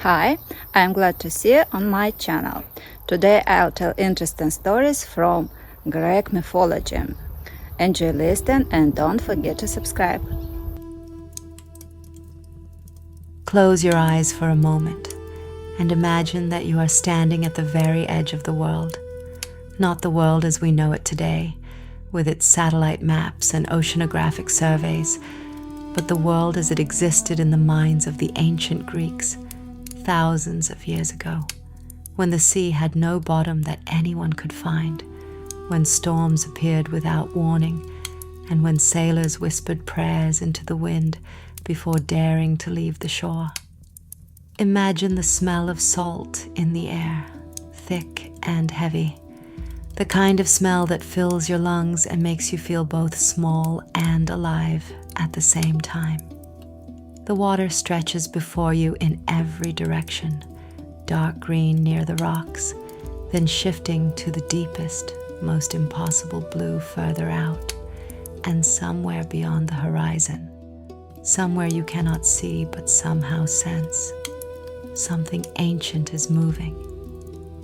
Hi, I'm glad to see you on my channel. Today I'll tell interesting stories from Greek mythology. Enjoy listening and don't forget to subscribe. Close your eyes for a moment and imagine that you are standing at the very edge of the world. Not the world as we know it today, with its satellite maps and oceanographic surveys, but the world as it existed in the minds of the ancient Greeks, thousands of years ago, when the sea had no bottom that anyone could find, when storms appeared without warning, and when sailors whispered prayers into the wind before daring to leave the shore. Imagine the smell of salt in the air, thick and heavy, the kind of smell that fills your lungs and makes you feel both small and alive at the same time. The water stretches before you in every direction, dark green near the rocks, then shifting to the deepest, most impossible blue further out, and somewhere beyond the horizon, somewhere you cannot see but somehow sense, something ancient is moving,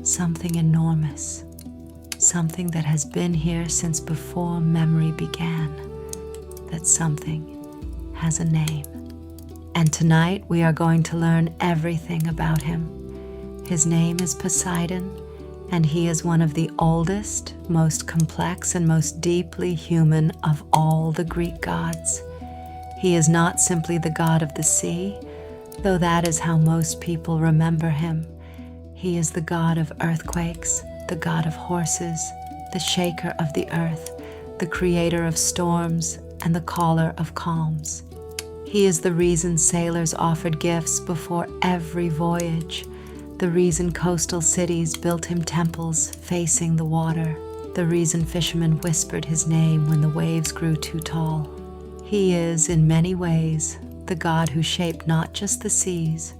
something enormous, something that has been here since before memory began. That something has a name. And tonight we are going to learn everything about him. His name is Poseidon, and he is one of the oldest, most complex, and most deeply human of all the Greek gods. He is not simply the god of the sea, though that is how most people remember him. He is the god of earthquakes, the god of horses, the shaker of the earth, the creator of storms, and the caller of calms. He is the reason sailors offered gifts before every voyage, the reason coastal cities built him temples facing the water, the reason fishermen whispered his name when the waves grew too tall. He is, in many ways, the god who shaped not just the seas,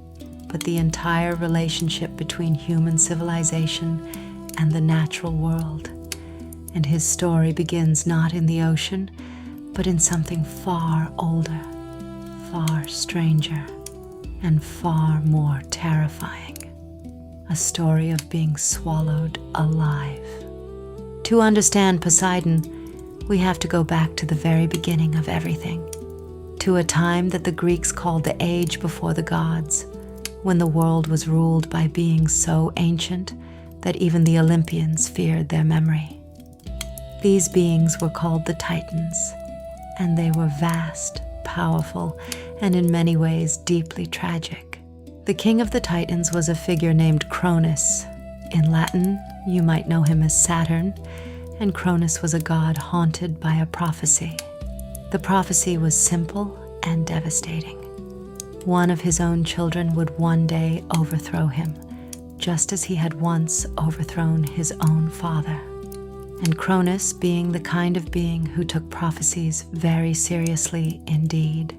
but the entire relationship between human civilization and the natural world. And his story begins not in the ocean, but in something far older, far stranger, and far more terrifying. A story of being swallowed alive. To understand Poseidon, we have to go back to the very beginning of everything, to a time that the Greeks called the age before the gods, when the world was ruled by beings so ancient that even the Olympians feared their memory. These beings were called the Titans, and they were vast, powerful, and in many ways deeply tragic. The king of the Titans was a figure named Cronos. In Latin, you might know him as Saturn, and Cronos was a god haunted by a prophecy. The prophecy was simple and devastating. One of his own children would one day overthrow him, just as he had once overthrown his own father. And Cronos, being the kind of being who took prophecies very seriously indeed,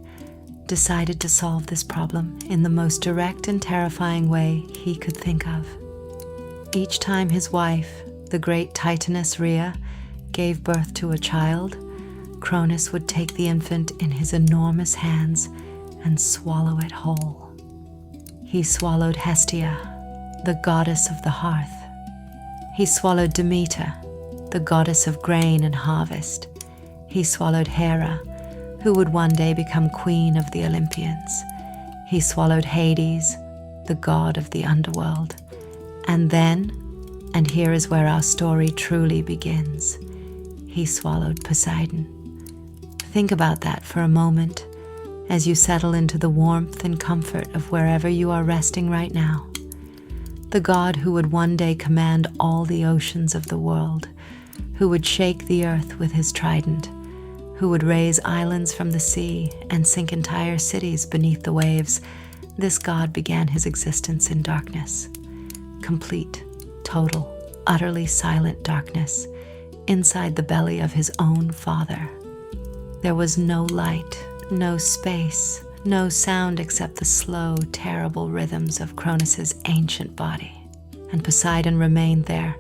decided to solve this problem in the most direct and terrifying way he could think of. Each time his wife, the great Titaness Rhea, gave birth to a child, Cronos would take the infant in his enormous hands and swallow it whole. He swallowed Hestia, the goddess of the hearth. He swallowed Demeter, the goddess of grain and harvest. He swallowed Hera, who would one day become queen of the Olympians. He swallowed Hades, the god of the underworld. And then, and here is where our story truly begins, he swallowed Poseidon. Think about that for a moment as you settle into the warmth and comfort of wherever you are resting right now. The god who would one day command all the oceans of the world, who would shake the earth with his trident, who would raise islands from the sea and sink entire cities beneath the waves. This god began his existence in darkness. Complete, total, utterly silent darkness, inside the belly of his own father. There was no light, no space, no sound except the slow, terrible rhythms of Cronos's ancient body. And Poseidon remained there,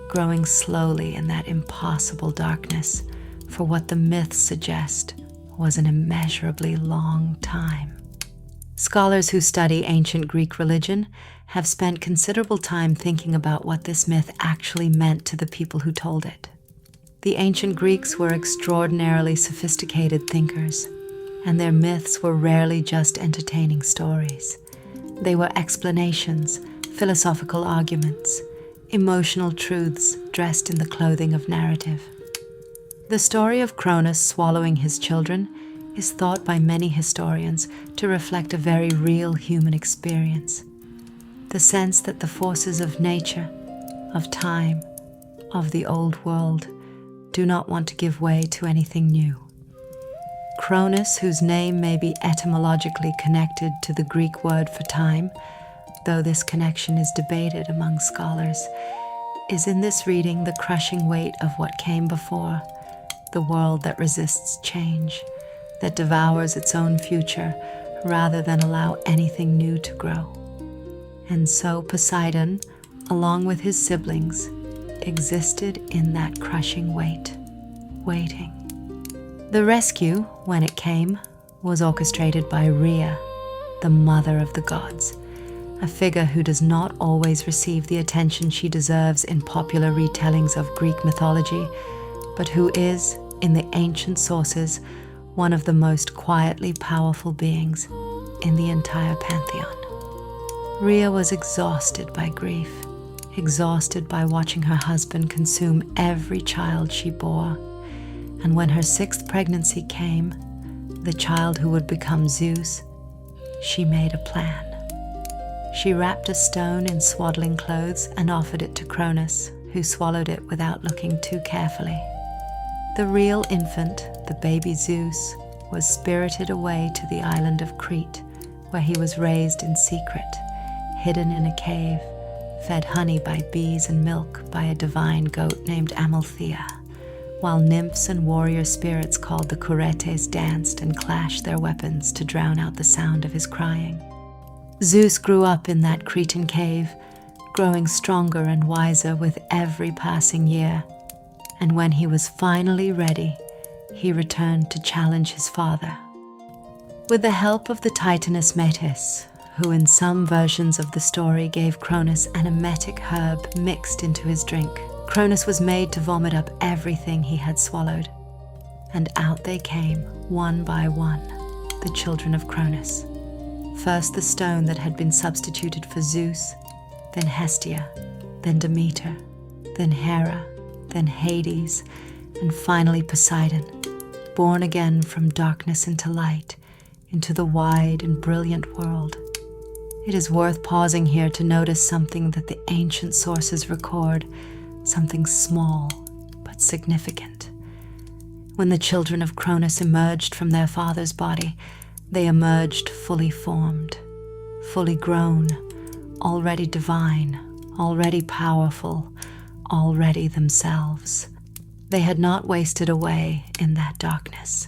growing slowly in that impossible darkness for what the myths suggest was an immeasurably long time. Scholars who study ancient Greek religion have spent considerable time thinking about what this myth actually meant to the people who told it. The ancient Greeks were extraordinarily sophisticated thinkers, and their myths were rarely just entertaining stories. They were explanations, philosophical arguments, emotional truths dressed in the clothing of narrative. The story of Cronos swallowing his children is thought by many historians to reflect a very real human experience. The sense that the forces of nature, of time, of the old world do not want to give way to anything new. Cronos, whose name may be etymologically connected to the Greek word for time, though this connection is debated among scholars, is in this reading the crushing weight of what came before, the world that resists change, that devours its own future rather than allow anything new to grow. And so Poseidon, along with his siblings, existed in that crushing weight, waiting. The rescue, when it came, was orchestrated by Rhea, the mother of the gods, a figure who does not always receive the attention she deserves in popular retellings of Greek mythology, but who is, in the ancient sources, one of the most quietly powerful beings in the entire pantheon. Rhea was exhausted by grief, exhausted by watching her husband consume every child she bore. And when her 6th pregnancy came, the child who would become Zeus, she made a plan. She wrapped a stone in swaddling clothes and offered it to Cronos, who swallowed it without looking too carefully. The real infant, the baby Zeus, was spirited away to the island of Crete, where he was raised in secret, hidden in a cave, fed honey by bees and milk by a divine goat named Amalthea, while nymphs and warrior spirits called the Curetes danced and clashed their weapons to drown out the sound of his crying. Zeus grew up in that Cretan cave, growing stronger and wiser with every passing year, and when he was finally ready, he returned to challenge his father. With the help of the Titanomachy, who in some versions of the story gave Cronos an emetic herb mixed into his drink, Cronos was made to vomit up everything he had swallowed. And out they came, one by one, the children of Cronos. First the stone that had been substituted for Zeus, then Hestia, then Demeter, then Hera, then Hades, and finally Poseidon, born again from darkness into light, into the wide and brilliant world. It is worth pausing here to notice something that the ancient sources record, something small but significant. When the children of Cronos emerged from their father's body, they emerged fully formed, fully grown, already divine, already powerful, already themselves. They had not wasted away in that darkness.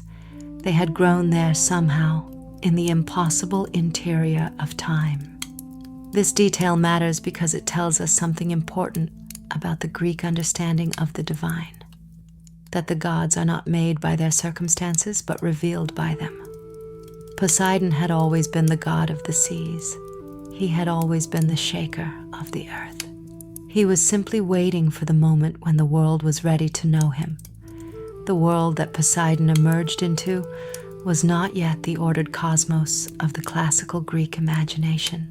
They had grown there somehow in the impossible interior of time. This detail matters because it tells us something important about the Greek understanding of the divine, that the gods are not made by their circumstances but revealed by them. Poseidon had always been the god of the seas. He had always been the shaker of the earth. He was simply waiting for the moment when the world was ready to know him. The world that Poseidon emerged into was not yet the ordered cosmos of the classical Greek imagination.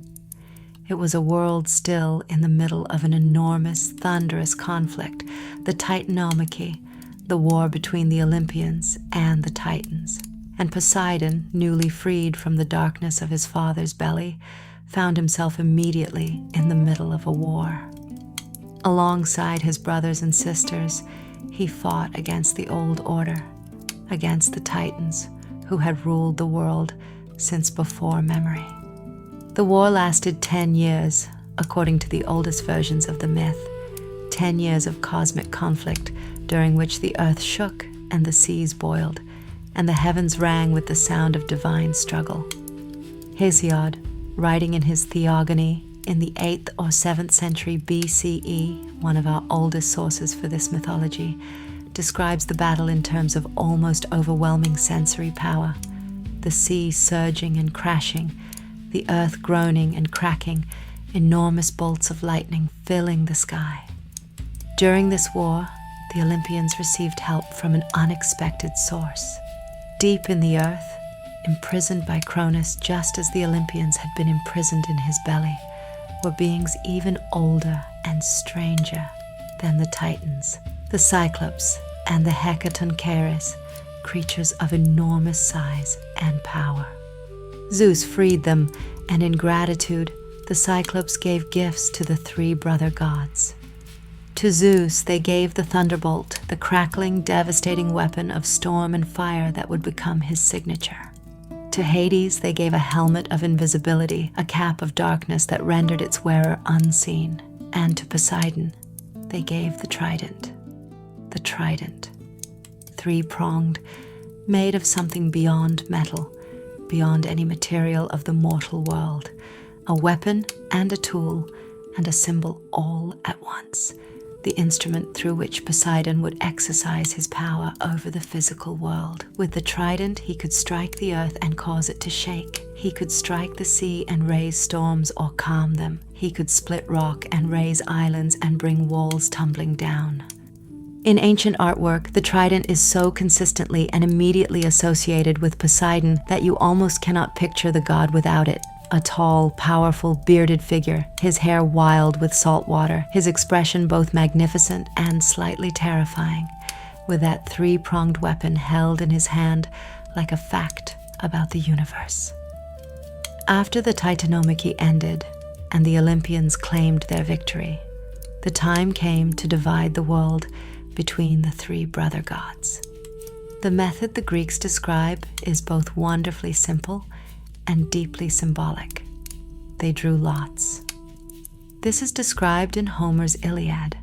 It was a world still in the middle of an enormous, thunderous conflict, the Titanomachy, the war between the Olympians and the Titans. And Poseidon, newly freed from the darkness of his father's belly, found himself immediately in the middle of a war. Alongside his brothers and sisters, he fought against the old order, against the Titans, who had ruled the world since before memory. The war lasted 10 years, according to the oldest versions of the myth, 10 years of cosmic conflict during which the earth shook and the seas boiled, and the heavens rang with the sound of divine struggle. Hesiod, writing in his Theogony in the 8th or 7th century BCE, one of our oldest sources for this mythology, describes the battle in terms of almost overwhelming sensory power, the sea surging and crashing, the earth groaning and cracking, enormous bolts of lightning filling the sky. During this war, the Olympians received help from an unexpected source. Deep in the earth, imprisoned by Cronos just as the Olympians had been imprisoned in his belly, were beings even older and stranger than the Titans, the Cyclops, and the Hecatoncheires, creatures of enormous size and power. Zeus freed them, and in gratitude, the Cyclops gave gifts to the three brother gods. To Zeus, they gave the thunderbolt, the crackling, devastating weapon of storm and fire that would become his signature. To Hades, they gave a helmet of invisibility, a cap of darkness that rendered its wearer unseen. And to Poseidon, they gave the trident. The trident, three-pronged, made of something beyond metal, beyond any material of the mortal world, a weapon and a tool and a symbol all at once, the instrument through which Poseidon would exercise his power over the physical world. With the trident, he could strike the earth and cause it to shake. He could strike the sea and raise storms or calm them. He could split rock and raise islands and bring walls tumbling down. In ancient artwork, the trident is so consistently and immediately associated with Poseidon that you almost cannot picture the god without it. A tall, powerful, bearded figure, his hair wild with salt water, his expression both magnificent and slightly terrifying, with that three-pronged weapon held in his hand like a fact about the universe. After the Titanomachy ended and the Olympians claimed their victory, the time came to divide the world between the three brother gods. The method the Greeks describe is both wonderfully simple and deeply symbolic. They drew lots. This is described in Homer's Iliad,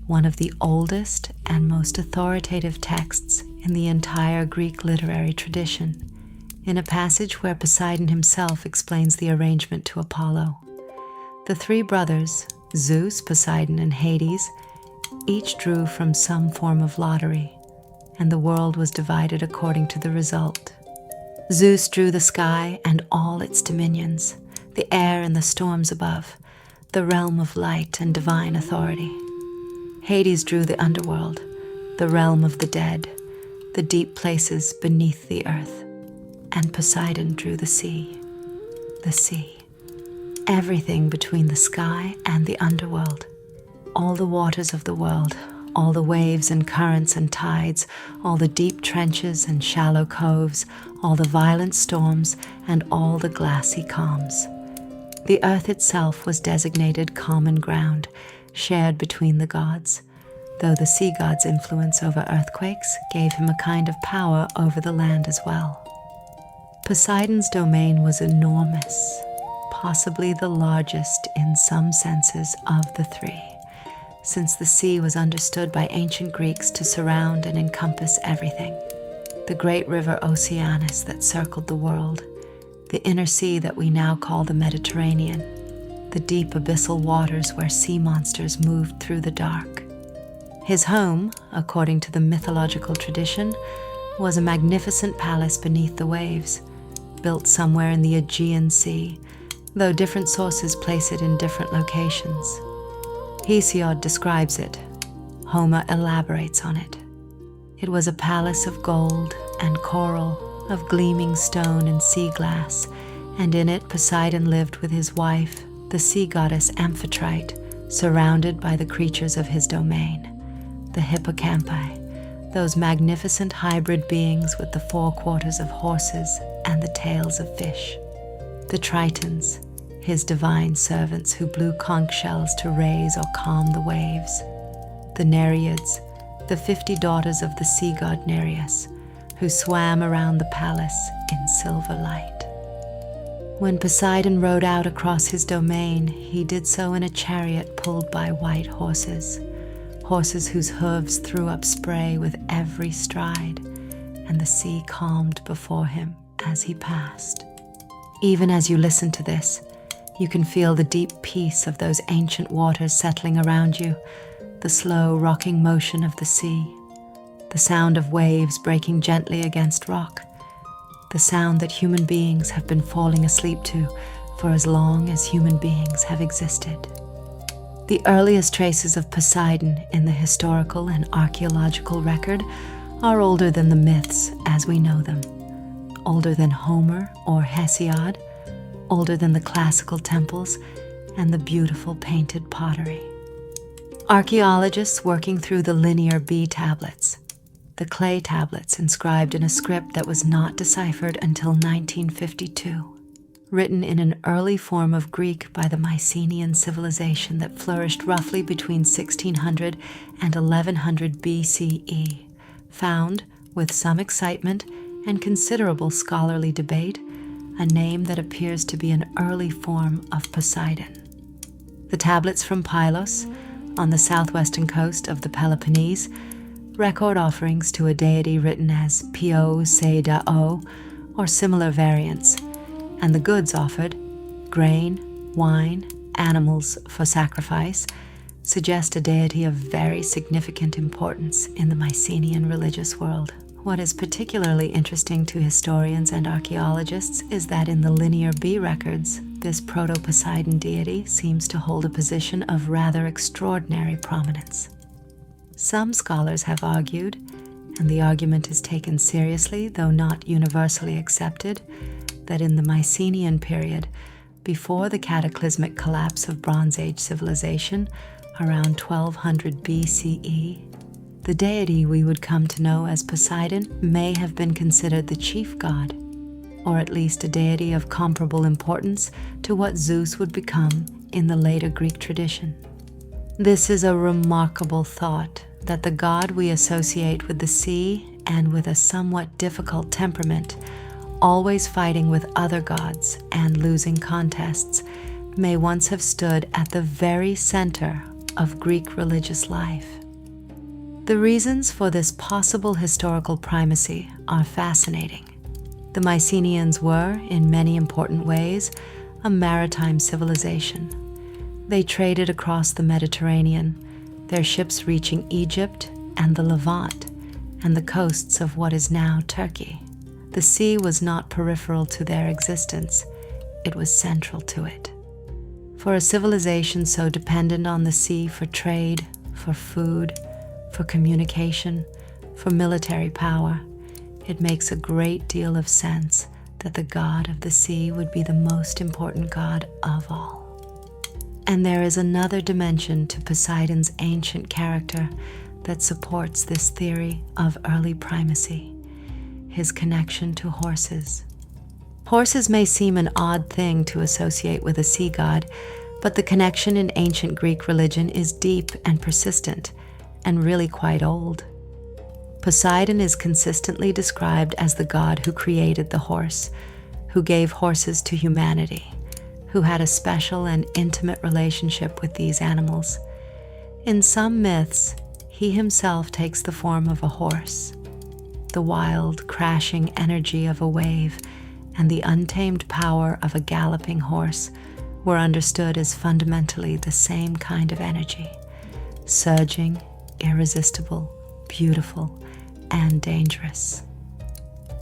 one of the oldest and most authoritative texts in the entire Greek literary tradition, in a passage where Poseidon himself explains the arrangement to Apollo. The three brothers, Zeus, Poseidon, and Hades, each drew from some form of lottery, and the world was divided according to the result. Zeus drew the sky and all its dominions, the air and the storms above, the realm of light and divine authority. Hades drew the underworld, the realm of the dead, the deep places beneath the earth. And Poseidon drew the sea, everything between the sky and the underworld, all the waters of the world, all the waves and currents and tides, all the deep trenches and shallow coves, all the violent storms, and all the glassy calms. The earth itself was designated common ground, shared between the gods, though the sea god's influence over earthquakes gave him a kind of power over the land as well. Poseidon's domain was enormous, possibly the largest in some senses of the three, since the sea was understood by ancient Greeks to surround and encompass everything. The great river Oceanus that circled the world, the inner sea that we now call the Mediterranean, the deep abyssal waters where sea monsters moved through the dark. His home, according to the mythological tradition, was a magnificent palace beneath the waves, built somewhere in the Aegean Sea, though different sources place it in different locations. Hesiod describes it. Homer elaborates on it. It was a palace of gold and coral, of gleaming stone and sea glass, and in it Poseidon lived with his wife, the sea goddess Amphitrite, surrounded by the creatures of his domain, the hippocampi, those magnificent hybrid beings with the forequarters of horses and the tails of fish, the tritons, his divine servants who blew conch shells to raise or calm the waves, the Nereids, the 50 daughters of the sea god Nereus, who swam around the palace in silver light. When Poseidon rode out across his domain, he did so in a chariot pulled by white horses, horses whose hooves threw up spray with every stride, and the sea calmed before him as he passed. Even as you listen to this, you can feel the deep peace of those ancient waters settling around you, the slow rocking motion of the sea, the sound of waves breaking gently against rock, the sound that human beings have been falling asleep to for as long as human beings have existed. The earliest traces of Poseidon in the historical and archaeological record are older than the myths as we know them, older than Homer or Hesiod, older than the classical temples and the beautiful painted pottery. Archaeologists working through the Linear B tablets, the clay tablets inscribed in a script that was not deciphered until 1952, written in an early form of Greek by the Mycenaean civilization that flourished roughly between 1600 and 1100 BCE, found, with some excitement and considerable scholarly debate, a name that appears to be an early form of Poseidon. The tablets from Pylos, on the southwestern coast of the Peloponnese, record offerings to a deity written as Poseidon or similar variants, and the goods offered, grain, wine, animals for sacrifice, suggest a deity of very significant importance in the Mycenaean religious world. What is particularly interesting to historians and archaeologists is that in the Linear B records, this proto-Poseidon deity seems to hold a position of rather extraordinary prominence. Some scholars have argued, and the argument is taken seriously though not universally accepted, that in the Mycenaean period, before the cataclysmic collapse of Bronze Age civilization around 1200 BCE, the deity we would come to know as Poseidon may have been considered the chief god, or at least a deity of comparable importance to what Zeus would become in the later Greek tradition. This is a remarkable thought, that the god we associate with the sea and with a somewhat difficult temperament, always fighting with other gods and losing contests, may once have stood at the very center of Greek religious life. The reasons for this possible historical primacy are fascinating. The Mycenaeans were, in many important ways, a maritime civilization. They traded across the Mediterranean, their ships reaching Egypt and the Levant and the coasts of what is now Turkey. The sea was not peripheral to their existence, it was central to it. For a civilization so dependent on the sea for trade, for food, for communication, for military power, it makes a great deal of sense that the god of the sea would be the most important god of all. And there is another dimension to Poseidon's ancient character that supports this theory of early primacy: his connection to horses. Horses may seem an odd thing to associate with a sea god, but the connection in ancient Greek religion is deep and persistent, and really quite old. Poseidon is consistently described as the god who created the horse, who gave horses to humanity, who had a special and intimate relationship with these animals. In some myths, he himself takes the form of a horse. The wild, crashing energy of a wave and the untamed power of a galloping horse were understood as fundamentally the same kind of energy: surging, irresistible, beautiful, and dangerous.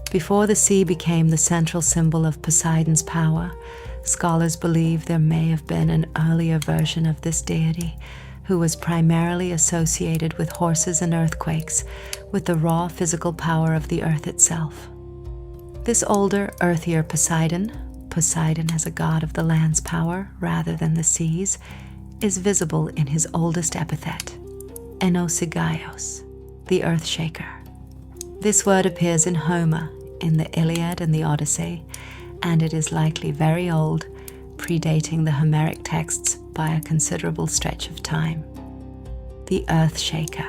Before the sea became the central symbol of Poseidon's power, scholars believe there may have been an earlier version of this deity who was primarily associated with horses and earthquakes, with the raw physical power of the earth itself. This older, earthier Poseidon as a god of the land's power rather than the seas, is visible in his oldest epithet, Enosigaios, the earth shaker. This word appears in Homer, in the Iliad and the Odyssey, and it is likely very old, predating the Homeric texts by a considerable stretch of time. The earth shaker.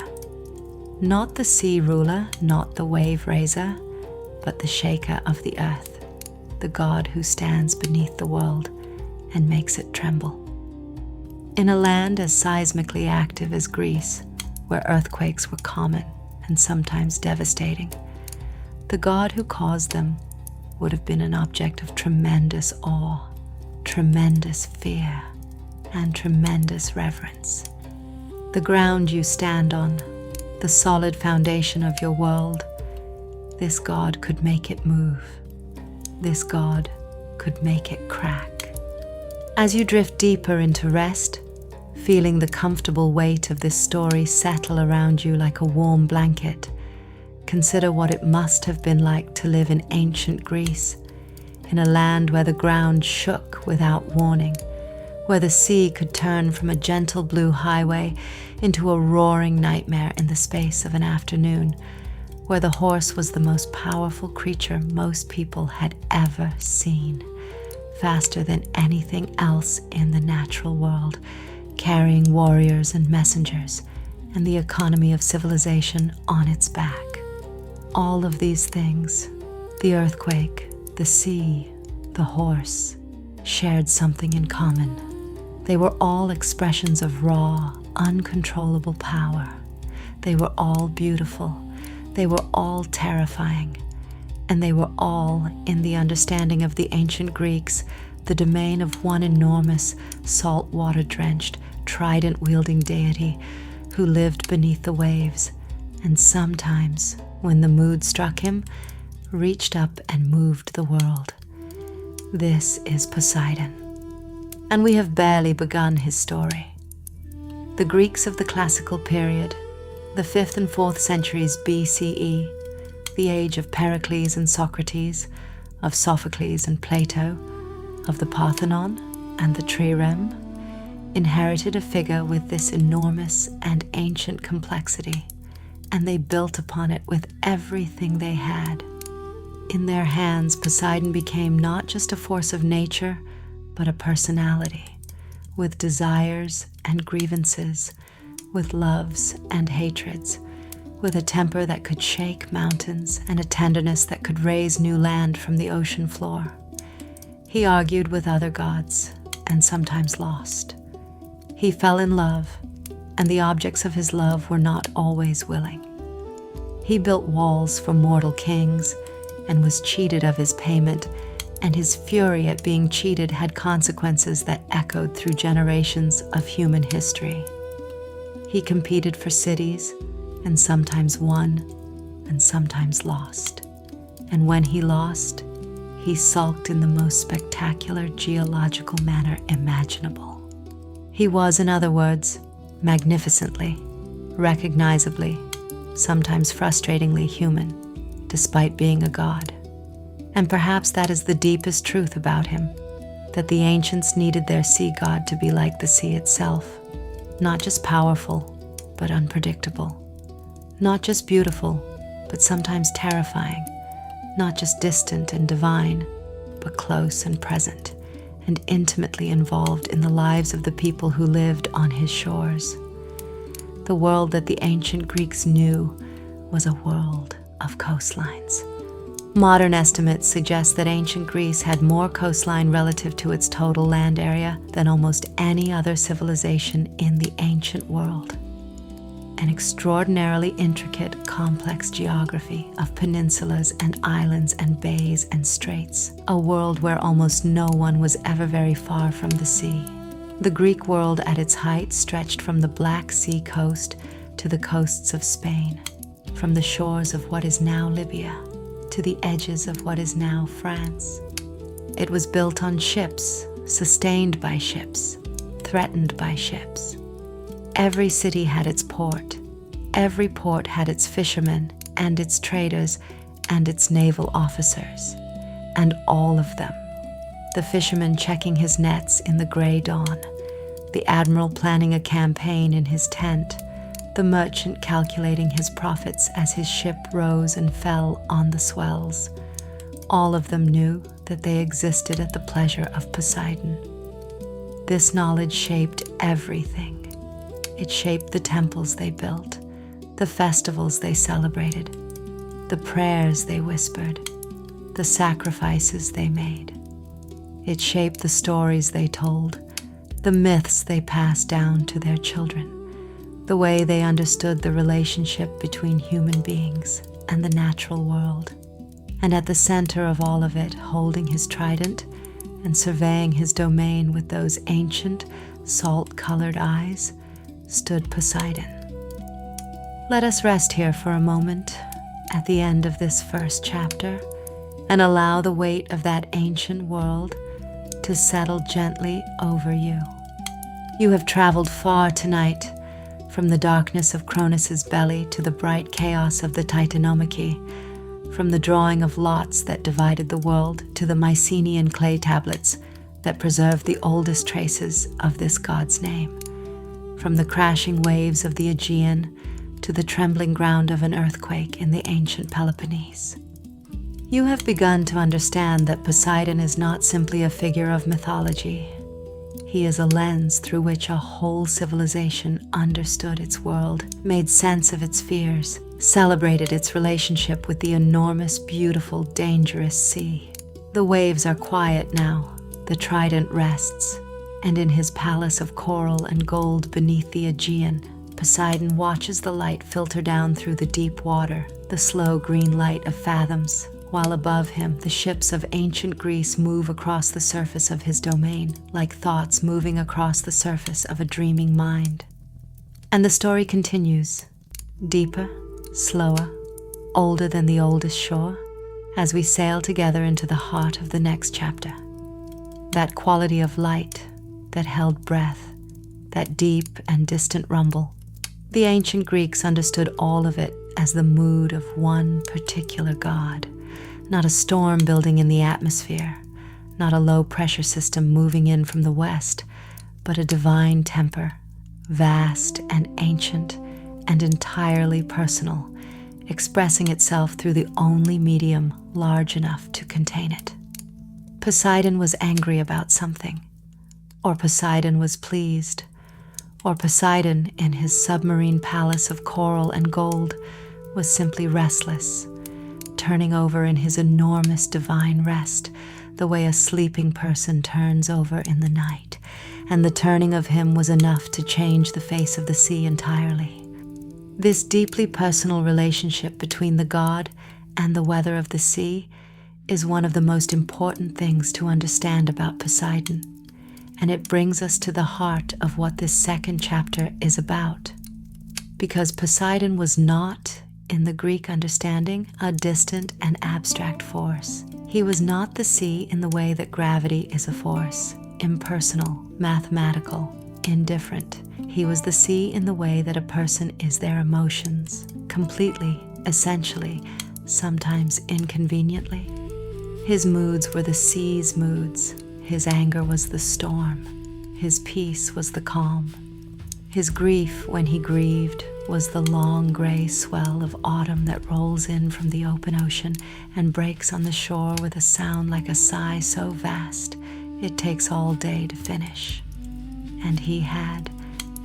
Not the sea ruler, not the wave raiser, but the shaker of the earth, the god who stands beneath the world and makes it tremble. In a land as seismically active as Greece, where earthquakes were common and sometimes devastating, the god who caused them would have been an object of tremendous awe, tremendous fear, and tremendous reverence. The ground you stand on, the solid foundation of your world, this god could make it move. This god could make it crack. As you drift deeper into rest, feeling the comfortable weight of this story settle around you like a warm blanket, consider what it must have been like to live in ancient Greece, in a land where the ground shook without warning, where the sea could turn from a gentle blue highway into a roaring nightmare in the space of an afternoon, where the horse was the most powerful creature most people had ever seen, faster than anything else in the natural world, carrying warriors and messengers, and the economy of civilization on its back. All of these things, the earthquake, the sea, the horse, shared something in common. They were all expressions of raw, uncontrollable power. They were all beautiful. They were all terrifying. And they were all, in the understanding of the ancient Greeks, the domain of one enormous, saltwater-drenched, trident-wielding deity who lived beneath the waves, and sometimes, when the mood struck him, reached up and moved the world. This is Poseidon. And we have barely begun his story. The Greeks of the classical period, the 5th and 4th centuries BCE, the age of Pericles and Socrates, of Sophocles and Plato, of the Parthenon and the trireme, inherited a figure with this enormous and ancient complexity, and they built upon it with everything they had. In their hands, Poseidon became not just a force of nature, but a personality, with desires and grievances, with loves and hatreds, with a temper that could shake mountains and a tenderness that could raise new land from the ocean floor. He argued with other gods and sometimes lost. He fell in love, and the objects of his love were not always willing. He built walls for mortal kings and was cheated of his payment, and his fury at being cheated had consequences that echoed through generations of human history. He competed for cities, and sometimes won, and sometimes lost. And when he lost, he sulked in the most spectacular geological manner imaginable. He was, in other words, magnificently, recognizably, sometimes frustratingly human, despite being a god. And perhaps that is the deepest truth about him, that the ancients needed their sea god to be like the sea itself, not just powerful, but unpredictable, not just beautiful, but sometimes terrifying, not just distant and divine, but close and present, and intimately involved in the lives of the people who lived on his shores. The world that the ancient Greeks knew was a world of coastlines. Modern estimates suggest that ancient Greece had more coastline relative to its total land area than almost any other civilization in the ancient world. An extraordinarily intricate, complex geography of peninsulas and islands and bays and straits, a world where almost no one was ever very far from the sea. The Greek world at its height stretched from the Black Sea coast to the coasts of Spain, from the shores of what is now Libya to the edges of what is now France. It was built on ships, sustained by ships, threatened by ships. Every city had its port. Every port had its fishermen and its traders and its naval officers. And all of them, the fisherman checking his nets in the gray dawn, the admiral planning a campaign in his tent, the merchant calculating his profits as his ship rose and fell on the swells. All of them knew that they existed at the pleasure of Poseidon. This knowledge shaped everything. It shaped the temples they built, the festivals they celebrated, the prayers they whispered, the sacrifices they made. It shaped the stories they told, the myths they passed down to their children, the way they understood the relationship between human beings and the natural world. And at the center of all of it, holding his trident and surveying his domain with those ancient, salt-colored eyes, stood Poseidon. Let us rest here for a moment at the end of this first chapter and allow the weight of that ancient world to settle gently over you. You have traveled far tonight, from the darkness of Cronos's belly to the bright chaos of the Titanomachy, from the drawing of lots that divided the world to the Mycenaean clay tablets that preserve the oldest traces of this god's name, from the crashing waves of the Aegean to the trembling ground of an earthquake in the ancient Peloponnese. You have begun to understand that Poseidon is not simply a figure of mythology. He is a lens through which a whole civilization understood its world, made sense of its fears, celebrated its relationship with the enormous, beautiful, dangerous sea. The waves are quiet now, the trident rests, and in his palace of coral and gold beneath the Aegean, Poseidon watches the light filter down through the deep water, the slow green light of fathoms, while above him the ships of ancient Greece move across the surface of his domain, like thoughts moving across the surface of a dreaming mind. And the story continues, deeper, slower, older than the oldest shore, as we sail together into the heart of the next chapter. That quality of light that held breath, that deep and distant rumble. The ancient Greeks understood all of it as the mood of one particular god, not a storm building in the atmosphere, not a low-pressure system moving in from the west, but a divine temper, vast and ancient and entirely personal, expressing itself through the only medium large enough to contain it. Poseidon was angry about something, or Poseidon was pleased, or Poseidon, in his submarine palace of coral and gold, was simply restless, turning over in his enormous divine rest, the way a sleeping person turns over in the night, and the turning of him was enough to change the face of the sea entirely. This deeply personal relationship between the god and the weather of the sea is one of the most important things to understand about Poseidon, and it brings us to the heart of what this second chapter is about. Because Poseidon was not, in the Greek understanding, a distant and abstract force. He was not the sea in the way that gravity is a force, impersonal, mathematical, indifferent. He was the sea in the way that a person is their emotions, completely, essentially, sometimes inconveniently. His moods were the sea's moods. His anger was the storm. His peace was the calm. His grief, when he grieved, was the long gray swell of autumn that rolls in from the open ocean and breaks on the shore with a sound like a sigh so vast it takes all day to finish. And he had,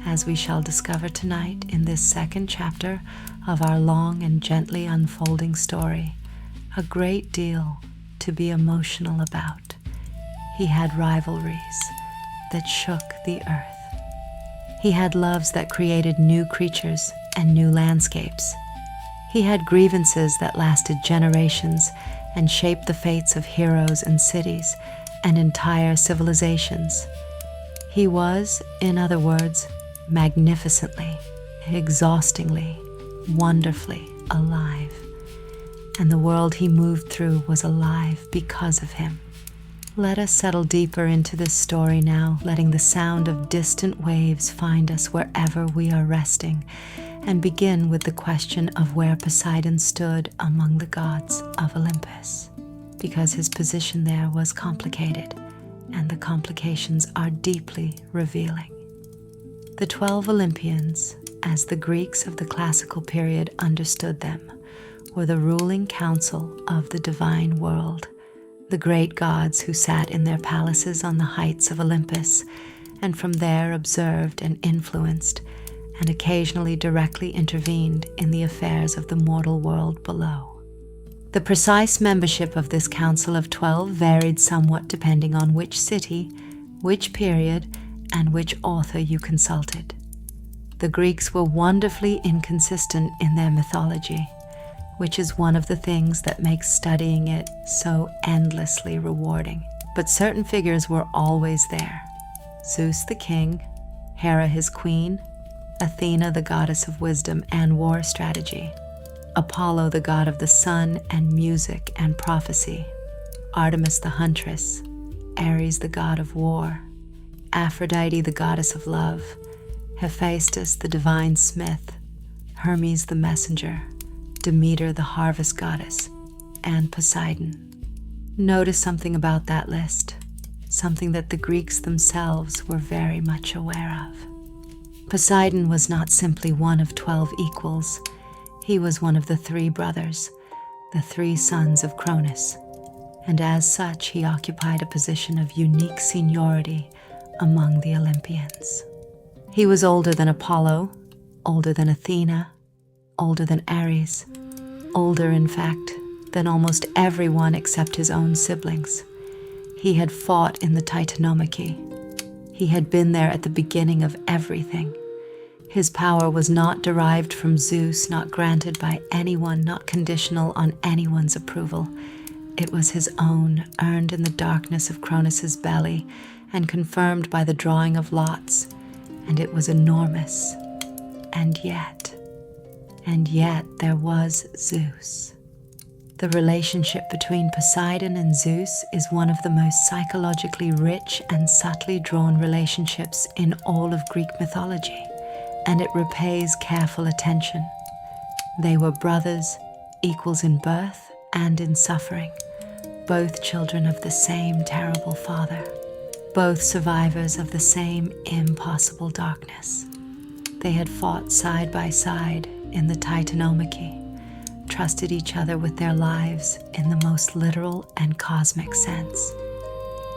as we shall discover tonight in this second chapter of our long and gently unfolding story, a great deal to be emotional about. He had rivalries that shook the earth. He had loves that created new creatures and new landscapes. He had grievances that lasted generations and shaped the fates of heroes and cities and entire civilizations. He was, in other words, magnificently, exhaustingly, wonderfully alive. And the world he moved through was alive because of him. Let us settle deeper into this story now, letting the sound of distant waves find us wherever we are resting, and begin with the question of where Poseidon stood among the gods of Olympus, because his position there was complicated, and the complications are deeply revealing. The 12 Olympians, as the Greeks of the classical period understood them, were the ruling council of the divine world, the great gods who sat in their palaces on the heights of Olympus, and from there observed and influenced, and occasionally directly intervened in the affairs of the mortal world below. The precise membership of this council of 12 varied somewhat depending on which city, which period, and which author you consulted. The Greeks were wonderfully inconsistent in their mythology, which is one of the things that makes studying it so endlessly rewarding. But certain figures were always there. Zeus the king, Hera his queen, Athena the goddess of wisdom and war strategy, Apollo the god of the sun and music and prophecy, Artemis the huntress, Ares the god of war, Aphrodite the goddess of love, Hephaestus the divine smith, Hermes the messenger, Demeter the harvest goddess, and Poseidon. Notice something about that list, something that the Greeks themselves were very much aware of. Poseidon was not simply one of 12 equals. He was one of the 3 brothers, the 3 sons of Cronos, and as such he occupied a position of unique seniority among the Olympians. He was older than Apollo, older than Athena, older than Ares, older, in fact, than almost everyone except his own siblings. He had fought in the Titanomachy. He had been there at the beginning of everything. His power was not derived from Zeus, not granted by anyone, not conditional on anyone's approval. It was his own, earned in the darkness of Cronos's belly and confirmed by the drawing of lots, and it was enormous. And yet there was Zeus. The relationship between Poseidon and Zeus is one of the most psychologically rich and subtly drawn relationships in all of Greek mythology, and it repays careful attention. They were brothers, equals in birth and in suffering, both children of the same terrible father, both survivors of the same impossible darkness. They had fought side by side in the Titanomachy, trusted each other with their lives in the most literal and cosmic sense.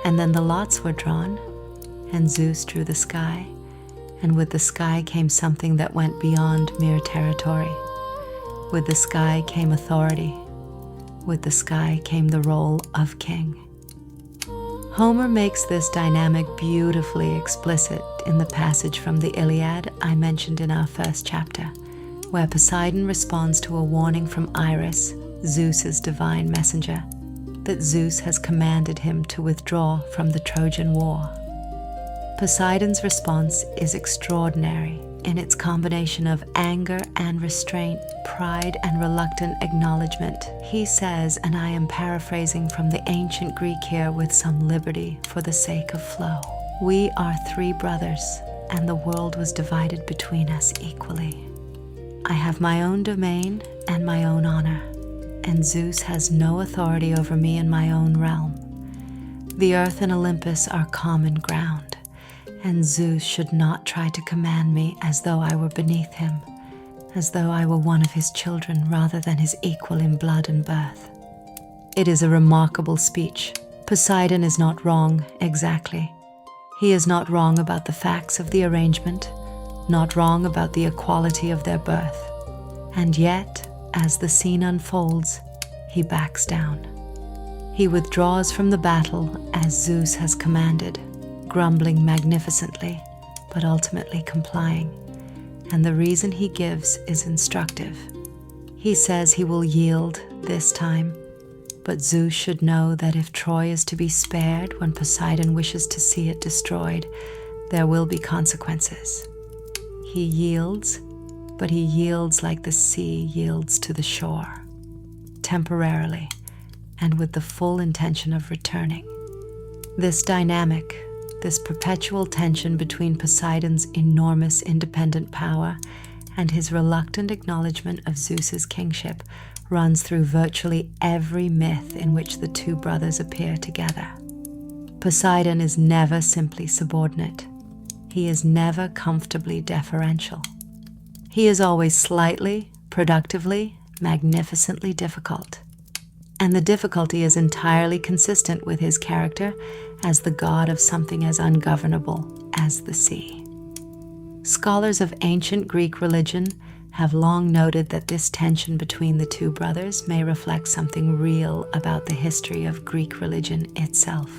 And then the lots were drawn, and Zeus drew the sky, and with the sky came something that went beyond mere territory. With the sky came authority. With the sky came the role of king. Homer makes this dynamic beautifully explicit in the passage from the Iliad I mentioned in our first chapter, where Poseidon responds to a warning from Iris, Zeus's divine messenger, that Zeus has commanded him to withdraw from the Trojan War. Poseidon's response is extraordinary in its combination of anger and restraint, pride and reluctant acknowledgement. He says, and I am paraphrasing from the ancient Greek here with some liberty for the sake of flow, "We are 3 brothers, and the world was divided between us equally. I have my own domain and my own honor, and Zeus has no authority over me in my own realm. The earth and Olympus are common ground, and Zeus should not try to command me as though I were beneath him, as though I were one of his children rather than his equal in blood and birth." It is a remarkable speech. Poseidon is not wrong exactly. He is not wrong about the facts of the arrangement, not wrong about the equality of their birth. And yet, as the scene unfolds, he backs down. He withdraws from the battle as Zeus has commanded, grumbling magnificently, but ultimately complying. And the reason he gives is instructive. He says he will yield this time, but Zeus should know that if Troy is to be spared when Poseidon wishes to see it destroyed, there will be consequences. He yields, but he yields like the sea yields to the shore, temporarily, and with the full intention of returning. This dynamic, this perpetual tension between Poseidon's enormous independent power and his reluctant acknowledgement of Zeus's kingship runs through virtually every myth in which the 2 brothers appear together. Poseidon is never simply subordinate. He is never comfortably deferential. He is always slightly, productively, magnificently difficult. And the difficulty is entirely consistent with his character as the god of something as ungovernable as the sea. Scholars of ancient Greek religion have long noted that this tension between the 2 brothers may reflect something real about the history of Greek religion itself.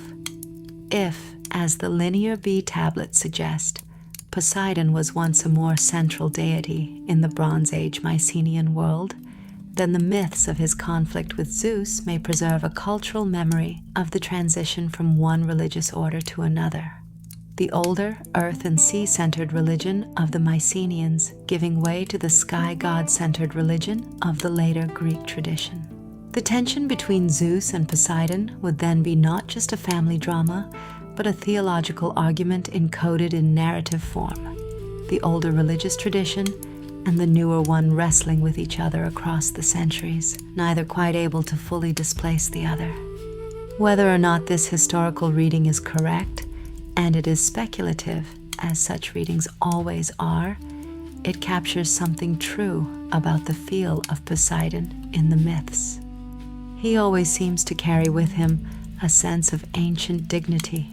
If, as the Linear B tablets suggest, Poseidon was once a more central deity in the Bronze Age Mycenaean world, then the myths of his conflict with Zeus may preserve a cultural memory of the transition from one religious order to another. The older earth and sea-centered religion of the Mycenaeans giving way to the sky god-centered religion of the later Greek tradition. The tension between Zeus and Poseidon would then be not just a family drama, but a theological argument encoded in narrative form. The older religious tradition and the newer one wrestling with each other across the centuries, neither quite able to fully displace the other. Whether or not this historical reading is correct, and it is speculative, as such readings always are, it captures something true about the feel of Poseidon in the myths. He always seems to carry with him a sense of ancient dignity,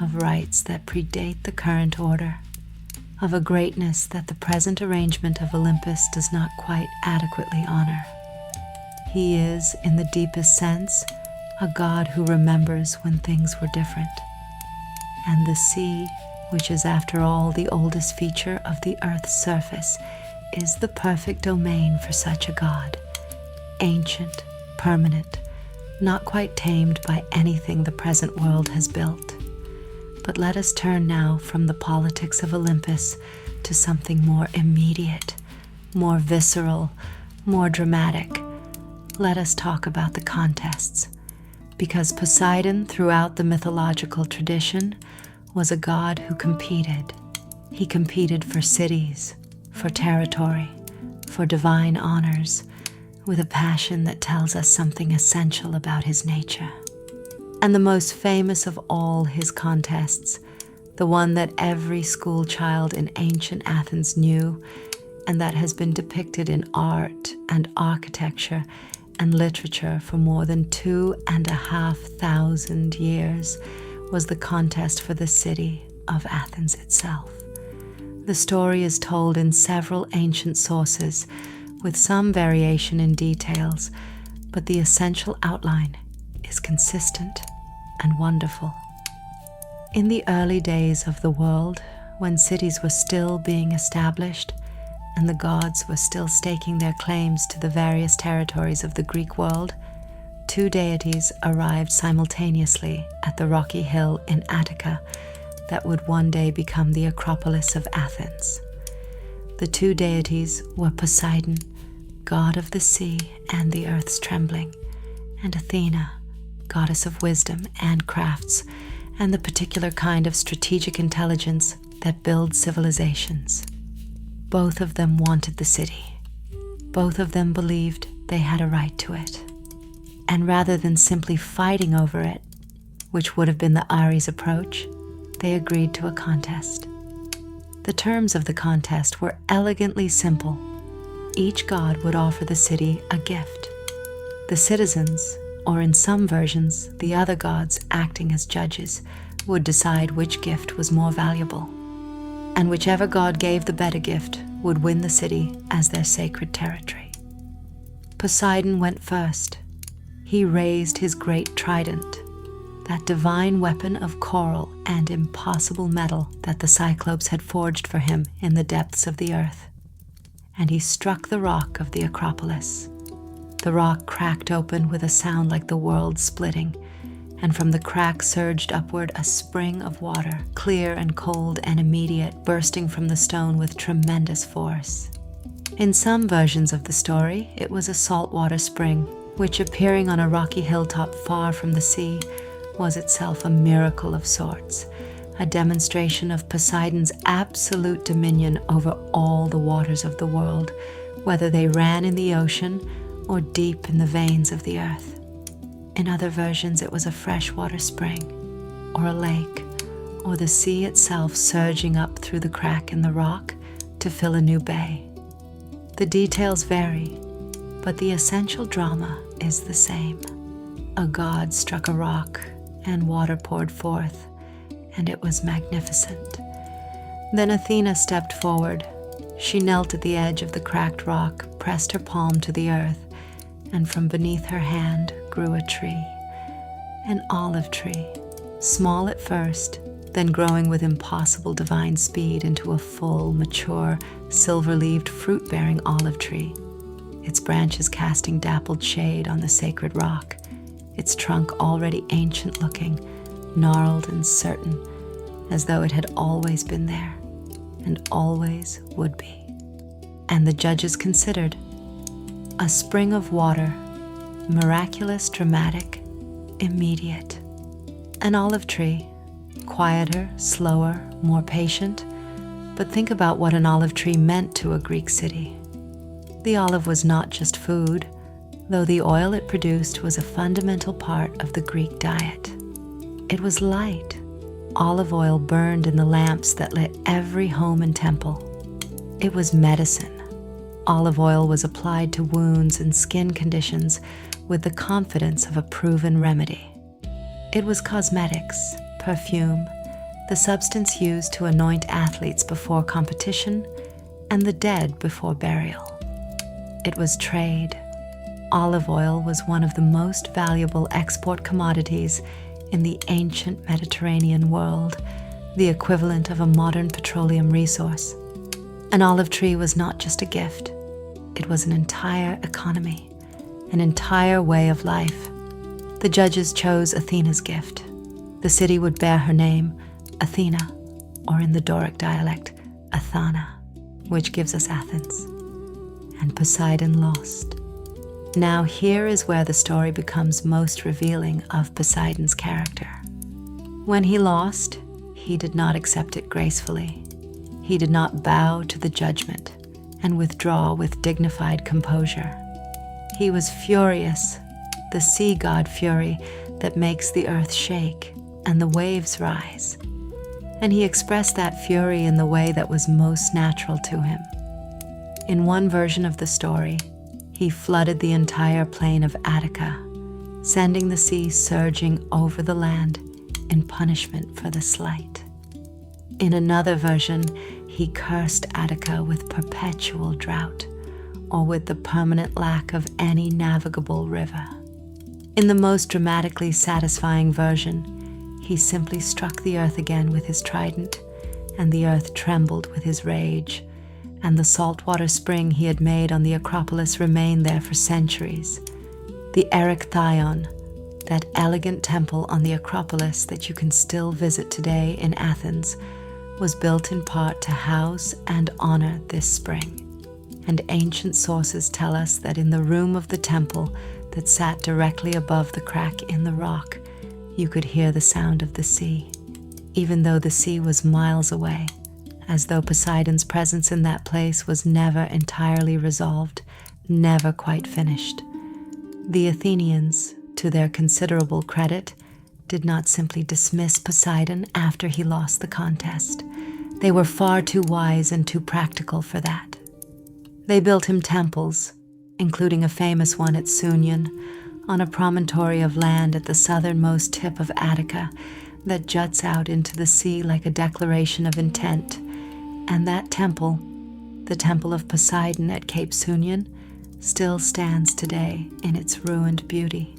of rights that predate the current order, of a greatness that the present arrangement of Olympus does not quite adequately honor. He is, in the deepest sense, a god who remembers when things were different. And the sea, which is after all the oldest feature of the earth's surface, is the perfect domain for such a god, ancient, permanent, not quite tamed by anything the present world has built. But let us turn now from the politics of Olympus to something more immediate, more visceral, more dramatic. Let us talk about the contests, because Poseidon, throughout the mythological tradition, was a god who competed. He competed for cities, for territory, for divine honors, with a passion that tells us something essential about his nature. And the most famous of all his contests, the one that every school child in ancient Athens knew, and that has been depicted in art and architecture and literature for more than 2,500 years, was the contest for the city of Athens itself. The story is told in several ancient sources, with some variation in details, but the essential outline is consistent and wonderful. In the early days of the world, when cities were still being established and the gods were still staking their claims to the various territories of the Greek world, two deities arrived simultaneously at the rocky hill in Attica that would one day become the Acropolis of Athens. The two deities were Poseidon, god of the sea and the earth's trembling, and Athena, goddess of wisdom and crafts, and the particular kind of strategic intelligence that builds civilizations. Both of them wanted the city. Both of them believed they had a right to it. And rather than simply fighting over it, which would have been the Ares approach, they agreed to a contest. The terms of the contest were elegantly simple. Each god would offer the city a gift. The citizens, or in some versions, the other gods acting as judges, would decide which gift was more valuable. And whichever god gave the better gift would win the city as their sacred territory. Poseidon went first. He raised his great trident, that divine weapon of coral and impossible metal that the Cyclopes had forged for him in the depths of the earth. And he struck the rock of the Acropolis. The rock cracked open with a sound like the world splitting, and from the crack surged upward a spring of water, clear and cold and immediate, bursting from the stone with tremendous force. In some versions of the story, it was a saltwater spring, which, appearing on a rocky hilltop far from the sea, was itself a miracle of sorts, a demonstration of Poseidon's absolute dominion over all the waters of the world, whether they ran in the ocean or deep in the veins of the earth. In other versions, it was a freshwater spring, or a lake, or the sea itself surging up through the crack in the rock to fill a new bay. The details vary, but the essential drama is the same. A god struck a rock, and water poured forth, and it was magnificent. Then Athena stepped forward. She knelt at the edge of the cracked rock, pressed her palm to the earth, and from beneath her hand grew a tree, an olive tree, small at first, then growing with impossible divine speed into a full, mature, silver-leaved, fruit-bearing olive tree, its branches casting dappled shade on the sacred rock, its trunk already ancient-looking, gnarled and certain, as though it had always been there, and always would be. And the judges considered, a spring of water, miraculous, dramatic, immediate. An olive tree, quieter, slower, more patient. But think about what an olive tree meant to a Greek city. The olive was not just food, though the oil it produced was a fundamental part of the Greek diet. It was light. Olive oil burned in the lamps that lit every home and temple. It was medicine. Olive oil was applied to wounds and skin conditions with the confidence of a proven remedy. It was cosmetics, perfume, the substance used to anoint athletes before competition and the dead before burial. It was trade. Olive oil was one of the most valuable export commodities in the ancient Mediterranean world, the equivalent of a modern petroleum resource. An olive tree was not just a gift, it was an entire economy, an entire way of life. The judges chose Athena's gift. The city would bear her name, Athena, or in the Doric dialect, Athana, which gives us Athens. And Poseidon lost. Now here is where the story becomes most revealing of Poseidon's character. When he lost, he did not accept it gracefully. He did not bow to the judgment and withdraw with dignified composure. He was furious, the sea god fury that makes the earth shake and the waves rise. And he expressed that fury in the way that was most natural to him. In one version of the story, he flooded the entire plain of Attica, sending the sea surging over the land in punishment for the slight. In another version, he cursed Attica with perpetual drought, or with the permanent lack of any navigable river. In the most dramatically satisfying version, he simply struck the earth again with his trident, and the earth trembled with his rage, and the saltwater spring he had made on the Acropolis remained there for centuries. The Erechtheion, that elegant temple on the Acropolis that you can still visit today in Athens, was built in part to house and honor this spring. And ancient sources tell us that in the room of the temple that sat directly above the crack in the rock, you could hear the sound of the sea, even though the sea was miles away, as though Poseidon's presence in that place was never entirely resolved, never quite finished. The Athenians, to their considerable credit, did not simply dismiss Poseidon after he lost the contest. They were far too wise and too practical for that. They built him temples, including a famous one at Sounion, on a promontory of land at the southernmost tip of Attica that juts out into the sea like a declaration of intent. And that temple, the Temple of Poseidon at Cape Sounion, still stands today in its ruined beauty,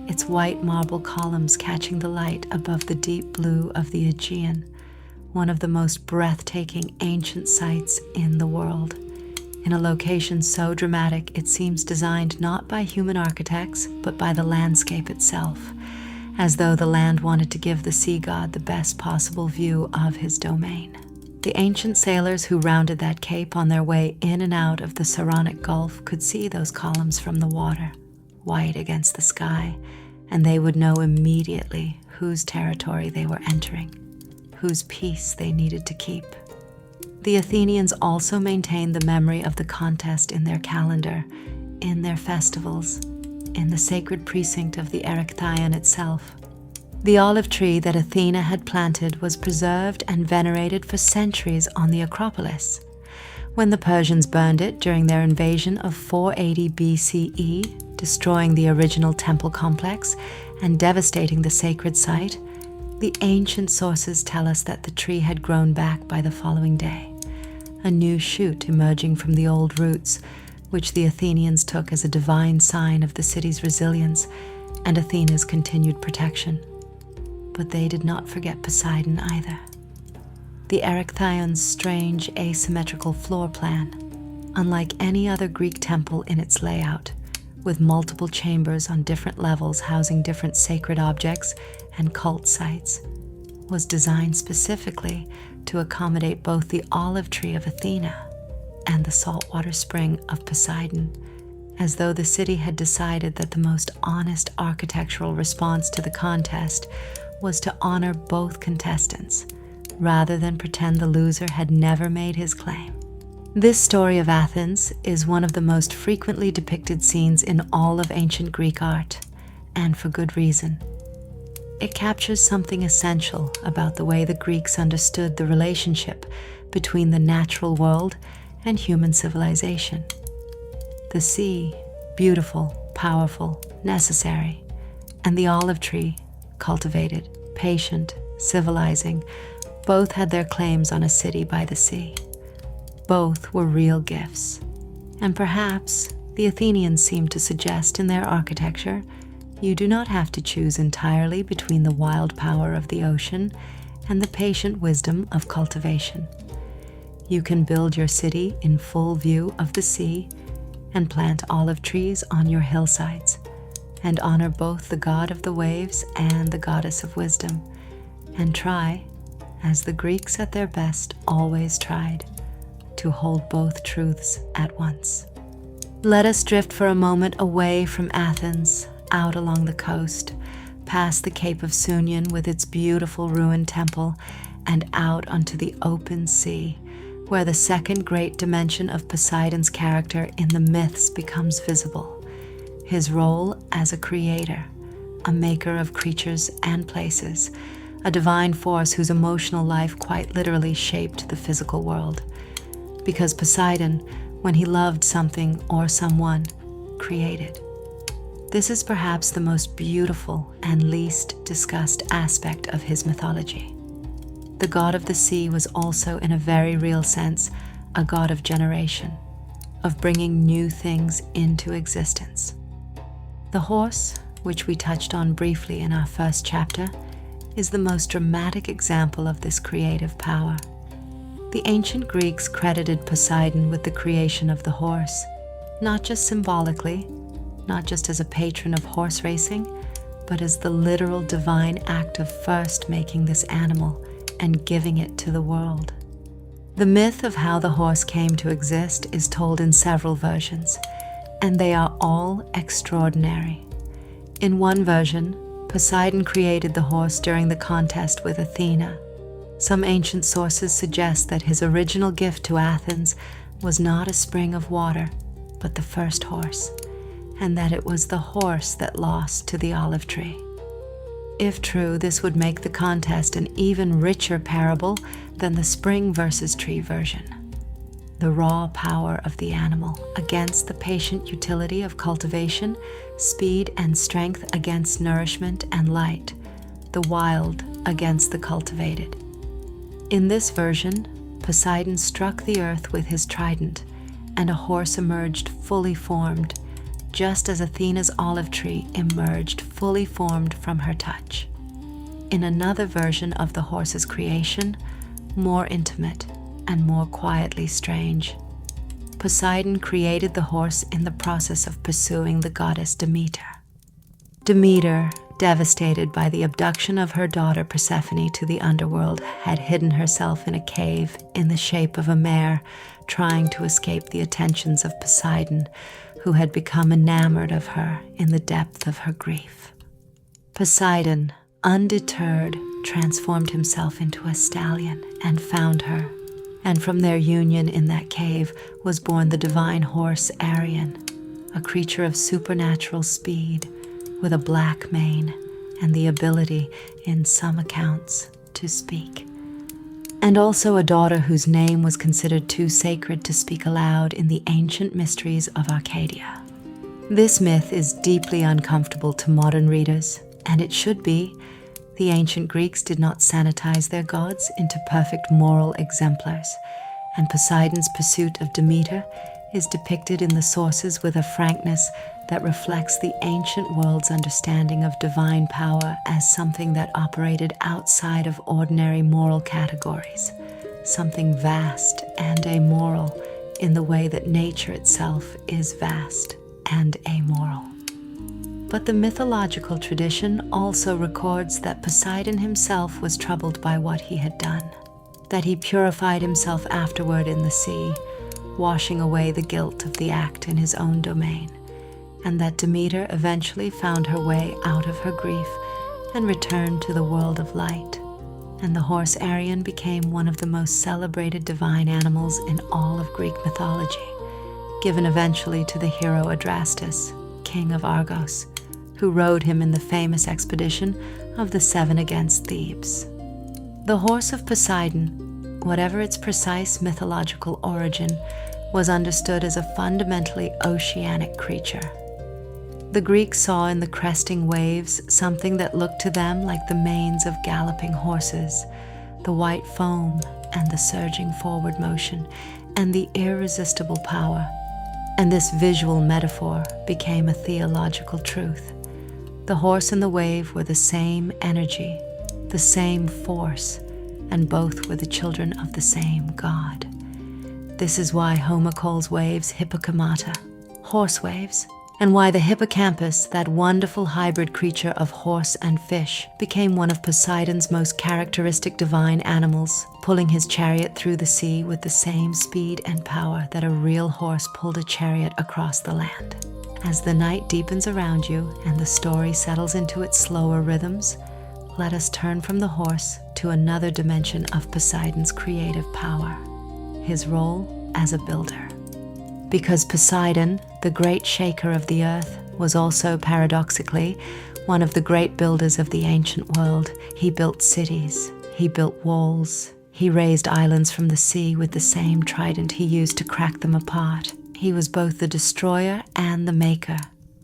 its white marble columns catching the light above the deep blue of the Aegean, one of the most breathtaking ancient sites in the world, in a location so dramatic it seems designed not by human architects, but by the landscape itself, as though the land wanted to give the sea god the best possible view of his domain. The ancient sailors who rounded that cape on their way in and out of the Saronic Gulf could see those columns from the water, white against the sky, and they would know immediately whose territory they were entering, whose peace they needed to keep. The Athenians also maintained the memory of the contest in their calendar, in their festivals, in the sacred precinct of the Erechtheion itself. The olive tree that Athena had planted was preserved and venerated for centuries on the Acropolis. When the Persians burned it during their invasion of 480 BCE, destroying the original temple complex and devastating the sacred site, the ancient sources tell us that the tree had grown back by the following day, a new shoot emerging from the old roots, which the Athenians took as a divine sign of the city's resilience and Athena's continued protection. But they did not forget Poseidon either. The Erechtheion's strange asymmetrical floor plan, unlike any other Greek temple in its layout, with multiple chambers on different levels housing different sacred objects and cult sites, was designed specifically to accommodate both the olive tree of Athena and the saltwater spring of Poseidon, as though the city had decided that the most honest architectural response to the contest was to honor both contestants, rather than pretend the loser had never made his claim. This story of Athens is one of the most frequently depicted scenes in all of ancient Greek art, and for good reason. It captures something essential about the way the Greeks understood the relationship between the natural world and human civilization. The sea, beautiful, powerful, necessary, and the olive tree, cultivated, patient, civilizing, both had their claims on a city by the sea. Both were real gifts, and perhaps the Athenians seemed to suggest in their architecture, you do not have to choose entirely between the wild power of the ocean and the patient wisdom of cultivation. You can build your city in full view of the sea and plant olive trees on your hillsides, and honor both the god of the waves and the goddess of wisdom, and try, as the Greeks at their best always tried, to hold both truths at once. Let us drift for a moment away from Athens, out along the coast, past the Cape of Sounion with its beautiful ruined temple, and out onto the open sea, where the second great dimension of Poseidon's character in the myths becomes visible, his role as a creator, a maker of creatures and places, a divine force whose emotional life quite literally shaped the physical world. Because Poseidon, when he loved something or someone, created. This is perhaps the most beautiful and least discussed aspect of his mythology. The god of the sea was also, in a very real sense, a god of generation, of bringing new things into existence. The horse, which we touched on briefly in our first chapter, is the most dramatic example of this creative power. The ancient Greeks credited Poseidon with the creation of the horse, not just symbolically, not just as a patron of horse racing, but as the literal divine act of first making this animal and giving it to the world. The myth of how the horse came to exist is told in several versions, and they are all extraordinary. In one version, Poseidon created the horse during the contest with Athena. Some ancient sources suggest that his original gift to Athens was not a spring of water, but the first horse, and that it was the horse that lost to the olive tree. If true, this would make the contest an even richer parable than the spring versus tree version. The raw power of the animal against the patient utility of cultivation, speed and strength against nourishment and light, the wild against the cultivated. In this version, Poseidon struck the earth with his trident, and a horse emerged fully formed, just as Athena's olive tree emerged fully formed from her touch. In another version of the horse's creation, more intimate and more quietly strange, Poseidon created the horse in the process of pursuing the goddess Demeter. Demeter, devastated by the abduction of her daughter Persephone to the underworld, had hidden herself in a cave in the shape of a mare, trying to escape the attentions of Poseidon, who had become enamored of her in the depth of her grief. Poseidon, undeterred, transformed himself into a stallion and found her, and from their union in that cave was born the divine horse Arion, a creature of supernatural speed, with a black mane and the ability, in some accounts, to speak. And also a daughter whose name was considered too sacred to speak aloud in the ancient mysteries of Arcadia. This myth is deeply uncomfortable to modern readers, and it should be. The ancient Greeks did not sanitize their gods into perfect moral exemplars, and Poseidon's pursuit of Demeter is depicted in the sources with a frankness that reflects the ancient world's understanding of divine power as something that operated outside of ordinary moral categories, something vast and amoral in the way that nature itself is vast and amoral. But the mythological tradition also records that Poseidon himself was troubled by what he had done, that he purified himself afterward in the sea, washing away the guilt of the act in his own domain, and that Demeter eventually found her way out of her grief and returned to the world of light. And the horse Arion became one of the most celebrated divine animals in all of Greek mythology, given eventually to the hero Adrastus, king of Argos, who rode him in the famous expedition of the Seven against Thebes. The horse of Poseidon, whatever its precise mythological origin, was understood as a fundamentally oceanic creature. The Greeks saw in the cresting waves something that looked to them like the manes of galloping horses, the white foam and the surging forward motion, and the irresistible power. And this visual metaphor became a theological truth. The horse and the wave were the same energy, the same force, and both were the children of the same god. This is why Homer calls waves hippocamata, horse waves, and why the hippocampus, that wonderful hybrid creature of horse and fish, became one of Poseidon's most characteristic divine animals, pulling his chariot through the sea with the same speed and power that a real horse pulled a chariot across the land. As the night deepens around you and the story settles into its slower rhythms, let us turn from the horse to another dimension of Poseidon's creative power, his role as a builder. Because Poseidon, the great shaker of the earth, was also paradoxically one of the great builders of the ancient world. He built cities, he built walls, he raised islands from the sea with the same trident he used to crack them apart. He was both the destroyer and the maker,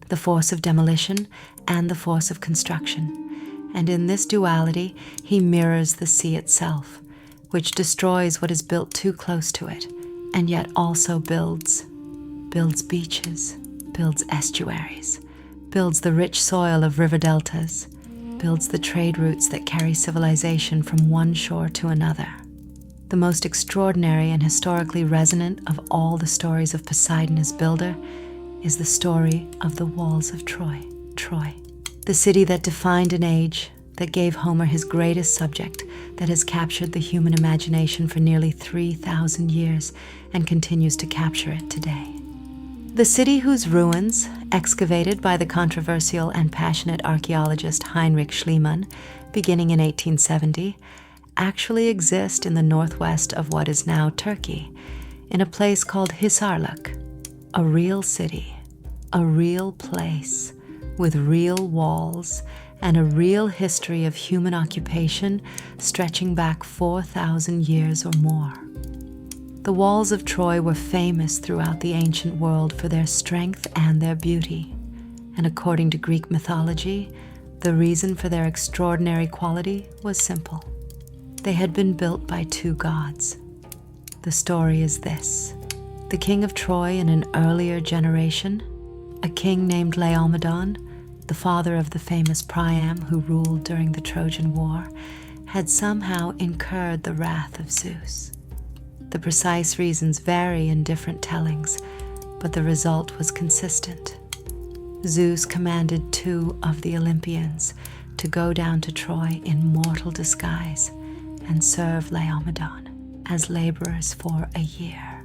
the force of demolition and the force of construction. And in this duality, he mirrors the sea itself, which destroys what is built too close to it, and yet also builds beaches, builds estuaries, builds the rich soil of river deltas, builds the trade routes that carry civilization from one shore to another. The most extraordinary and historically resonant of all the stories of Poseidon as builder is the story of the walls of Troy, the city that defined an age, that gave Homer his greatest subject, that has captured the human imagination for nearly 3,000 years and continues to capture it today. The city whose ruins, excavated by the controversial and passionate archaeologist Heinrich Schliemann, beginning in 1870, actually exist in the northwest of what is now Turkey, in a place called Hisarlik, a real city, a real place, with real walls, and a real history of human occupation stretching back 4,000 years or more. The walls of Troy were famous throughout the ancient world for their strength and their beauty, and according to Greek mythology, the reason for their extraordinary quality was simple. They had been built by two gods. The story is this: the king of Troy in an earlier generation, a king named Laomedon, the father of the famous Priam who ruled during the Trojan War, had somehow incurred the wrath of Zeus. The precise reasons vary in different tellings, but the result was consistent. Zeus commanded two of the Olympians to go down to Troy in mortal disguise and serve Laomedon as laborers for a year.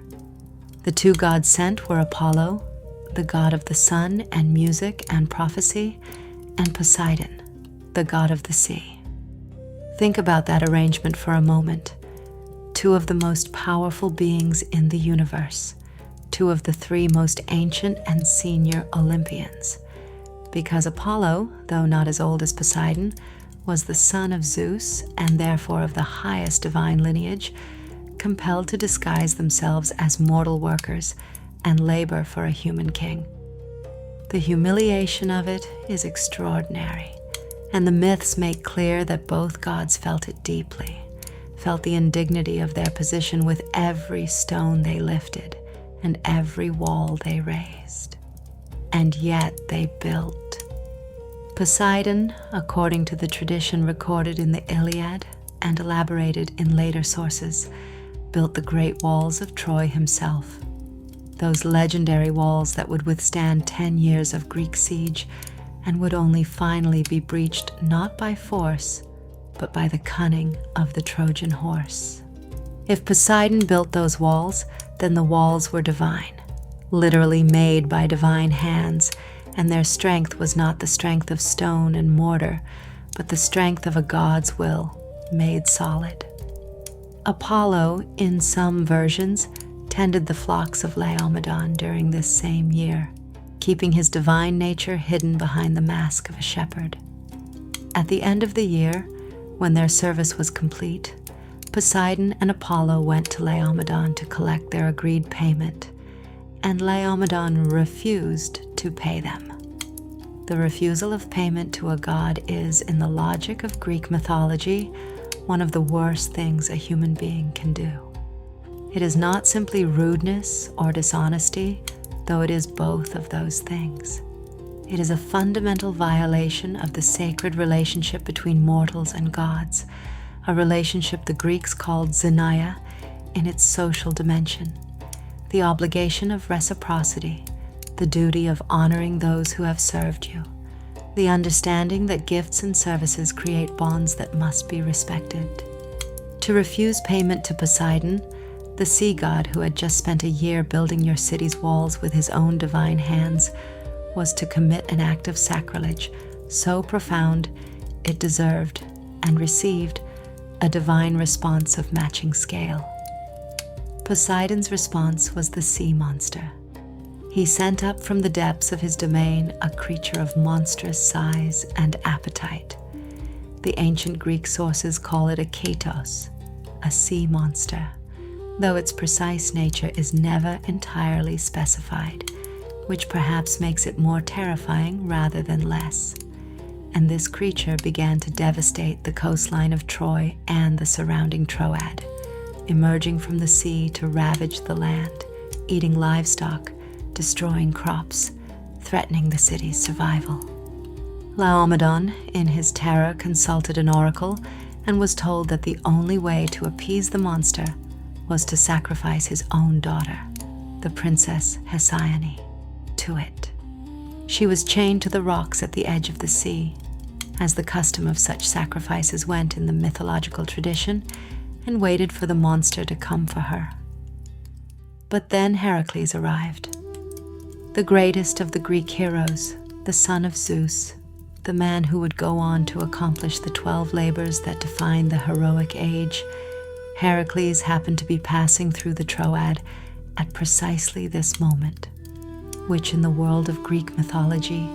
The two gods sent were Apollo, the god of the sun and music and prophecy, and Poseidon, the god of the sea. Think about that arrangement for a moment. Two of the most powerful beings in the universe, two of the three most ancient and senior Olympians. Because Apollo, though not as old as Poseidon, was the son of Zeus and therefore of the highest divine lineage, compelled to disguise themselves as mortal workers and labor for a human king. The humiliation of it is extraordinary, and the myths make clear that both gods felt it deeply, felt the indignity of their position with every stone they lifted and every wall they raised. And yet they built. Poseidon, according to the tradition recorded in the Iliad and elaborated in later sources, built the great walls of Troy himself. Those legendary walls that would withstand 10 years of Greek siege and would only finally be breached not by force, but by the cunning of the Trojan horse. If Poseidon built those walls, then the walls were divine, literally made by divine hands, and their strength was not the strength of stone and mortar, but the strength of a god's will made solid. Apollo, in some versions, tended the flocks of Laomedon during this same year, keeping his divine nature hidden behind the mask of a shepherd. At the end of the year, when their service was complete, Poseidon and Apollo went to Laomedon to collect their agreed payment, and Laomedon refused to pay them. The refusal of payment to a god is, in the logic of Greek mythology, one of the worst things a human being can do. It is not simply rudeness or dishonesty, though it is both of those things. It is a fundamental violation of the sacred relationship between mortals and gods, a relationship the Greeks called xenia in its social dimension, the obligation of reciprocity, the duty of honoring those who have served you, the understanding that gifts and services create bonds that must be respected. To refuse payment to Poseidon, the sea god who had just spent a year building your city's walls with his own divine hands, was to commit an act of sacrilege so profound it deserved and received a divine response of matching scale. Poseidon's response was the sea monster. He sent up from the depths of his domain a creature of monstrous size and appetite. The ancient Greek sources call it a katos, a sea monster, though its precise nature is never entirely specified, which perhaps makes it more terrifying rather than less. And this creature began to devastate the coastline of Troy and the surrounding Troad, emerging from the sea to ravage the land, eating livestock, destroying crops, threatening the city's survival. Laomedon, in his terror, consulted an oracle and was told that the only way to appease the monster was to sacrifice his own daughter, the princess Hesione, to it. She was chained to the rocks at the edge of the sea, as the custom of such sacrifices went in the mythological tradition, and waited for the monster to come for her. But then Heracles arrived, the greatest of the Greek heroes, the son of Zeus, the man who would go on to accomplish the 12 labors that define the heroic age. Heracles happened to be passing through the Troad at precisely this moment, which in the world of Greek mythology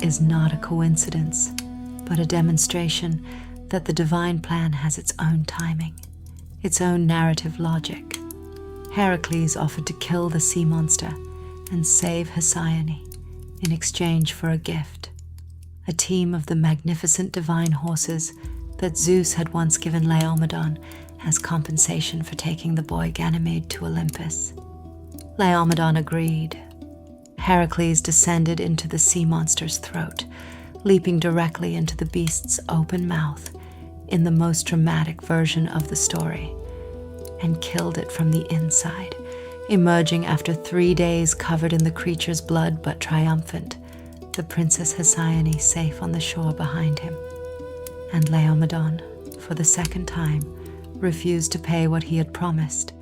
is not a coincidence, but a demonstration that the divine plan has its own timing, its own narrative logic. Heracles offered to kill the sea monster and save Hesione in exchange for a gift, a team of the magnificent divine horses that Zeus had once given Laomedon as compensation for taking the boy Ganymede to Olympus. Laomedon agreed. Heracles descended into the sea monster's throat, leaping directly into the beast's open mouth in the most dramatic version of the story, and killed it from the inside, emerging after 3 days covered in the creature's blood but triumphant, the princess Hesione safe on the shore behind him. And Laomedon, for the second time, refused to pay what he had promised.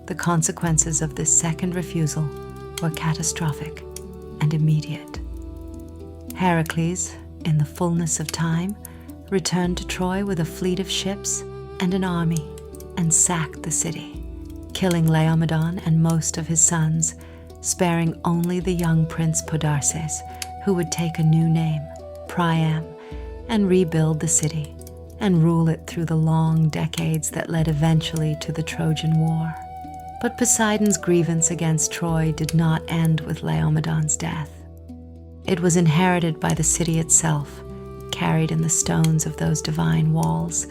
The consequences of this second refusal were catastrophic and immediate. Heracles, in the fullness of time, returned to Troy with a fleet of ships and an army and sacked the city, killing Laomedon and most of his sons, sparing only the young prince Podarces, who would take a new name, Priam, and rebuild the city and rule it through the long decades that led eventually to the Trojan War. But Poseidon's grievance against Troy did not end with Laomedon's death. It was inherited by the city itself, carried in the stones of those divine walls,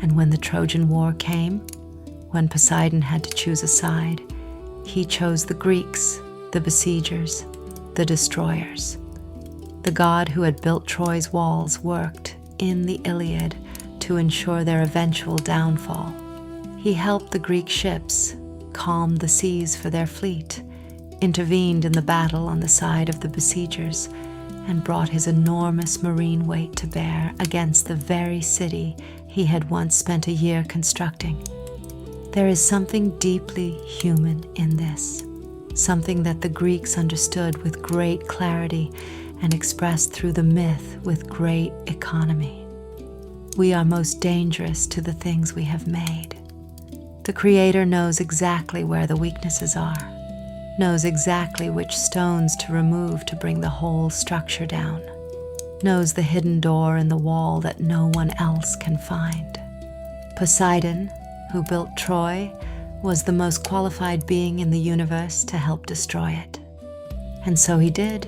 and when the Trojan War came, when Poseidon had to choose a side, he chose the Greeks, the besiegers, the destroyers. The god who had built Troy's walls worked, in the Iliad, to ensure their eventual downfall. He helped the Greek ships, calmed the seas for their fleet, intervened in the battle on the side of the besiegers, and brought his enormous marine weight to bear against the very city he had once spent a year constructing. There is something deeply human in this, something that the Greeks understood with great clarity and expressed through the myth with great economy. We are most dangerous to the things we have made. The Creator knows exactly where the weaknesses are, knows exactly which stones to remove to bring the whole structure down, knows the hidden door in the wall that no one else can find. Poseidon, who built Troy, was the most qualified being in the universe to help destroy it. And so he did.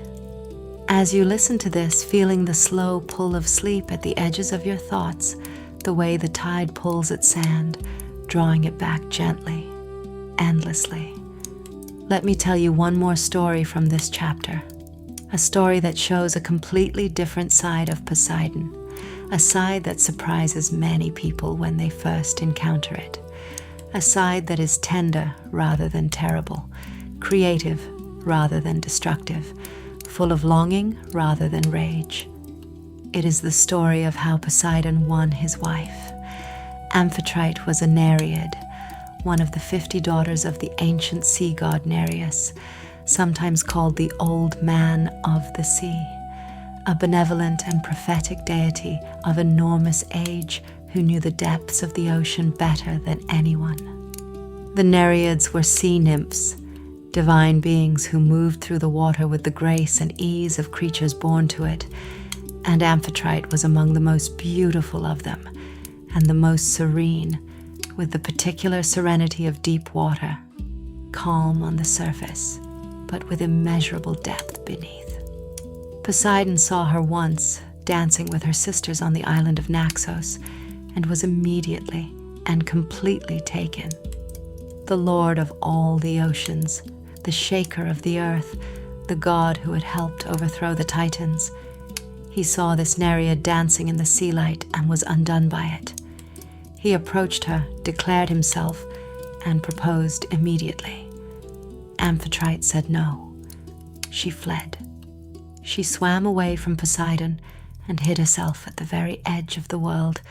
As you listen to this, feeling the slow pull of sleep at the edges of your thoughts, the way the tide pulls at sand, drawing it back gently, endlessly. Let me tell you one more story from this chapter, a story that shows a completely different side of Poseidon, a side that surprises many people when they first encounter it, a side that is tender rather than terrible, creative rather than destructive, full of longing rather than rage. It is the story of how Poseidon won his wife. Amphitrite was a Nereid, one of the 50 daughters of the ancient sea god Nereus, sometimes called the Old Man of the Sea, a benevolent and prophetic deity of enormous age who knew the depths of the ocean better than anyone. The Nereids were sea nymphs, divine beings who moved through the water with the grace and ease of creatures born to it, and Amphitrite was among the most beautiful of them, and the most serene, with the particular serenity of deep water, calm on the surface, but with immeasurable depth beneath. Poseidon saw her once, dancing with her sisters on the island of Naxos, and was immediately and completely taken. The Lord of all the oceans, the shaker of the earth, the god who had helped overthrow the Titans, he saw this Nereid dancing in the sea light and was undone by it. He approached her, declared himself, and proposed immediately. Amphitrite said no. She fled. She swam away from Poseidon and hid herself at the very edge of the world,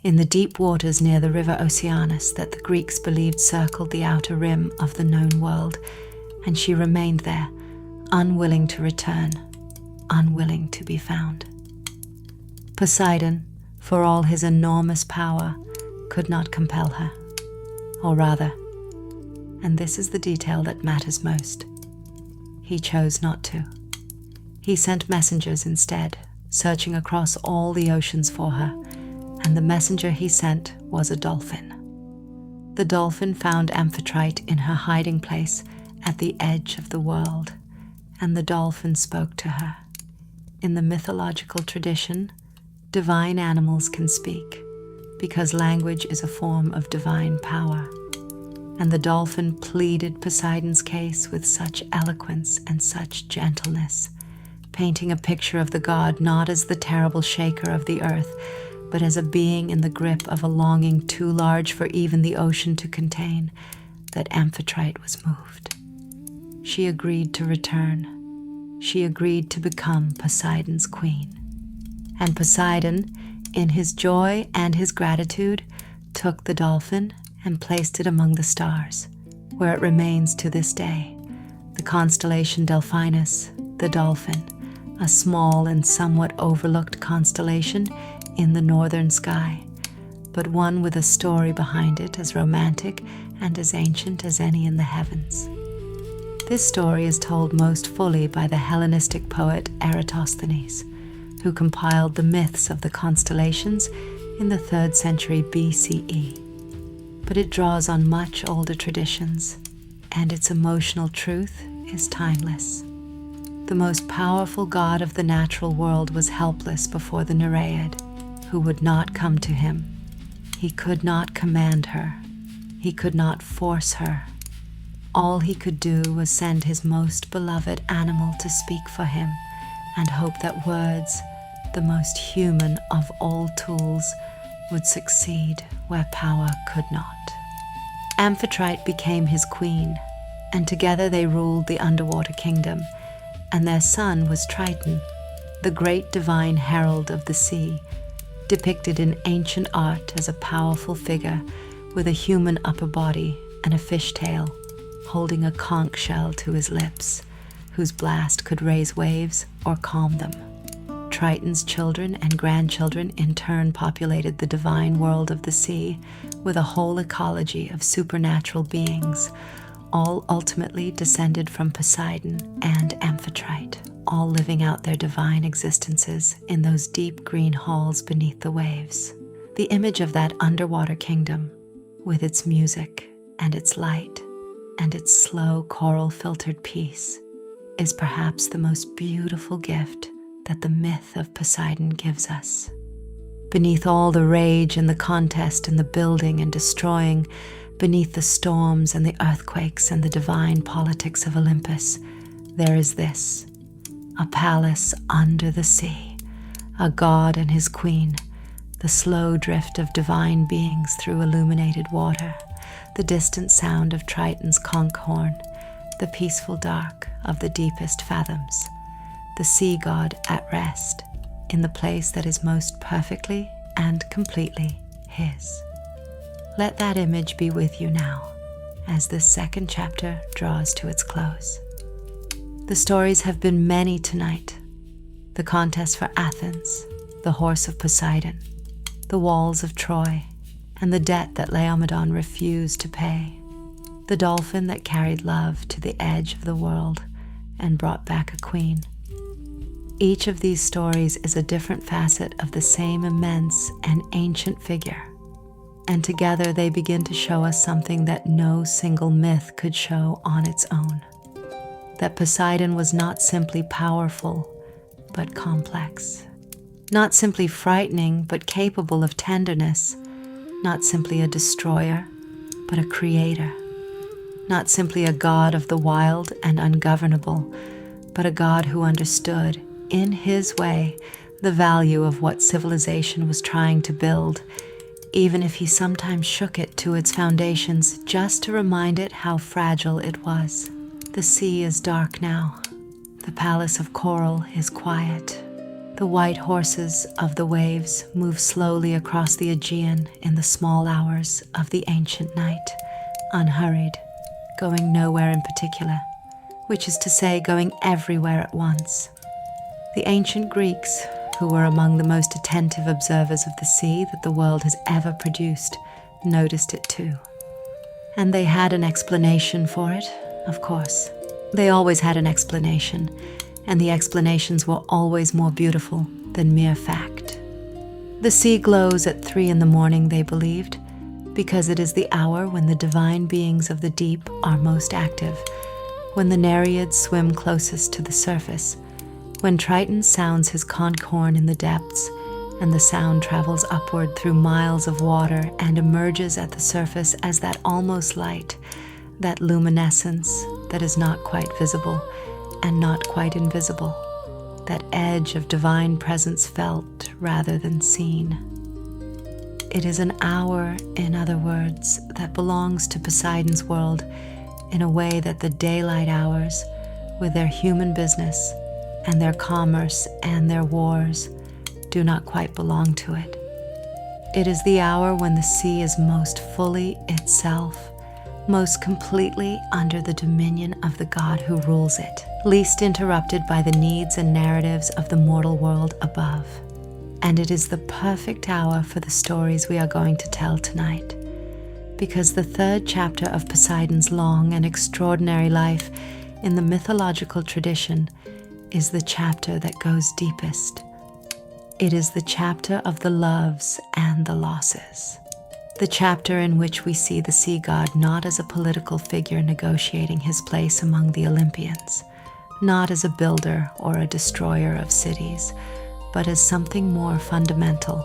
in the deep waters near the river Oceanus that the Greeks believed circled the outer rim of the known world, and she remained there, unwilling to return, unwilling to be found. Poseidon, for all his enormous power, could not compel her. Or rather, and this is the detail that matters most, he chose not to. He sent messengers instead, searching across all the oceans for her, and the messenger he sent was a dolphin. The dolphin found Amphitrite in her hiding place at the edge of the world, and the dolphin spoke to her. In the mythological tradition, divine animals can speak, because language is a form of divine power, and the dolphin pleaded Poseidon's case with such eloquence and such gentleness, painting a picture of the god not as the terrible shaker of the earth, but as a being in the grip of a longing too large for even the ocean to contain, that Amphitrite was moved. She agreed to return. She agreed to become Poseidon's queen. And Poseidon, in his joy and his gratitude, took the dolphin and placed it among the stars, where it remains to this day, the constellation Delphinus, the dolphin, a small and somewhat overlooked constellation in the northern sky, but one with a story behind it as romantic and as ancient as any in the heavens. This story is told most fully by the Hellenistic poet Eratosthenes, who compiled the myths of the constellations in the 3rd century BCE. But it draws on much older traditions, and its emotional truth is timeless. The most powerful god of the natural world was helpless before the Nereid, who would not come to him. He could not command her. He could not force her. All he could do was send his most beloved animal to speak for him, and hope that words, the most human of all tools, would succeed where power could not. Amphitrite became his queen, and together they ruled the underwater kingdom, and their son was Triton, the great divine herald of the sea, depicted in ancient art as a powerful figure with a human upper body and a fish tail, holding a conch shell to his lips, whose blast could raise waves or calm them. Triton's children and grandchildren in turn populated the divine world of the sea with a whole ecology of supernatural beings, all ultimately descended from Poseidon and Amphitrite, all living out their divine existences in those deep green halls beneath the waves. The image of that underwater kingdom, with its music and its light and its slow coral-filtered peace, is perhaps the most beautiful gift that the myth of Poseidon gives us. Beneath all the rage and the contest and the building and destroying, beneath the storms and the earthquakes and the divine politics of Olympus, there is this, a palace under the sea, a god and his queen, the slow drift of divine beings through illuminated water, the distant sound of Triton's conch horn, the peaceful dark of the deepest fathoms, the sea god at rest in the place that is most perfectly and completely his. Let that image be with you now as this second chapter draws to its close. The stories have been many tonight. The contest for Athens, the horse of Poseidon, the walls of Troy, and the debt that Laomedon refused to pay, the dolphin that carried love to the edge of the world and brought back a queen. Each of these stories is a different facet of the same immense and ancient figure, and together they begin to show us something that no single myth could show on its own. That Poseidon was not simply powerful, but complex. Not simply frightening, but capable of tenderness. Not simply a destroyer, but a creator. Not simply a god of the wild and ungovernable, but a god who understood, in his way, the value of what civilization was trying to build, even if he sometimes shook it to its foundations just to remind it how fragile it was. The sea is dark now. The palace of coral is quiet. The white horses of the waves move slowly across the Aegean in the small hours of the ancient night, unhurried, going nowhere in particular, which is to say, going everywhere at once. The ancient Greeks, who were among the most attentive observers of the sea that the world has ever produced, noticed it too. And they had an explanation for it, of course. They always had an explanation, and the explanations were always more beautiful than mere fact. The sea glows at 3 a.m, they believed, because it is the hour when the divine beings of the deep are most active, when the Nereids swim closest to the surface, when Triton sounds his conch horn in the depths, and the sound travels upward through miles of water and emerges at the surface as that almost light, that luminescence that is not quite visible and not quite invisible, that edge of divine presence felt rather than seen. It is an hour, in other words, that belongs to Poseidon's world in a way that the daylight hours, with their human business and their commerce and their wars, do not quite belong to it. It is the hour when the sea is most fully itself, most completely under the dominion of the God who rules it, least interrupted by the needs and narratives of the mortal world above. And it is the perfect hour for the stories we are going to tell tonight, because the third chapter of Poseidon's long and extraordinary life in the mythological tradition is the chapter that goes deepest. It is the chapter of the loves and the losses. The chapter in which we see the sea god not as a political figure negotiating his place among the Olympians, not as a builder or a destroyer of cities, but as something more fundamental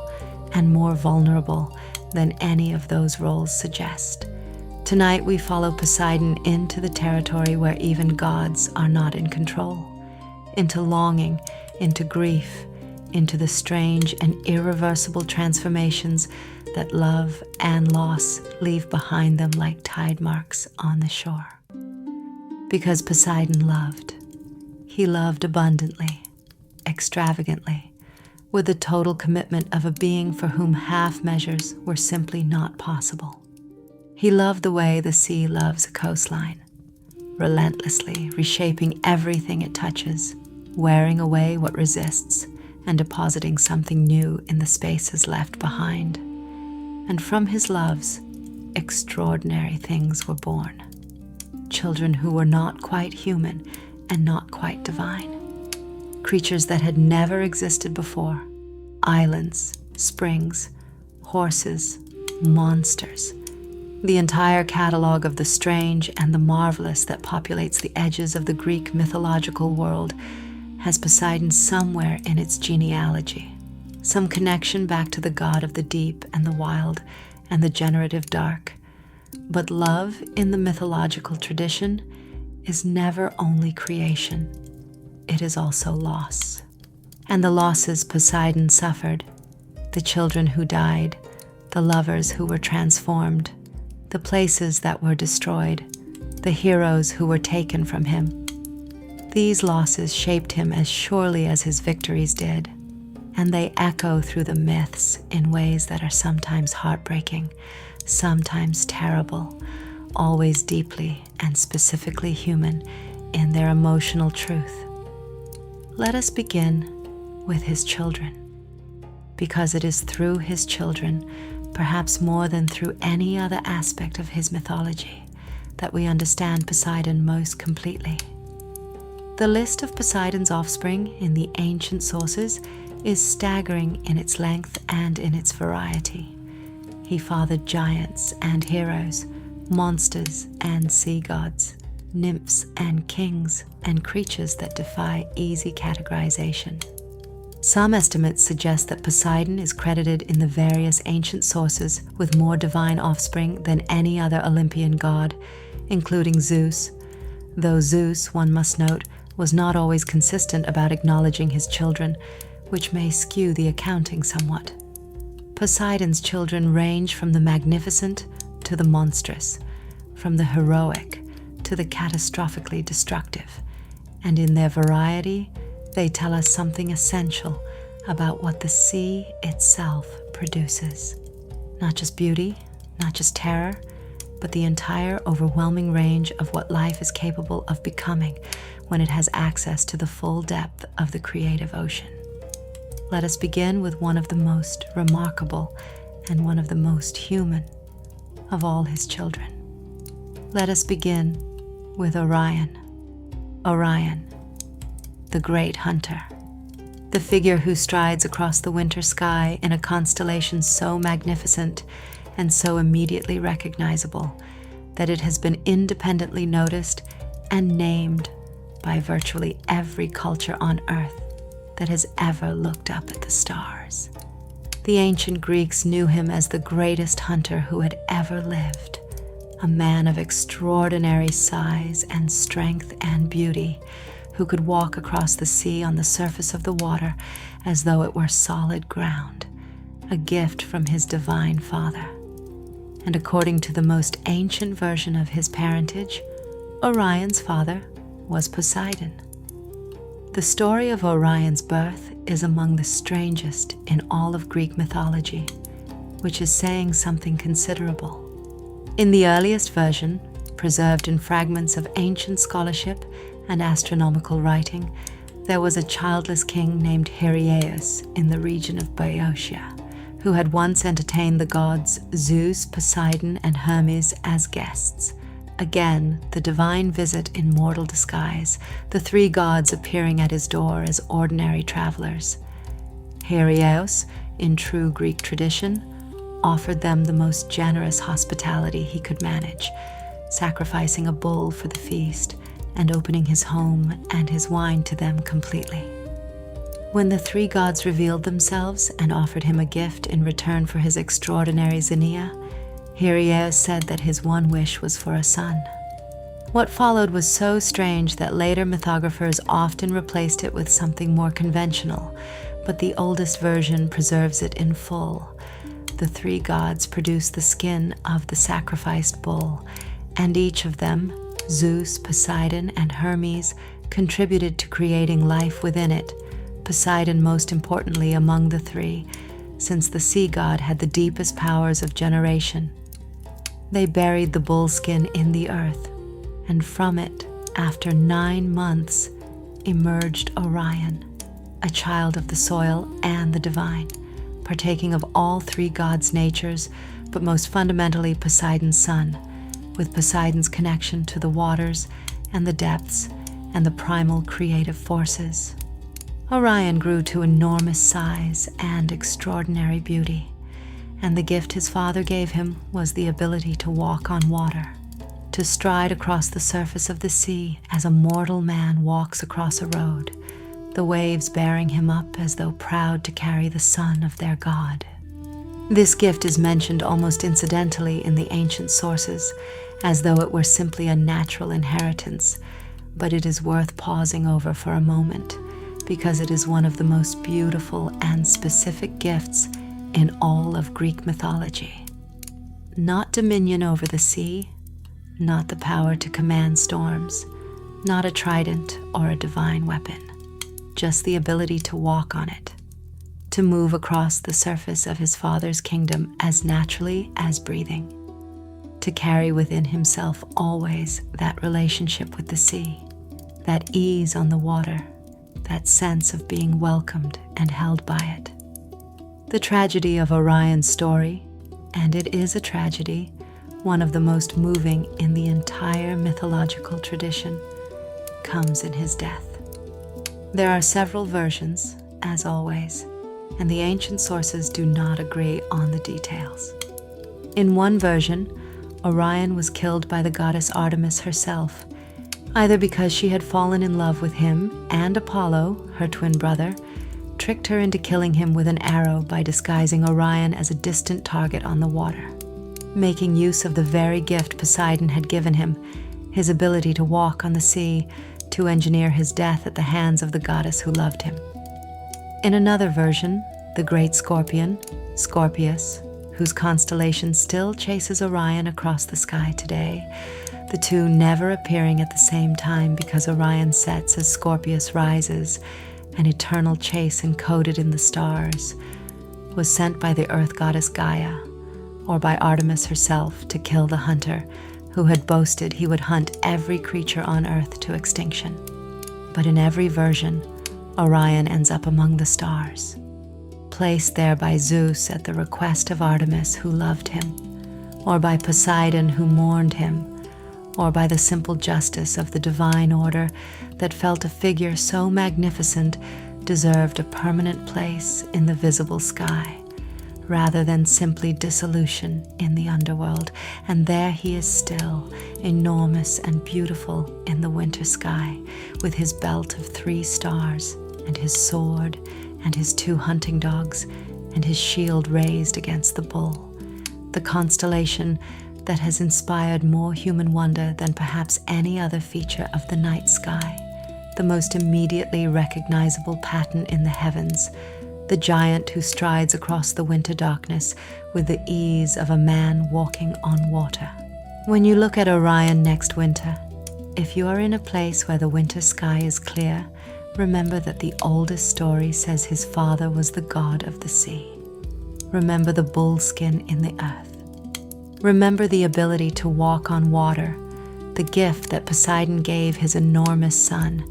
and more vulnerable than any of those roles suggest. Tonight we follow Poseidon into the territory where even gods are not in control, into longing, into grief, into the strange and irreversible transformations that love and loss leave behind them like tide marks on the shore. Because Poseidon loved. He loved abundantly, extravagantly, with the total commitment of a being for whom half measures were simply not possible. He loved the way the sea loves a coastline, relentlessly reshaping everything it touches, wearing away what resists, and depositing something new in the spaces left behind. And from his loves, extraordinary things were born. Children who were not quite human and not quite divine. Creatures that had never existed before. Islands, springs, horses, monsters. The entire catalog of the strange and the marvelous that populates the edges of the Greek mythological world has Poseidon somewhere in its genealogy, some connection back to the god of the deep and the wild and the generative dark. But love in the mythological tradition is never only creation, it is also loss. And the losses Poseidon suffered, the children who died, the lovers who were transformed, the places that were destroyed, the heroes who were taken from him. These losses shaped him as surely as his victories did, and they echo through the myths in ways that are sometimes heartbreaking, sometimes terrible, always deeply and specifically human in their emotional truth. Let us begin with his children, because it is through his children, perhaps more than through any other aspect of his mythology, that we understand Poseidon most completely. The list of Poseidon's offspring in the ancient sources is staggering in its length and in its variety. He fathered giants and heroes, monsters and sea gods, nymphs and kings, and creatures that defy easy categorization. Some estimates suggest that Poseidon is credited in the various ancient sources with more divine offspring than any other Olympian god, including Zeus, though Zeus, one must note, was not always consistent about acknowledging his children, which may skew the accounting somewhat. Poseidon's children range from the magnificent to the monstrous, from the heroic to the catastrophically destructive, and in their variety, they tell us something essential about what the sea itself produces. Not just beauty, not just terror, but the entire overwhelming range of what life is capable of becoming when it has access to the full depth of the creative ocean. Let us begin with one of the most remarkable and one of the most human of all his children. Let us begin with Orion. Orion, the great hunter, the figure who strides across the winter sky in a constellation so magnificent and so immediately recognizable that it has been independently noticed and named by virtually every culture on Earth that has ever looked up at the stars. The ancient Greeks knew him as the greatest hunter who had ever lived, a man of extraordinary size and strength and beauty, who could walk across the sea on the surface of the water as though it were solid ground, a gift from his divine father. And according to the most ancient version of his parentage, Orion's father was Poseidon. The story of Orion's birth is among the strangest in all of Greek mythology, which is saying something considerable. In the earliest version, preserved in fragments of ancient scholarship and astronomical writing, there was a childless king named Nereus in the region of Boeotia, who had once entertained the gods Zeus, Poseidon, and Hermes as guests. Again, the divine visit in mortal disguise, the three gods appearing at his door as ordinary travelers. Nereus, in true Greek tradition, offered them the most generous hospitality he could manage, sacrificing a bull for the feast and opening his home and his wine to them completely. When the three gods revealed themselves and offered him a gift in return for his extraordinary Xenia, Nereus said that his one wish was for a son. What followed was so strange that later mythographers often replaced it with something more conventional, but the oldest version preserves it in full. The three gods produced the skin of the sacrificed bull, and each of them, Zeus, Poseidon, and Hermes, contributed to creating life within it, Poseidon most importantly among the three, since the sea god had the deepest powers of generation. They buried the bull skin in the earth, and from it, after 9 months, emerged Orion, a child of the soil and the divine, partaking of all 3 gods' natures, but most fundamentally Poseidon's son, with Poseidon's connection to the waters and the depths and the primal creative forces. Orion grew to enormous size and extraordinary beauty, and the gift his father gave him was the ability to walk on water, to stride across the surface of the sea as a mortal man walks across a road, the waves bearing him up as though proud to carry the son of their god. This gift is mentioned almost incidentally in the ancient sources, as though it were simply a natural inheritance, but it is worth pausing over for a moment, because it is one of the most beautiful and specific gifts in all of Greek mythology. Not dominion over the sea, not the power to command storms, not a trident or a divine weapon, just the ability to walk on it, to move across the surface of his father's kingdom as naturally as breathing, to carry within himself always that relationship with the sea, that ease on the water, that sense of being welcomed and held by it. The tragedy of Orion's story, and it is a tragedy, one of the most moving in the entire mythological tradition, comes in his death. There are several versions, as always, and the ancient sources do not agree on the details. In one version, Orion was killed by the goddess Artemis herself, either because she had fallen in love with him and Apollo, her twin brother, tricked her into killing him with an arrow by disguising Orion as a distant target on the water, making use of the very gift Poseidon had given him, his ability to walk on the sea, to engineer his death at the hands of the goddess who loved him. In another version, the great scorpion, Scorpius, whose constellation still chases Orion across the sky today, the two never appearing at the same time because Orion sets as Scorpius rises, an eternal chase encoded in the stars, was sent by the earth goddess Gaia, or by Artemis herself, to kill the hunter who had boasted he would hunt every creature on earth to extinction. But in every version, Orion ends up among the stars, placed there by Zeus at the request of Artemis who loved him, or by Poseidon who mourned him, or by the simple justice of the divine order that felt a figure so magnificent deserved a permanent place in the visible sky, rather than simply dissolution in the underworld. And there he is still, enormous and beautiful in the winter sky, with his belt of 3 stars, and his sword, and his 2 hunting dogs, and his shield raised against the bull, the constellation that has inspired more human wonder than perhaps any other feature of the night sky, the most immediately recognizable pattern in the heavens, the giant who strides across the winter darkness with the ease of a man walking on water. When you look at Orion next winter, if you are in a place where the winter sky is clear, remember that the oldest story says his father was the god of the sea. Remember the bull skin in the earth. Remember the ability to walk on water, the gift that Poseidon gave his enormous son,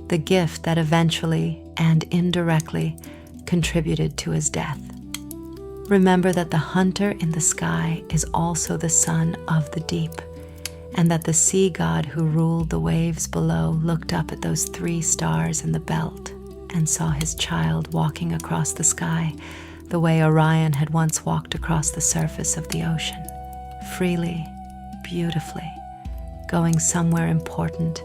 the gift that eventually and indirectly contributed to his death. Remember that the hunter in the sky is also the son of the deep, and that the sea god who ruled the waves below looked up at those 3 stars in the belt and saw his child walking across the sky the way Orion had once walked across the surface of the ocean, freely, beautifully, going somewhere important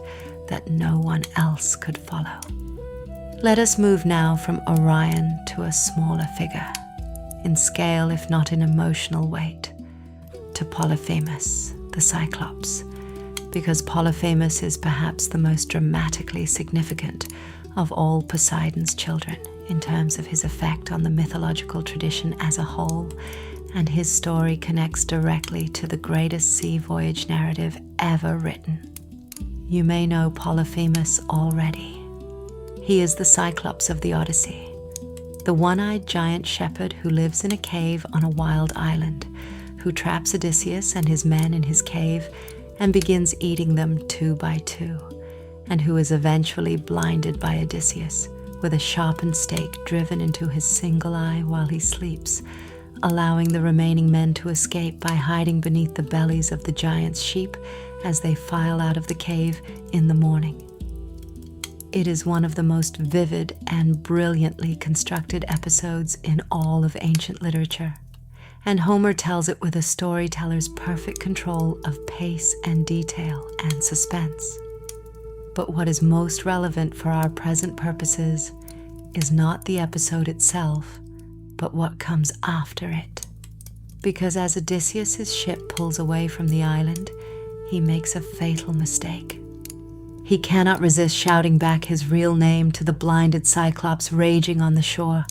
that no one else could follow. Let us move now from Orion to a smaller figure, in scale if not in emotional weight, to Polyphemus, the Cyclops, because Polyphemus is perhaps the most dramatically significant of all Poseidon's children in terms of his effect on the mythological tradition as a whole, and his story connects directly to the greatest sea voyage narrative ever written. You may know Polyphemus already. He is the Cyclops of the Odyssey, the one-eyed giant shepherd who lives in a cave on a wild island, who traps Odysseus and his men in his cave and begins eating them 2 by 2, and who is eventually blinded by Odysseus with a sharpened stake driven into his single eye while he sleeps, allowing the remaining men to escape by hiding beneath the bellies of the giant's sheep as they file out of the cave in the morning. It is one of the most vivid and brilliantly constructed episodes in all of ancient literature, and Homer tells it with a storyteller's perfect control of pace and detail and suspense. But what is most relevant for our present purposes is not the episode itself, but what comes after it. Because as Odysseus' ship pulls away from the island, he makes a fatal mistake. He cannot resist shouting back his real name to the blinded Cyclops raging on the shore.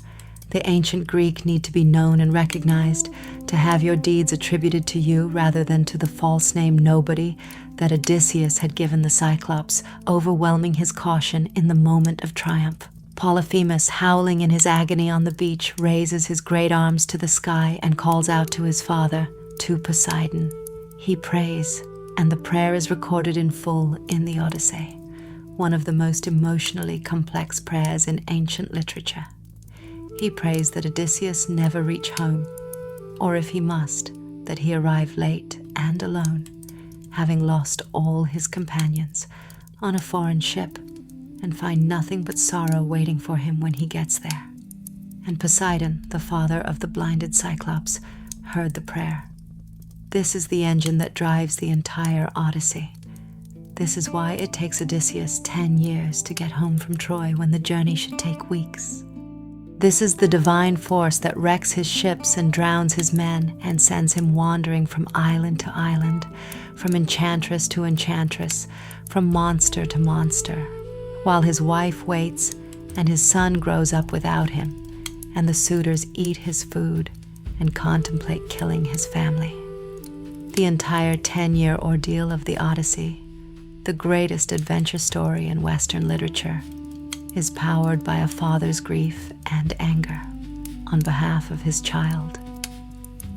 The ancient Greek need to be known and recognized, to have your deeds attributed to you rather than to the false name nobody that Odysseus had given the Cyclops, overwhelming his caution in the moment of triumph. Polyphemus, howling in his agony on the beach, raises his great arms to the sky and calls out to his father, to Poseidon. He prays, and the prayer is recorded in full in the Odyssey, one of the most emotionally complex prayers in ancient literature. He prays that Odysseus never reach home, or if he must, that he arrive late and alone, having lost all his companions on a foreign ship, and find nothing but sorrow waiting for him when he gets there. And Poseidon, the father of the blinded Cyclops, heard the prayer. This is the engine that drives the entire Odyssey. This is why it takes Odysseus 10 years to get home from Troy when the journey should take weeks. This is the divine force that wrecks his ships and drowns his men and sends him wandering from island to island, from enchantress to enchantress, from monster to monster, while his wife waits and his son grows up without him, and the suitors eat his food and contemplate killing his family. The entire 10-year ordeal of the Odyssey, the greatest adventure story in Western literature, is powered by a father's grief and anger on behalf of his child.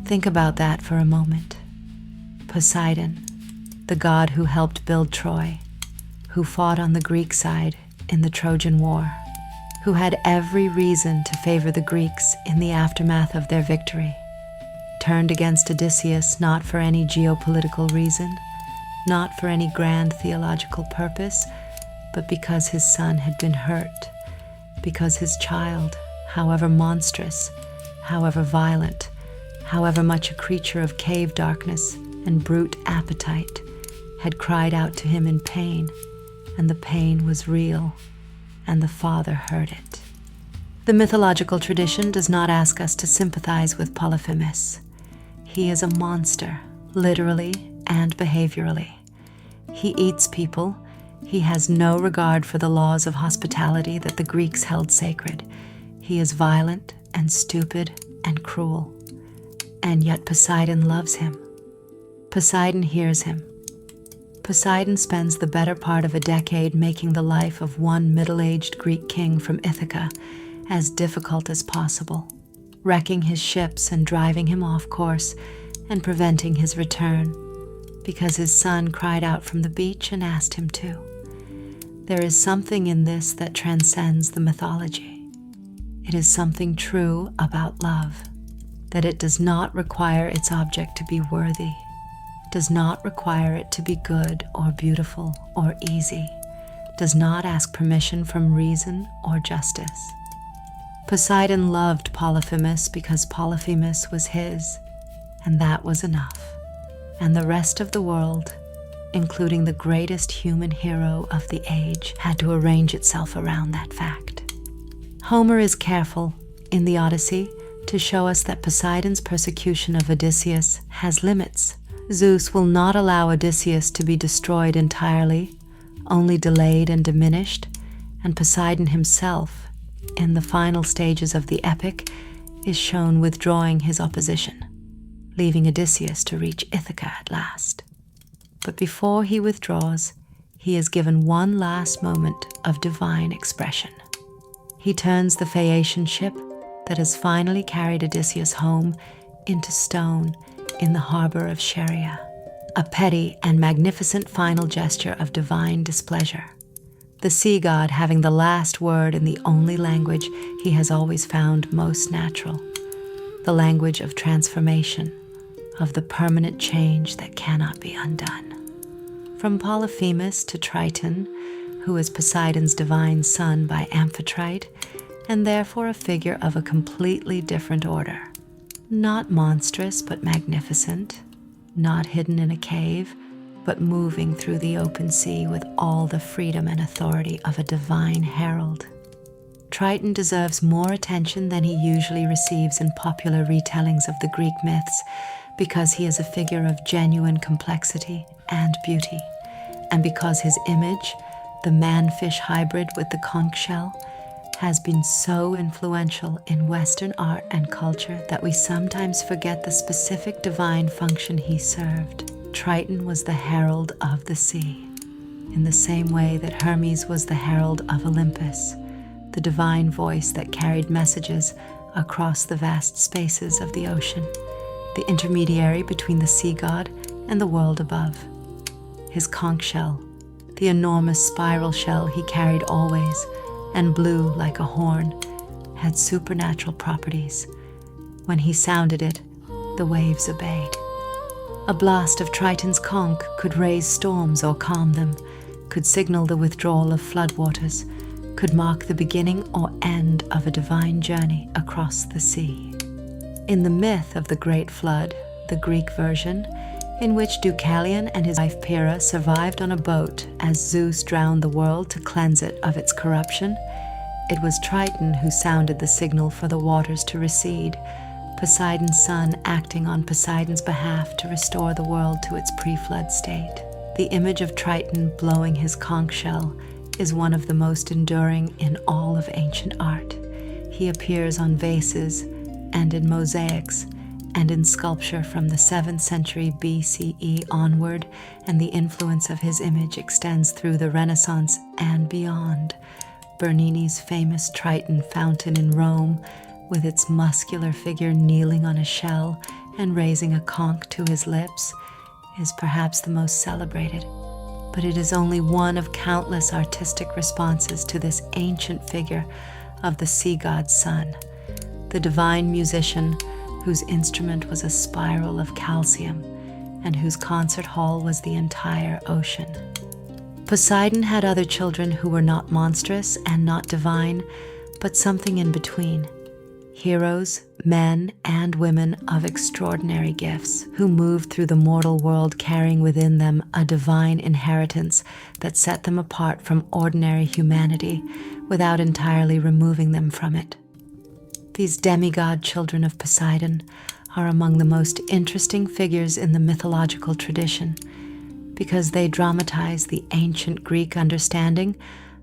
Think about that for a moment. Poseidon, the god who helped build Troy, who fought on the Greek side in the Trojan War, who had every reason to favor the Greeks in the aftermath of their victory, turned against Odysseus not for any geopolitical reason, not for any grand theological purpose, but because his son had been hurt, because his child, however monstrous, however violent, however much a creature of cave darkness and brute appetite, had cried out to him in pain, and the pain was real, and the father heard it. The mythological tradition does not ask us to sympathize with Polyphemus. He is a monster, literally and behaviorally. He eats people. He has no regard for the laws of hospitality that the Greeks held sacred. He is violent and stupid and cruel. And yet Poseidon loves him. Poseidon hears him. Poseidon spends the better part of a decade making the life of one middle-aged Greek king from Ithaca as difficult as possible, wrecking his ships and driving him off course and preventing his return, because his son cried out from the beach and asked him to. There is something in this that transcends the mythology. It is something true about love, that it does not require its object to be worthy, does not require it to be good or beautiful or easy, does not ask permission from reason or justice. Poseidon loved Polyphemus because Polyphemus was his, and that was enough. And the rest of the world, including the greatest human hero of the age, had to arrange itself around that fact. Homer is careful, in the Odyssey, to show us that Poseidon's persecution of Odysseus has limits. Zeus will not allow Odysseus to be destroyed entirely, only delayed and diminished, and Poseidon himself, in the final stages of the epic, is shown withdrawing his opposition, leaving Odysseus to reach Ithaca at last. But before he withdraws, he is given one last moment of divine expression. He turns the Phaeacian ship that has finally carried Odysseus home into stone in the harbor of Scheria, a petty and magnificent final gesture of divine displeasure. The sea god having the last word in the only language he has always found most natural, the language of transformation, of the permanent change that cannot be undone. From Polyphemus to Triton, who is Poseidon's divine son by Amphitrite, and therefore a figure of a completely different order. Not monstrous but magnificent, not hidden in a cave, but moving through the open sea with all the freedom and authority of a divine herald. Triton deserves more attention than he usually receives in popular retellings of the Greek myths, because he is a figure of genuine complexity and beauty, and because his image, the man-fish hybrid with the conch shell, has been so influential in Western art and culture that we sometimes forget the specific divine function he served. Triton was the herald of the sea, in the same way that Hermes was the herald of Olympus, the divine voice that carried messages across the vast spaces of the ocean, the intermediary between the sea god and the world above. His conch shell, the enormous spiral shell he carried always and blew like a horn, had supernatural properties. When he sounded it, the waves obeyed. A blast of Triton's conch could raise storms or calm them, could signal the withdrawal of floodwaters, could mark the beginning or end of a divine journey across the sea. In the myth of the Great Flood, the Greek version, in which Deucalion and his wife Pyrrha survived on a boat as Zeus drowned the world to cleanse it of its corruption, it was Triton who sounded the signal for the waters to recede, Poseidon's son acting on Poseidon's behalf to restore the world to its pre-flood state. The image of Triton blowing his conch shell is one of the most enduring in all of ancient art. He appears on vases and in mosaics and in sculpture from the 7th century BCE onward, and the influence of his image extends through the Renaissance and beyond. Bernini's famous Triton fountain in Rome, with its muscular figure kneeling on a shell and raising a conch to his lips, is perhaps the most celebrated, but it is only one of countless artistic responses to this ancient figure of the sea god's son, the divine musician whose instrument was a spiral of calcium and whose concert hall was the entire ocean. Poseidon had other children who were not monstrous and not divine, but something in between. Heroes, men and women of extraordinary gifts, who moved through the mortal world carrying within them a divine inheritance that set them apart from ordinary humanity without entirely removing them from it. These demigod children of Poseidon are among the most interesting figures in the mythological tradition, because they dramatize the ancient Greek understanding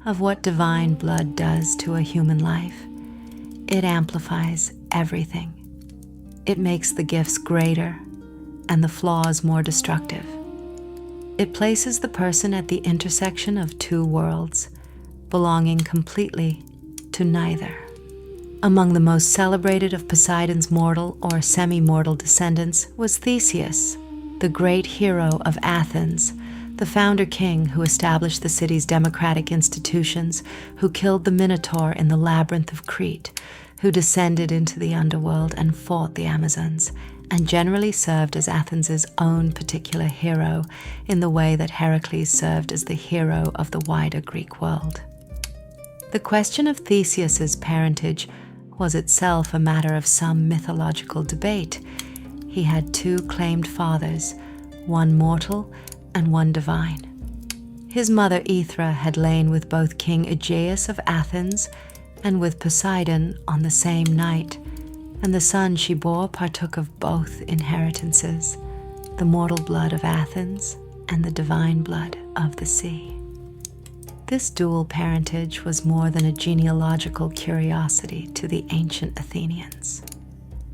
of what divine blood does to a human life. It amplifies everything. It makes the gifts greater and the flaws more destructive. It places the person at the intersection of two worlds, belonging completely to neither. Among the most celebrated of Poseidon's mortal or semi-mortal descendants was Theseus, the great hero of Athens, the founder king who established the city's democratic institutions, who killed the Minotaur in the labyrinth of Crete, who descended into the underworld and fought the Amazons, and generally served as Athens' own particular hero in the way that Heracles served as the hero of the wider Greek world. The question of Theseus's parentage was itself a matter of some mythological debate. He had two claimed fathers, one mortal and one divine. His mother Aethra had lain with both King Aegeus of Athens and with Poseidon on the same night, and the son she bore partook of both inheritances, the mortal blood of Athens and the divine blood of the sea. This dual parentage was more than a genealogical curiosity to the ancient Athenians.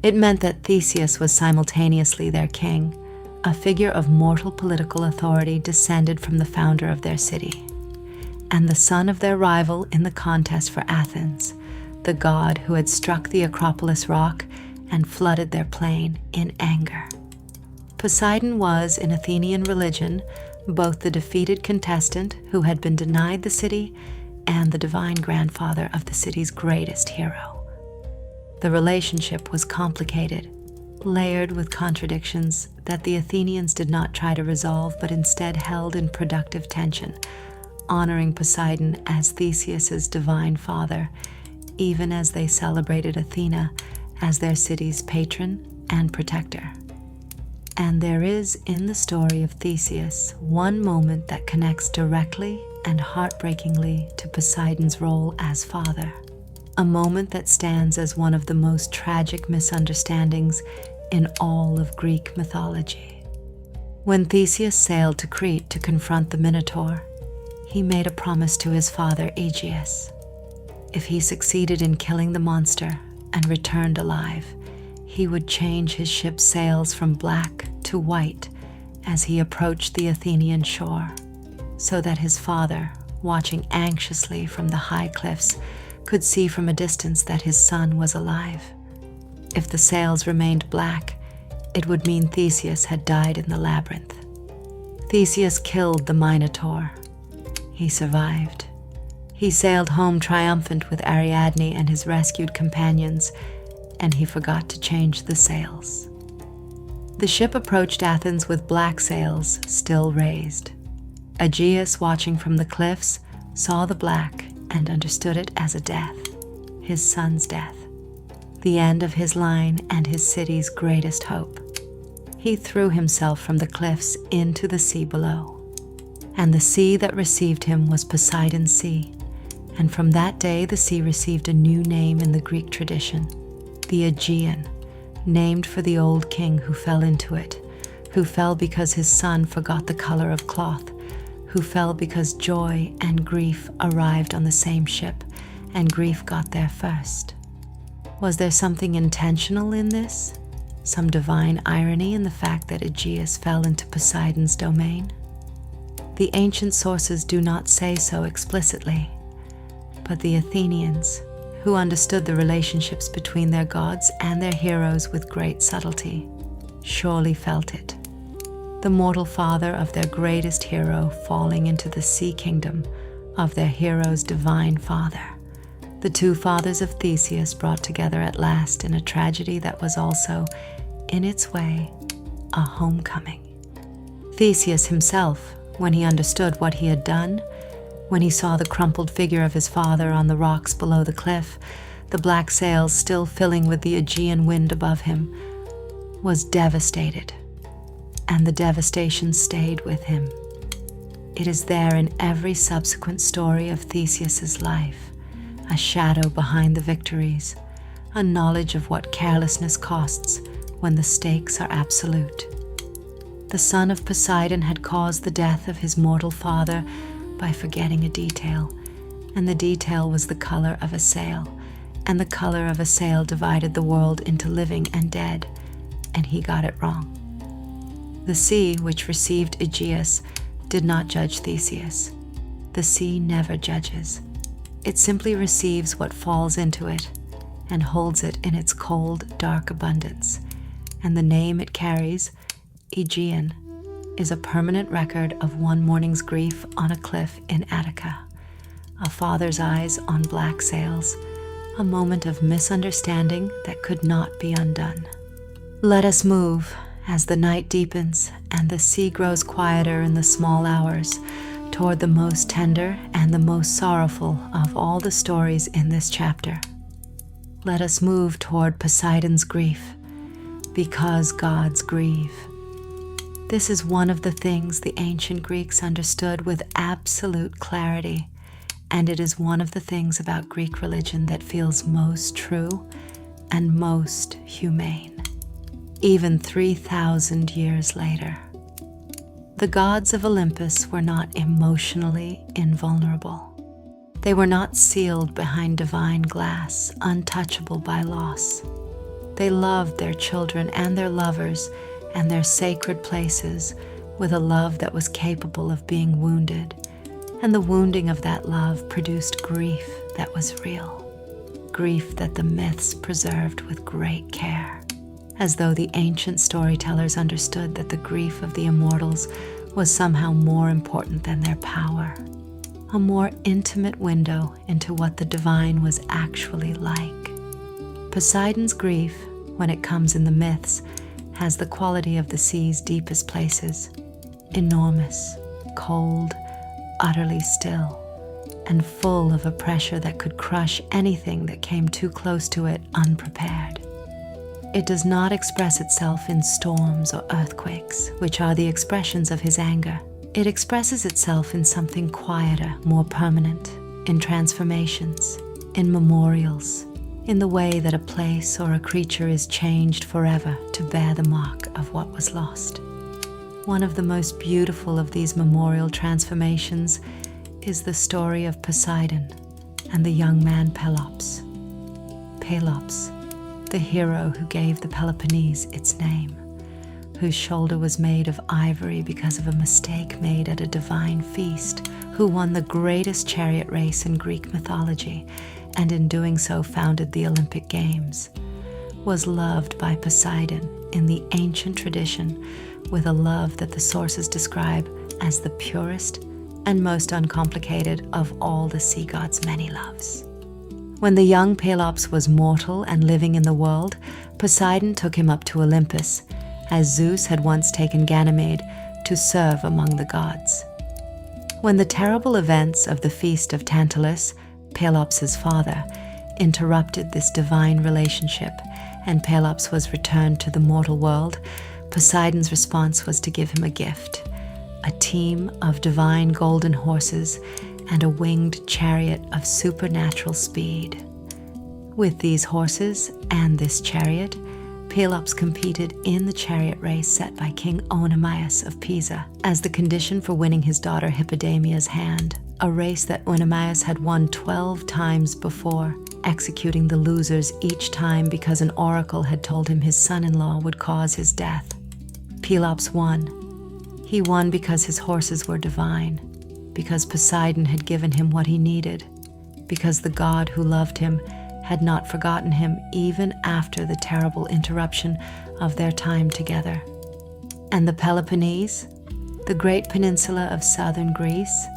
It meant that Theseus was simultaneously their king, a figure of mortal political authority descended from the founder of their city, and the son of their rival in the contest for Athens, the god who had struck the Acropolis rock and flooded their plain in anger. Poseidon was, in Athenian religion, both the defeated contestant who had been denied the city and the divine grandfather of the city's greatest hero. The relationship was complicated, layered with contradictions that the Athenians did not try to resolve but instead held in productive tension, honoring Poseidon as Theseus's divine father, even as they celebrated Athena as their city's patron and protector. And there is in the story of Theseus one moment that connects directly and heartbreakingly to Poseidon's role as father, a moment that stands as one of the most tragic misunderstandings in all of Greek mythology. When Theseus sailed to Crete to confront the Minotaur, he made a promise to his father Aegeus. If he succeeded in killing the monster and returned alive, he would change his ship's sails from black to white as he approached the Athenian shore, so that his father, watching anxiously from the high cliffs, could see from a distance that his son was alive. If the sails remained black, it would mean Theseus had died in the labyrinth. Theseus killed the Minotaur. He survived. He sailed home triumphant with Ariadne and his rescued companions, and he forgot to change the sails. The ship approached Athens with black sails still raised. Aegeus, watching from the cliffs, saw the black and understood it as a death, his son's death, the end of his line and his city's greatest hope. He threw himself from the cliffs into the sea below, and the sea that received him was Poseidon's Sea, and from that day the sea received a new name in the Greek tradition, the Aegean, named for the old king who fell into it, who fell because his son forgot the color of cloth, who fell because joy and grief arrived on the same ship, and grief got there first. Was there something intentional in this? Some divine irony in the fact that Aegeus fell into Poseidon's domain? The ancient sources do not say so explicitly, but the Athenians, who understood the relationships between their gods and their heroes with great subtlety, surely felt it. The mortal father of their greatest hero falling into the sea kingdom of their hero's divine father. The two fathers of Theseus brought together at last in a tragedy that was also, in its way, a homecoming. Theseus himself, when he understood what he had done, when he saw the crumpled figure of his father on the rocks below the cliff, the black sails still filling with the Aegean wind above him, was devastated, and the devastation stayed with him. It is there in every subsequent story of Theseus's life, a shadow behind the victories, a knowledge of what carelessness costs when the stakes are absolute. The son of Poseidon had caused the death of his mortal father by forgetting a detail, and the detail was the color of a sail, and the color of a sail divided the world into living and dead, and he got it wrong. The sea, which received Aegeus, did not judge Theseus. The sea never judges. It simply receives what falls into it and holds it in its cold, dark abundance, and the name it carries, Aegean, is a permanent record of one morning's grief on a cliff in Attica, a father's eyes on black sails, a moment of misunderstanding that could not be undone. Let us move as the night deepens and the sea grows quieter in the small hours toward the most tender and the most sorrowful of all the stories in this chapter. Let us move toward Poseidon's grief, because gods grieve. This is one of the things the ancient Greeks understood with absolute clarity, and it is one of the things about Greek religion that feels most true and most humane, even 3,000 years later. The gods of Olympus were not emotionally invulnerable. They were not sealed behind divine glass, untouchable by loss. They loved their children and their lovers and their sacred places with a love that was capable of being wounded, and the wounding of that love produced grief that was real, grief that the myths preserved with great care, as though the ancient storytellers understood that the grief of the immortals was somehow more important than their power. A more intimate window into what the divine was actually like. Poseidon's grief, when it comes in the myths, has the quality of the sea's deepest places, enormous, cold, utterly still, and full of a pressure that could crush anything that came too close to it unprepared. It does not express itself in storms or earthquakes, which are the expressions of his anger. It expresses itself in something quieter, more permanent, in transformations, in memorials, in the way that a place or a creature is changed forever to bear the mark of what was lost. One of the most beautiful of these memorial transformations is the story of Poseidon and the young man Pelops. Pelops, the hero who gave the Peloponnese its name, whose shoulder was made of ivory because of a mistake made at a divine feast, who won the greatest chariot race in Greek mythology, and in doing so founded the Olympic Games, was loved by Poseidon in the ancient tradition with a love that the sources describe as the purest and most uncomplicated of all the sea gods' many loves. When the young Pelops was mortal and living in the world, Poseidon took him up to Olympus, as Zeus had once taken Ganymede, to serve among the gods. When the terrible events of the feast of Tantalus, Pelops' father, interrupted this divine relationship, and Pelops was returned to the mortal world, Poseidon's response was to give him a gift, a team of divine golden horses and a winged chariot of supernatural speed. With these horses and this chariot, Pelops competed in the chariot race set by King Oenomaus of Pisa as the condition for winning his daughter Hippodamia's hand, a race that Oenomaus had won 12 times before, executing the losers each time because an oracle had told him his son-in-law would cause his death. Pelops won. He won because his horses were divine, because Poseidon had given him what he needed, because the god who loved him had not forgotten him even after the terrible interruption of their time together. And the Peloponnese, the great peninsula of southern Greece,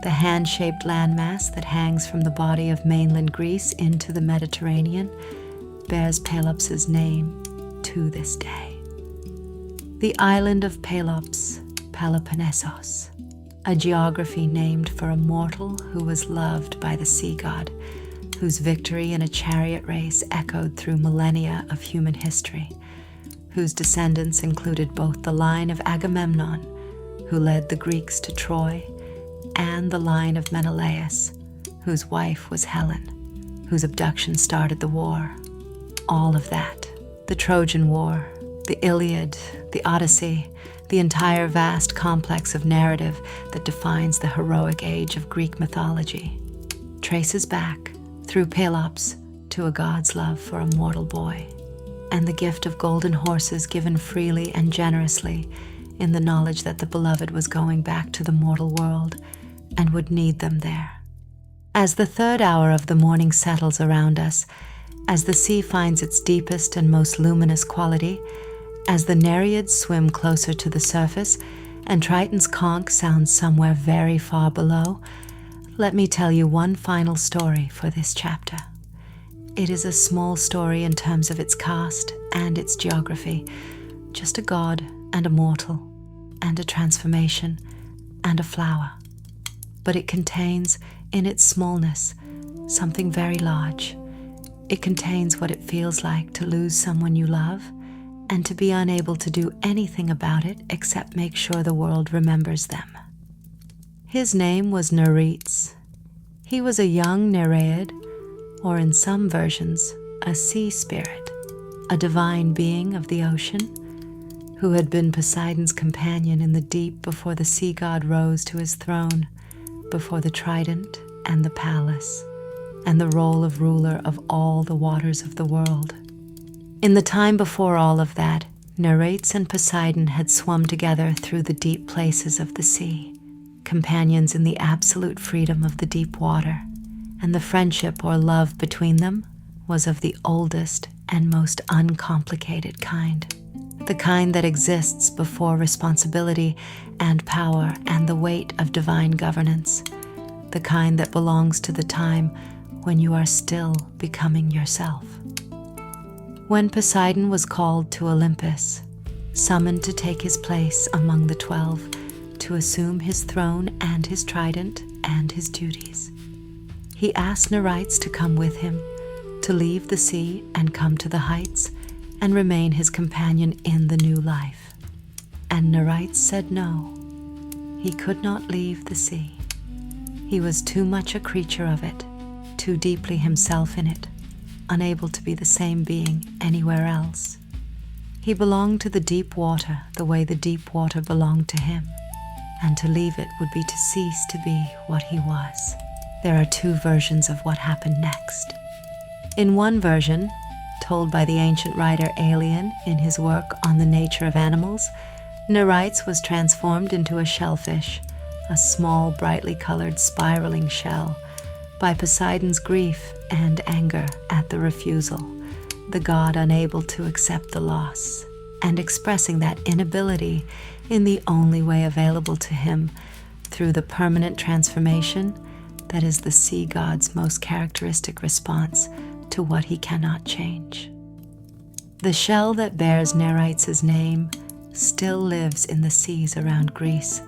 the hand-shaped landmass that hangs from the body of mainland Greece into the Mediterranean, bears Pelops' name to this day. The island of Pelops, Peloponnesos, a geography named for a mortal who was loved by the sea god, whose victory in a chariot race echoed through millennia of human history, whose descendants included both the line of Agamemnon, who led the Greeks to Troy, and the line of Menelaus, whose wife was Helen, whose abduction started the war. All of that, the Trojan War, the Iliad, the Odyssey, the entire vast complex of narrative that defines the heroic age of Greek mythology, traces back, through Pelops, to a god's love for a mortal boy, and the gift of golden horses given freely and generously in the knowledge that the beloved was going back to the mortal world and would need them there. As the third hour of the morning settles around us, as the sea finds its deepest and most luminous quality, as the Nereids swim closer to the surface and Triton's conch sounds somewhere very far below, let me tell you one final story for this chapter. It is a small story in terms of its cast and its geography, just a god and a mortal, and a transformation, and a flower. But it contains, in its smallness, something very large. It contains what it feels like to lose someone you love, and to be unable to do anything about it except make sure the world remembers them. His name was Nereids. He was a young Nereid, or in some versions, a sea spirit, a divine being of the ocean, who had been Poseidon's companion in the deep before the sea god rose to his throne, before the trident and the palace, and the role of ruler of all the waters of the world. In the time before all of that, Nereids and Poseidon had swum together through the deep places of the sea, companions in the absolute freedom of the deep water, and the friendship or love between them was of the oldest and most uncomplicated kind. The kind that exists before responsibility and power and the weight of divine governance. The kind that belongs to the time when you are still becoming yourself. When Poseidon was called to Olympus, summoned to take his place among the 12, to assume his throne and his trident and his duties, he asked Nereids to come with him, to leave the sea and come to the heights and remain his companion in the new life. And Nereids said no. He could not leave the sea. He was too much a creature of it, too deeply himself in it, unable to be the same being anywhere else. He belonged to the deep water the way the deep water belonged to him, and to leave it would be to cease to be what he was. There are two versions of what happened next. In one version, told by the ancient writer Aelian in his work on the nature of animals, Nereids was transformed into a shellfish, a small, brightly colored, spiraling shell, by Poseidon's grief and anger at the refusal, the god unable to accept the loss, and expressing that inability in the only way available to him through the permanent transformation that is the sea god's most characteristic response to what he cannot change. The shell that bears Nereids' name still lives in the seas around Greece,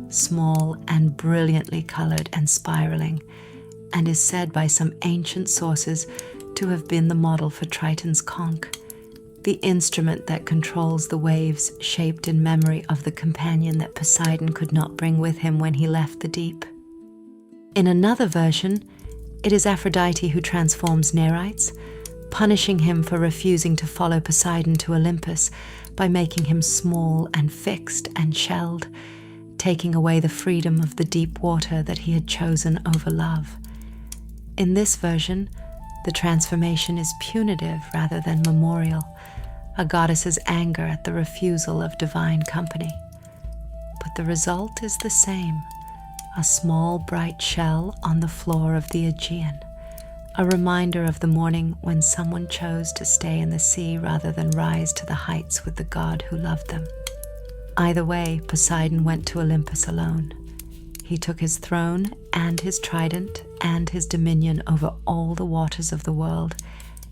small and brilliantly colored and spiraling, and is said by some ancient sources to have been the model for Triton's conch, the instrument that controls the waves shaped in memory of the companion that Poseidon could not bring with him when he left the deep. In another version, it is Aphrodite who transforms Nereids, punishing him for refusing to follow Poseidon to Olympus by making him small and fixed and shelled, taking away the freedom of the deep water that he had chosen over love. In this version, the transformation is punitive rather than memorial, a goddess's anger at the refusal of divine company. But the result is the same, a small bright shell on the floor of the Aegean, a reminder of the morning when someone chose to stay in the sea rather than rise to the heights with the god who loved them. Either way, Poseidon went to Olympus alone. He took his throne and his trident and his dominion over all the waters of the world,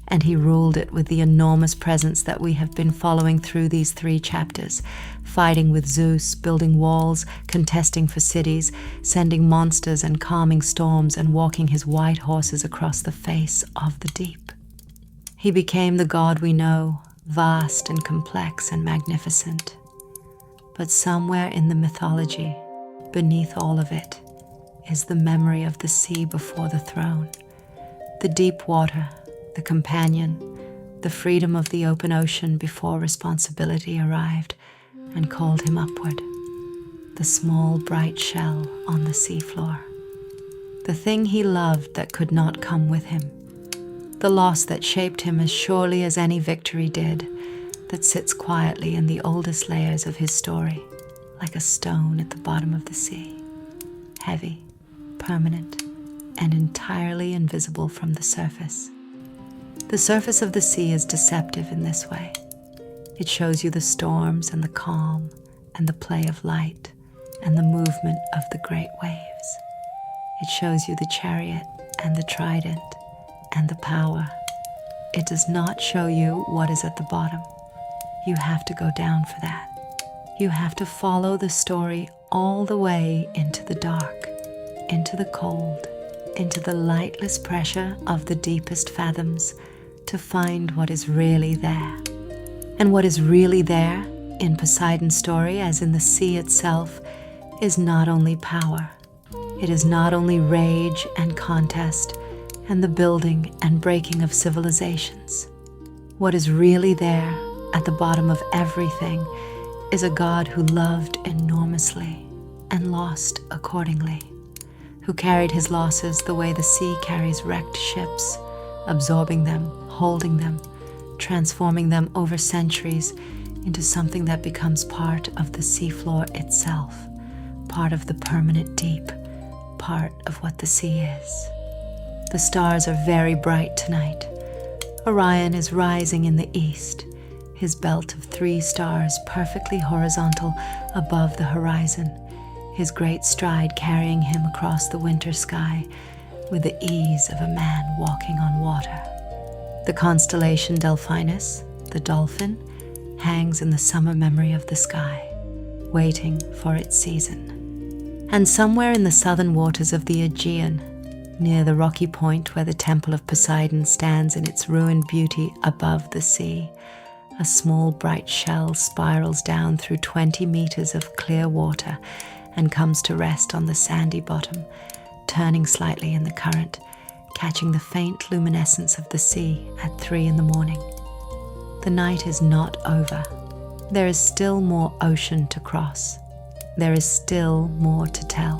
and he ruled it with the enormous presence that we have been following through these 3 chapters, fighting with Zeus, building walls, contesting for cities, sending monsters and calming storms, and walking his white horses across the face of the deep. He became the god we know, vast and complex and magnificent. But somewhere in the mythology, beneath all of it, is the memory of the sea before the throne, the deep water, the companion, the freedom of the open ocean before responsibility arrived and called him upward, the small bright shell on the seafloor, the thing he loved that could not come with him, the loss that shaped him as surely as any victory did, that sits quietly in the oldest layers of his story, like a stone at the bottom of the sea, heavy, permanent, and entirely invisible from the surface. The surface of the sea is deceptive in this way. It shows you the storms and the calm and the play of light and the movement of the great waves. It shows you the chariot and the trident and the power. It does not show you what is at the bottom. You have to go down for that. You have to follow the story all the way into the dark, into the cold, into the lightless pressure of the deepest fathoms to find what is really there. And what is really there, in Poseidon's story as in the sea itself, is not only power. It is not only rage and contest and the building and breaking of civilizations. What is really there, at the bottom of everything, is a god who loved enormously and lost accordingly, who carried his losses the way the sea carries wrecked ships, absorbing them, holding them, transforming them over centuries into something that becomes part of the seafloor itself, part of the permanent deep, part of what the sea is. The stars are very bright tonight, Orion is rising in the east, his belt of 3 stars perfectly horizontal above the horizon, his great stride carrying him across the winter sky with the ease of a man walking on water. The constellation Delphinus, the dolphin, hangs in the summer memory of the sky, waiting for its season. And somewhere in the southern waters of the Aegean, near the rocky point where the temple of Poseidon stands in its ruined beauty above the sea, a small bright shell spirals down through 20 meters of clear water and comes to rest on the sandy bottom, turning slightly in the current, catching the faint luminescence of the sea at 3 in the morning. The night is not over. There is still more ocean to cross. There is still more to tell.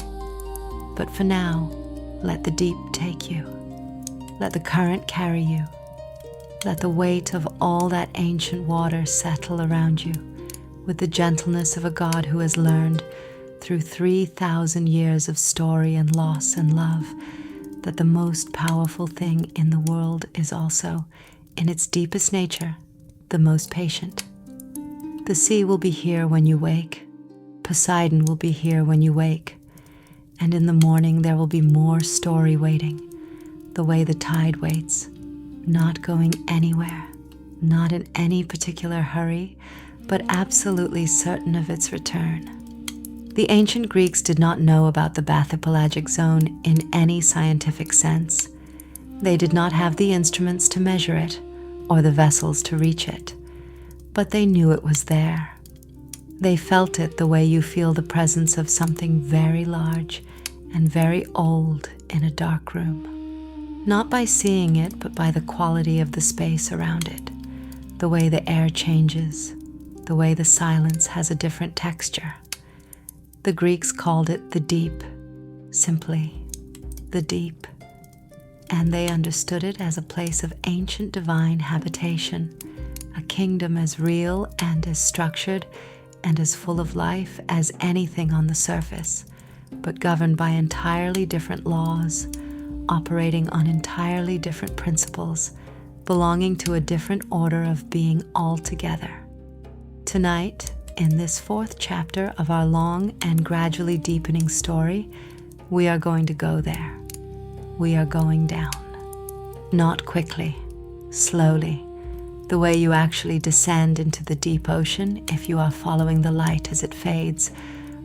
But for now, let the deep take you. Let the current carry you. Let the weight of all that ancient water settle around you with the gentleness of a god who has learned, through 3,000 years of story and loss and love, that the most powerful thing in the world is also, in its deepest nature, the most patient. The sea will be here when you wake. Poseidon will be here when you wake. And in the morning there will be more story waiting, the way the tide waits, not going anywhere, not in any particular hurry, but absolutely certain of its return. The ancient Greeks did not know about the bathypelagic zone in any scientific sense. They did not have the instruments to measure it or the vessels to reach it, but they knew it was there. They felt it the way you feel the presence of something very large and very old in a dark room. Not by seeing it, but by the quality of the space around it, the way the air changes, the way the silence has a different texture. The Greeks called it the deep, simply the deep, and they understood it as a place of ancient divine habitation, a kingdom as real and as structured and as full of life as anything on the surface, but governed by entirely different laws, operating on entirely different principles, belonging to a different order of being altogether. Tonight, in this 4th chapter of our long and gradually deepening story, we are going to go there. We are going down. Not quickly, slowly, the way you actually descend into the deep ocean if you are following the light as it fades,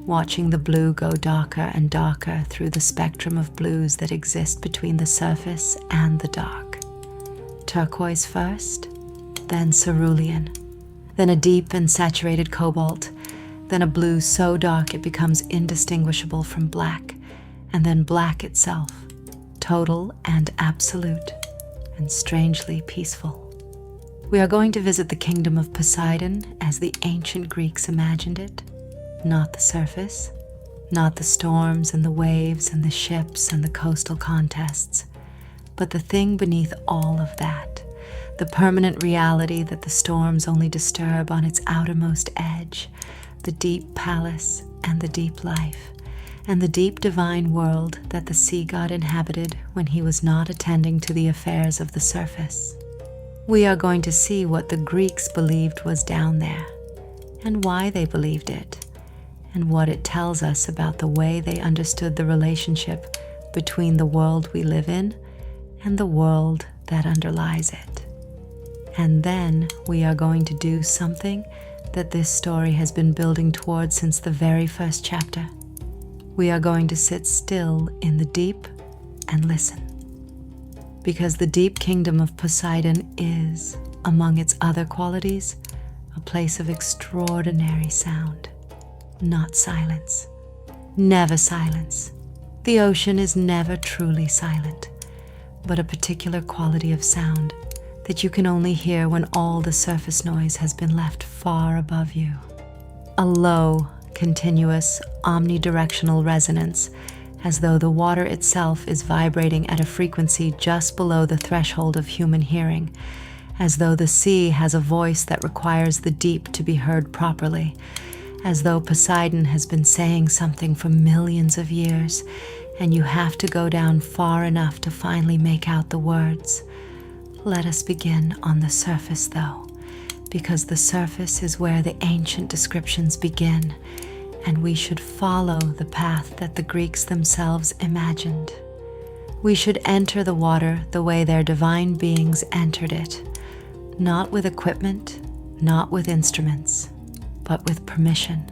watching the blue go darker and darker through the spectrum of blues that exist between the surface and the dark. Turquoise first, then cerulean, then a deep and saturated cobalt, then a blue so dark it becomes indistinguishable from black, and then black itself, total and absolute, and strangely peaceful. We are going to visit the kingdom of Poseidon as the ancient Greeks imagined it, not the surface, not the storms and the waves and the ships and the coastal contests, but the thing beneath all of that, the permanent reality that the storms only disturb on its outermost edge, the deep palace and the deep life, and the deep divine world that the sea god inhabited when he was not attending to the affairs of the surface. We are going to see what the Greeks believed was down there, and why they believed it, and what it tells us about the way they understood the relationship between the world we live in and the world that underlies it. And then we are going to do something that this story has been building towards since the very first chapter. We are going to sit still in the deep and listen. Because the deep kingdom of Poseidon is, among its other qualities, a place of extraordinary sound, not silence. Never silence. The ocean is never truly silent, but a particular quality of sound that you can only hear when all the surface noise has been left far above you. A low, continuous, omnidirectional resonance, as though the water itself is vibrating at a frequency just below the threshold of human hearing, as though the sea has a voice that requires the deep to be heard properly, as though Poseidon has been saying something for millions of years, and you have to go down far enough to finally make out the words. Let us begin on the surface, though, because the surface is where the ancient descriptions begin, and we should follow the path that the Greeks themselves imagined. We should enter the water the way their divine beings entered it, not with equipment, not with instruments, but with permission,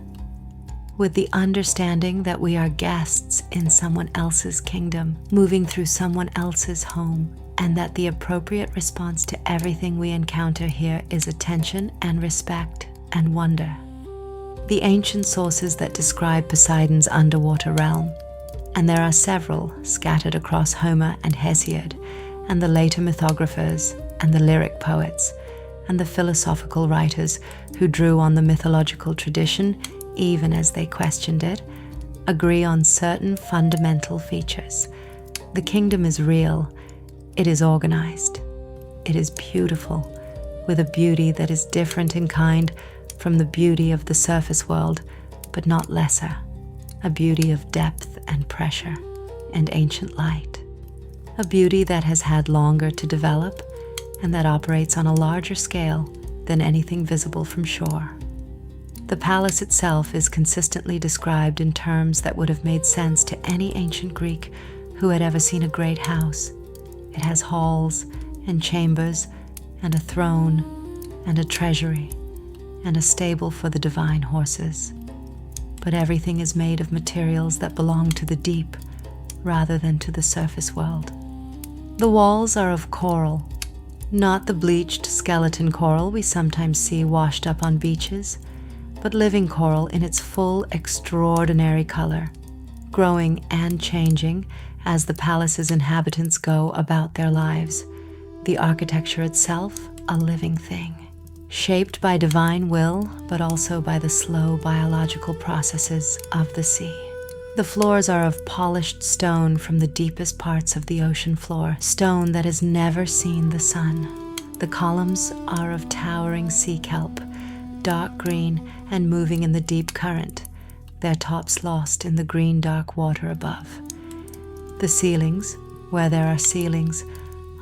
with the understanding that we are guests in someone else's kingdom, moving through someone else's home, and that the appropriate response to everything we encounter here is attention and respect and wonder. The ancient sources that describe Poseidon's underwater realm, and there are several scattered across Homer and Hesiod, and the later mythographers, and the lyric poets, and the philosophical writers who drew on the mythological tradition even as they questioned it, agree on certain fundamental features. The kingdom is real, it is organized, it is beautiful, with a beauty that is different in kind from the beauty of the surface world, but not lesser, a beauty of depth and pressure and ancient light, a beauty that has had longer to develop and that operates on a larger scale than anything visible from shore. The palace itself is consistently described in terms that would have made sense to any ancient Greek who had ever seen a great house. It has halls and chambers and a throne and a treasury and a stable for the divine horses. But everything is made of materials that belong to the deep rather than to the surface world. The walls are of coral, not the bleached skeleton coral we sometimes see washed up on beaches, but living coral in its full, extraordinary color, growing and changing as the palace's inhabitants go about their lives. The architecture itself, a living thing, shaped by divine will, but also by the slow biological processes of the sea. The floors are of polished stone from the deepest parts of the ocean floor, stone that has never seen the sun. The columns are of towering sea kelp, dark green and moving in the deep current, their tops lost in the green dark water above. The ceilings, where there are ceilings,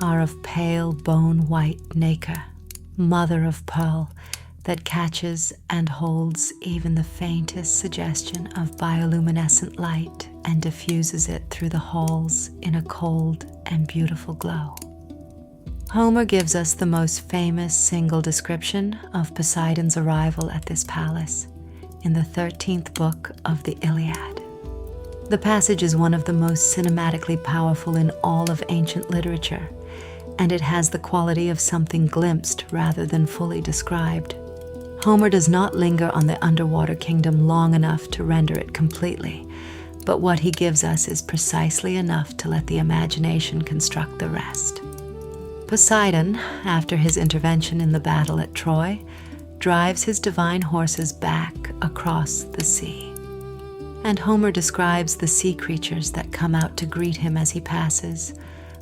are of pale bone-white nacre, mother of pearl, that catches and holds even the faintest suggestion of bioluminescent light and diffuses it through the halls in a cold and beautiful glow. Homer gives us the most famous single description of Poseidon's arrival at this palace in the 13th book of the Iliad. The passage is one of the most cinematically powerful in all of ancient literature, and it has the quality of something glimpsed rather than fully described. Homer does not linger on the underwater kingdom long enough to render it completely, but what he gives us is precisely enough to let the imagination construct the rest. Poseidon, after his intervention in the battle at Troy, drives his divine horses back across the sea. And Homer describes the sea creatures that come out to greet him as he passes,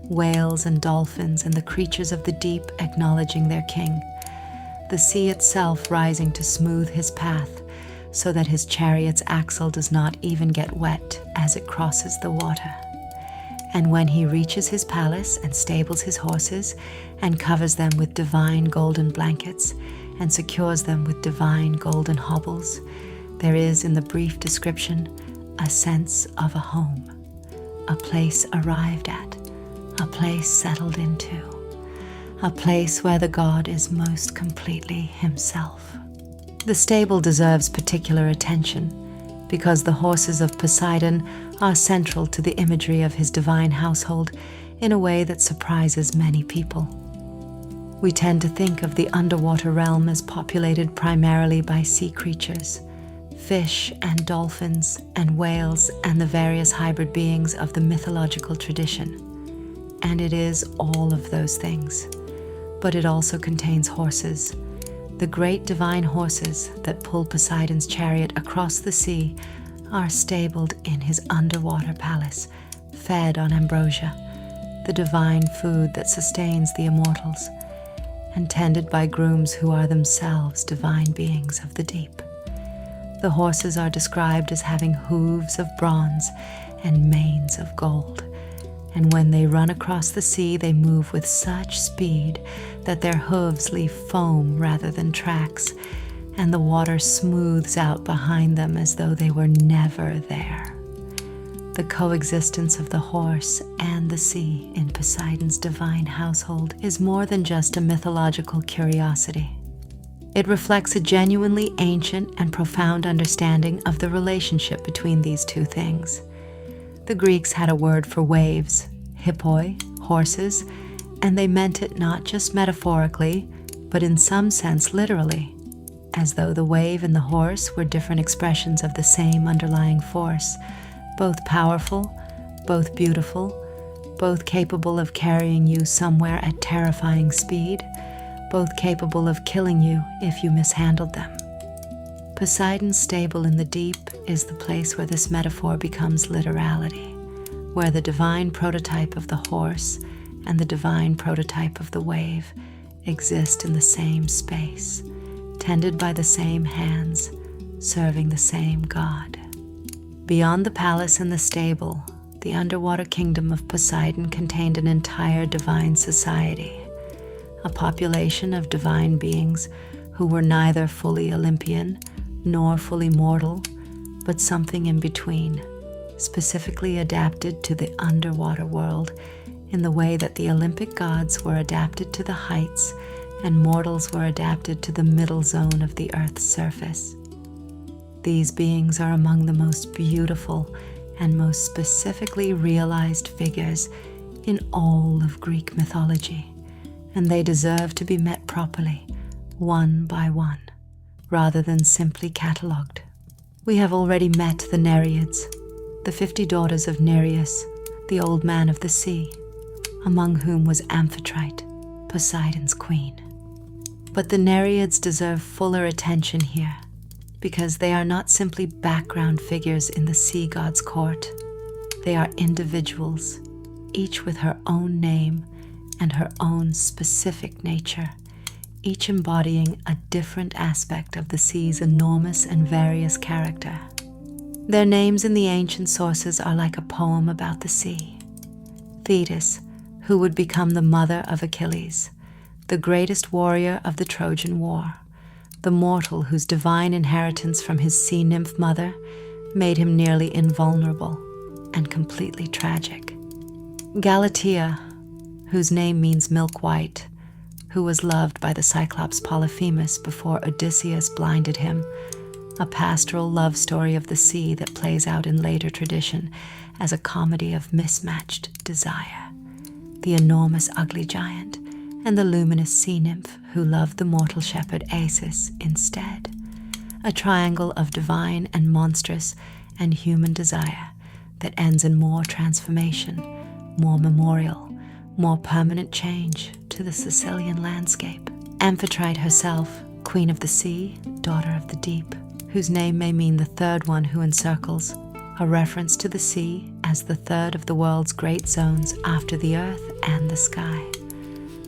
whales and dolphins and the creatures of the deep acknowledging their king, the sea itself rising to smooth his path so that his chariot's axle does not even get wet as it crosses the water. And when he reaches his palace and stables his horses and covers them with divine golden blankets and secures them with divine golden hobbles, there is in the brief description a sense of a home, a place arrived at, a place settled into, a place where the god is most completely himself. The stable deserves particular attention because the horses of Poseidon are central to the imagery of his divine household in a way that surprises many people. We tend to think of the underwater realm as populated primarily by sea creatures, fish and dolphins and whales and the various hybrid beings of the mythological tradition. And it is all of those things. But it also contains horses, the great divine horses that pull Poseidon's chariot across the sea are stabled in his underwater palace, fed on ambrosia, the divine food that sustains the immortals, and tended by grooms who are themselves divine beings of the deep. The horses are described as having hooves of bronze and manes of gold, and when they run across the sea, they move with such speed that their hooves leave foam rather than tracks, and the water smooths out behind them as though they were never there. The coexistence of the horse and the sea in Poseidon's divine household is more than just a mythological curiosity. It reflects a genuinely ancient and profound understanding of the relationship between these two things. The Greeks had a word for waves, hippoi, horses, and they meant it not just metaphorically, but in some sense literally, as though the wave and the horse were different expressions of the same underlying force, both powerful, both beautiful, both capable of carrying you somewhere at terrifying speed, both capable of killing you if you mishandled them. Poseidon's stable in the deep is the place where this metaphor becomes literality, where the divine prototype of the horse and the divine prototype of the wave exist in the same space, tended by the same hands, serving the same god. Beyond the palace and the stable, the underwater kingdom of Poseidon contained an entire divine society, a population of divine beings who were neither fully Olympian nor fully mortal, but something in between, specifically adapted to the underwater world in the way that the Olympic gods were adapted to the heights and mortals were adapted to the middle zone of the Earth's surface. These beings are among the most beautiful and most specifically realized figures in all of Greek mythology, and they deserve to be met properly, one by one, rather than simply catalogued. We have already met the Nereids, the 50 daughters of Nereus, the old man of the sea, among whom was Amphitrite, Poseidon's queen. But the Nereids deserve fuller attention here, because they are not simply background figures in the sea god's court. They are individuals, each with her own name and her own specific nature, each embodying a different aspect of the sea's enormous and various character. Their names in the ancient sources are like a poem about the sea. Thetis, who would become the mother of Achilles, the greatest warrior of the Trojan War, the mortal whose divine inheritance from his sea nymph mother made him nearly invulnerable and completely tragic. Galatea, whose name means milk white, who was loved by the Cyclops Polyphemus before Odysseus blinded him, a pastoral love story of the sea that plays out in later tradition as a comedy of mismatched desire. The enormous ugly giant and the luminous sea nymph who loved the mortal shepherd Acis instead. A triangle of divine and monstrous and human desire that ends in more transformation, more memorial, more permanent change to the Sicilian landscape. Amphitrite herself, queen of the sea, daughter of the deep, whose name may mean the third one who encircles, a reference to the sea as the third of the world's great zones after the earth and the sky.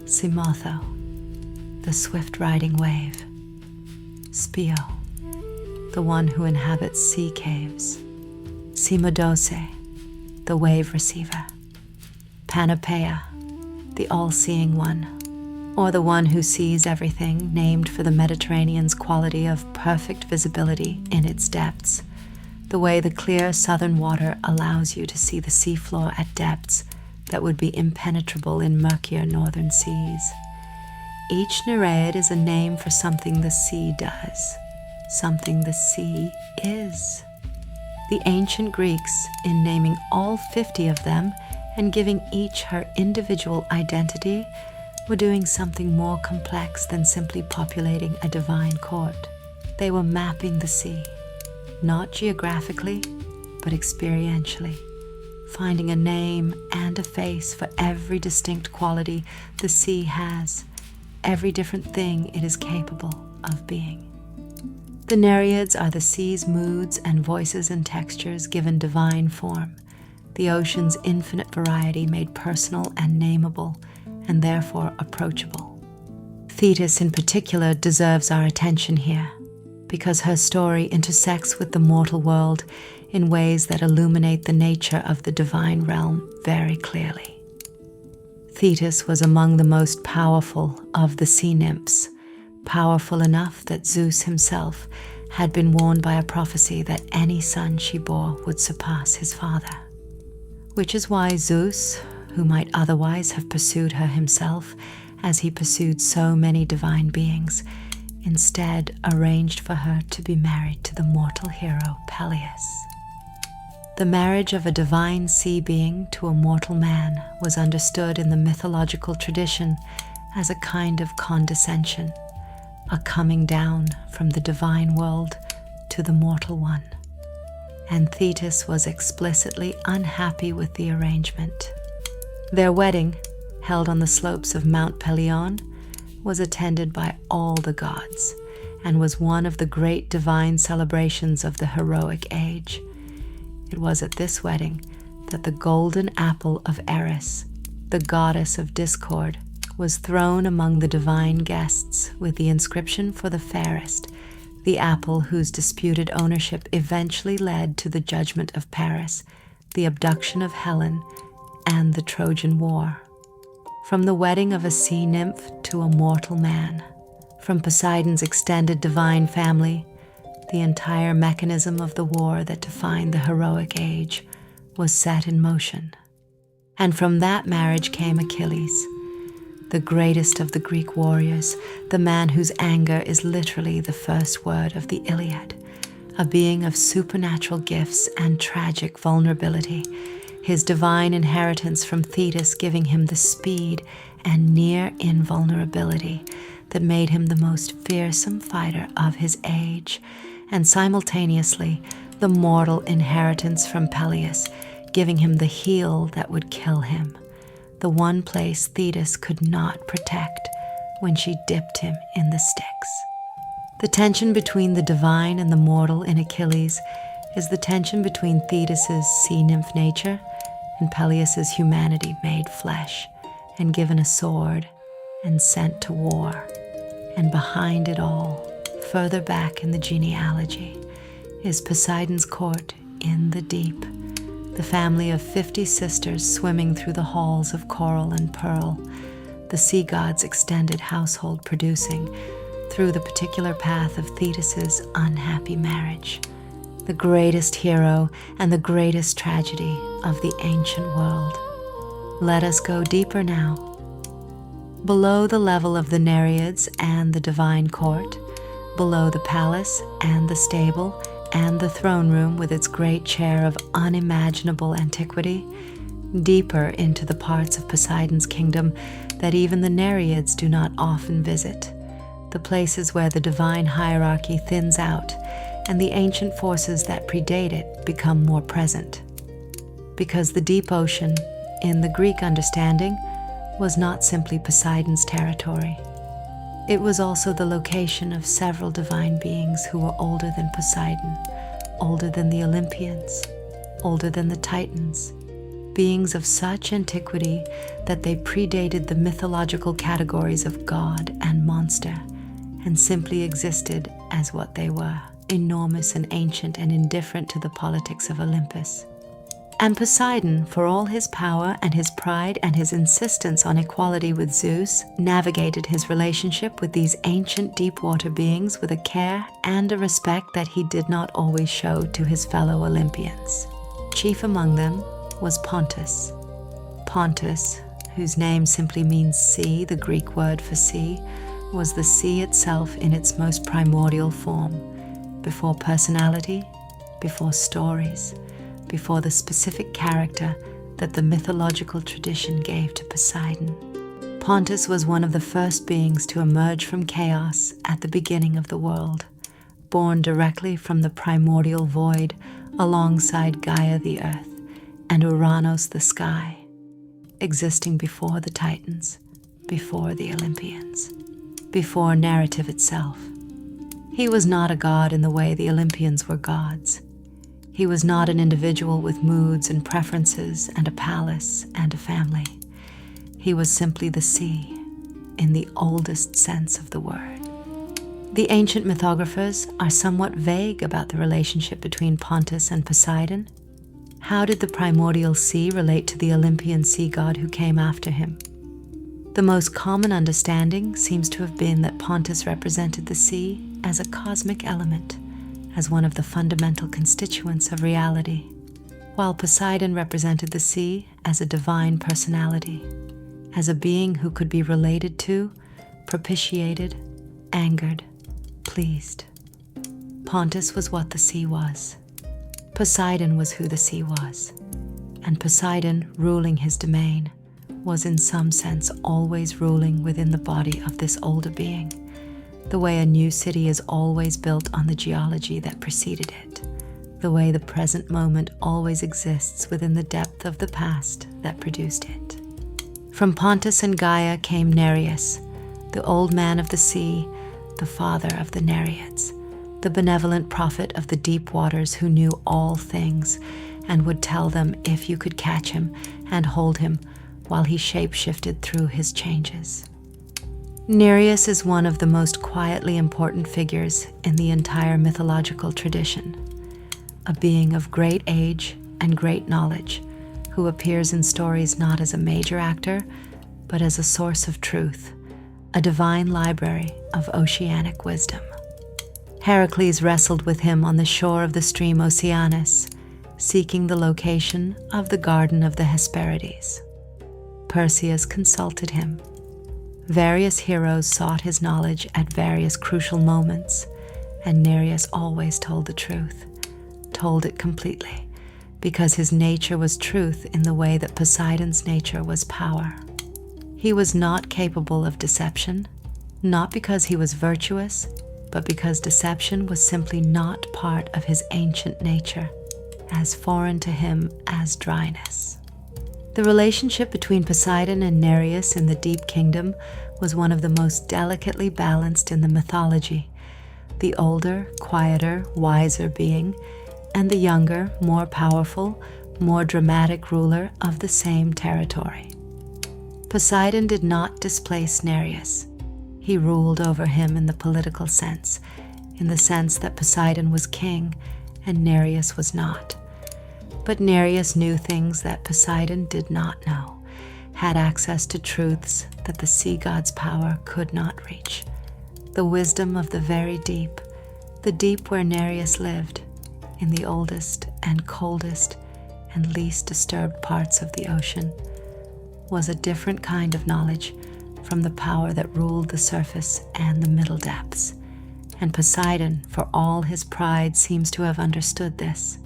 Simotho, the swift-riding wave. Spio, the one who inhabits sea caves. Simodose, the wave receiver. Panopea, the all-seeing one, or the one who sees everything, named for the Mediterranean's quality of perfect visibility in its depths, the way the clear southern water allows you to see the seafloor at depths that would be impenetrable in murkier northern seas. Each Nereid is a name for something the sea does, something the sea is. The ancient Greeks, in naming all 50 of them and giving each her individual identity, were doing something more complex than simply populating a divine court. They were mapping the sea, not geographically, but experientially, finding a name and a face for every distinct quality the sea has, every different thing it is capable of being. The Nereids are the sea's moods and voices and textures given divine form, the ocean's infinite variety made personal and nameable, and therefore approachable. Thetis in particular deserves our attention here, because her story intersects with the mortal world in ways that illuminate the nature of the divine realm very clearly. Thetis was among the most powerful of the sea nymphs, powerful enough that Zeus himself had been warned by a prophecy that any son she bore would surpass his father. Which is why Zeus, who might otherwise have pursued her himself as he pursued so many divine beings, instead arranged for her to be married to the mortal hero Peleus. The marriage of a divine sea being to a mortal man was understood in the mythological tradition as a kind of condescension, a coming down from the divine world to the mortal one. And Thetis was explicitly unhappy with the arrangement. Their wedding, held on the slopes of Mount Pelion, was attended by all the gods and was one of the great divine celebrations of the heroic age. It was at this wedding that the golden apple of Eris, the goddess of discord, was thrown among the divine guests with the inscription for the fairest, the apple whose disputed ownership eventually led to the judgment of Paris, the abduction of Helen, and the Trojan War. From the wedding of a sea nymph to a mortal man, from Poseidon's extended divine family, the entire mechanism of the war that defined the heroic age was set in motion. And from that marriage came Achilles, the greatest of the Greek warriors, the man whose anger is literally the first word of the Iliad, a being of supernatural gifts and tragic vulnerability, his divine inheritance from Thetis giving him the speed and near invulnerability that made him the most fearsome fighter of his age, and simultaneously the mortal inheritance from Peleus, giving him the heel that would kill him, the one place Thetis could not protect when she dipped him in the Styx. The tension between the divine and the mortal in Achilles is the tension between Thetis's sea nymph nature and Peleus's humanity made flesh and given a sword and sent to war. And behind it all, further back in the genealogy, is Poseidon's court in the deep, the family of 50 sisters swimming through the halls of coral and pearl, the sea god's extended household producing, through the particular path of Thetis's unhappy marriage, the greatest hero and the greatest tragedy of the ancient world. Let us go deeper now. Below the level of the Nereids and the divine court, below the palace and the stable and the throne room with its great chair of unimaginable antiquity, deeper into the parts of Poseidon's kingdom that even the Nereids do not often visit, the places where the divine hierarchy thins out and the ancient forces that predate it become more present. Because the deep ocean, in the Greek understanding, was not simply Poseidon's territory. It was also the location of several divine beings who were older than Poseidon, older than the Olympians, older than the Titans, beings of such antiquity that they predated the mythological categories of god and monster, and simply existed as what they were, enormous and ancient and indifferent to the politics of Olympus. And Poseidon, for all his power and his pride and his insistence on equality with Zeus, navigated his relationship with these ancient deep-water beings with a care and a respect that he did not always show to his fellow Olympians. Chief among them was Pontus. Pontus, whose name simply means sea, the Greek word for sea, was the sea itself in its most primordial form, before personality, before stories, before the specific character that the mythological tradition gave to Poseidon. Pontus was one of the first beings to emerge from chaos at the beginning of the world, born directly from the primordial void alongside Gaia the earth and Uranos the sky, existing before the Titans, before the Olympians, before narrative itself. He was not a god in the way the Olympians were gods. He was not an individual with moods and preferences and a palace and a family. He was simply the sea, in the oldest sense of the word. The ancient mythographers are somewhat vague about the relationship between Pontus and Poseidon. How did the primordial sea relate to the Olympian sea god who came after him? The most common understanding seems to have been that Pontus represented the sea as a cosmic element, as one of the fundamental constituents of reality, while Poseidon represented the sea as a divine personality, as a being who could be related to, propitiated, angered, pleased. Pontus was what the sea was. Poseidon was who the sea was. And Poseidon, ruling his domain, was in some sense always ruling within the body of this older being, the way a new city is always built on the geology that preceded it, the way the present moment always exists within the depth of the past that produced it. From Pontus and Gaia came Nereus, the old man of the sea, the father of the Nereids, the benevolent prophet of the deep waters who knew all things and would tell them if you could catch him and hold him while he shape-shifted through his changes. Nereus is one of the most quietly important figures in the entire mythological tradition, a being of great age and great knowledge who appears in stories not as a major actor, but as a source of truth, a divine library of oceanic wisdom. Heracles wrestled with him on the shore of the stream Oceanus, seeking the location of the Garden of the Hesperides. Perseus consulted him. Various heroes sought his knowledge at various crucial moments, and Nereus always told the truth, told it completely, because his nature was truth in the way that Poseidon's nature was power. He was not capable of deception, not because he was virtuous, but because deception was simply not part of his ancient nature, as foreign to him as dryness. The relationship between Poseidon and Nereus in the deep kingdom was one of the most delicately balanced in the mythology. The older, quieter, wiser being, and the younger, more powerful, more dramatic ruler of the same territory. Poseidon did not displace Nereus. He ruled over him in the political sense, in the sense that Poseidon was king and Nereus was not. But Nereus knew things that Poseidon did not know, had access to truths that the sea god's power could not reach. The wisdom of the very deep, the deep where Nereus lived, in the oldest and coldest and least disturbed parts of the ocean, was a different kind of knowledge from the power that ruled the surface and the middle depths. And Poseidon, for all his pride, seems to have understood this.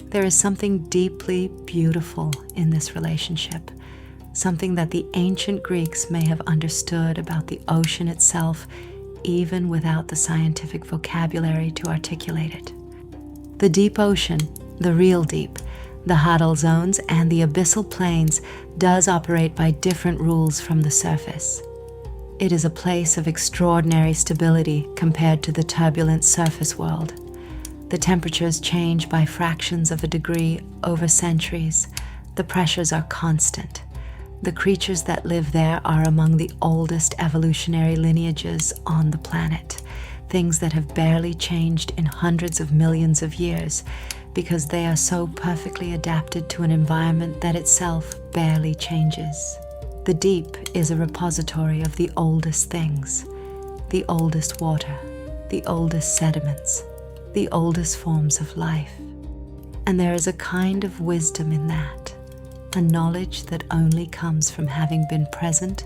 There is something deeply beautiful in this relationship, something that the ancient Greeks may have understood about the ocean itself, even without the scientific vocabulary to articulate it. The deep ocean, the real deep, the Hadal zones and the abyssal plains does operate by different rules from the surface. It is a place of extraordinary stability compared to the turbulent surface world. The temperatures change by fractions of a degree over centuries. The pressures are constant. The creatures that live there are among the oldest evolutionary lineages on the planet, things that have barely changed in hundreds of millions of years, because they are so perfectly adapted to an environment that itself barely changes. The deep is a repository of the oldest things, the oldest water, the oldest sediments, the oldest forms of life. And there is a kind of wisdom in that, a knowledge that only comes from having been present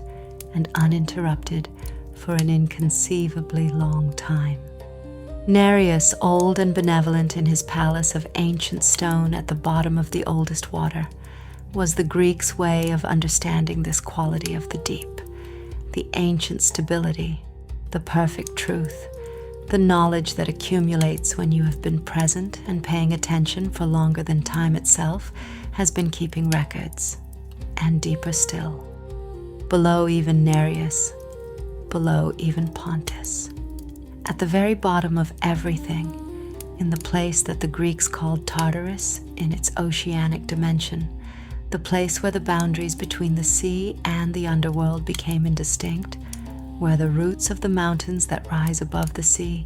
and uninterrupted for an inconceivably long time. Nereus, old and benevolent in his palace of ancient stone at the bottom of the oldest water, was the Greeks' way of understanding this quality of the deep, the ancient stability, the perfect truth, the knowledge that accumulates when you have been present and paying attention for longer than time itself has been keeping records, and deeper still, below even Nereus, below even Pontus. At the very bottom of everything, in the place that the Greeks called Tartarus in its oceanic dimension, the place where the boundaries between the sea and the underworld became indistinct, where the roots of the mountains that rise above the sea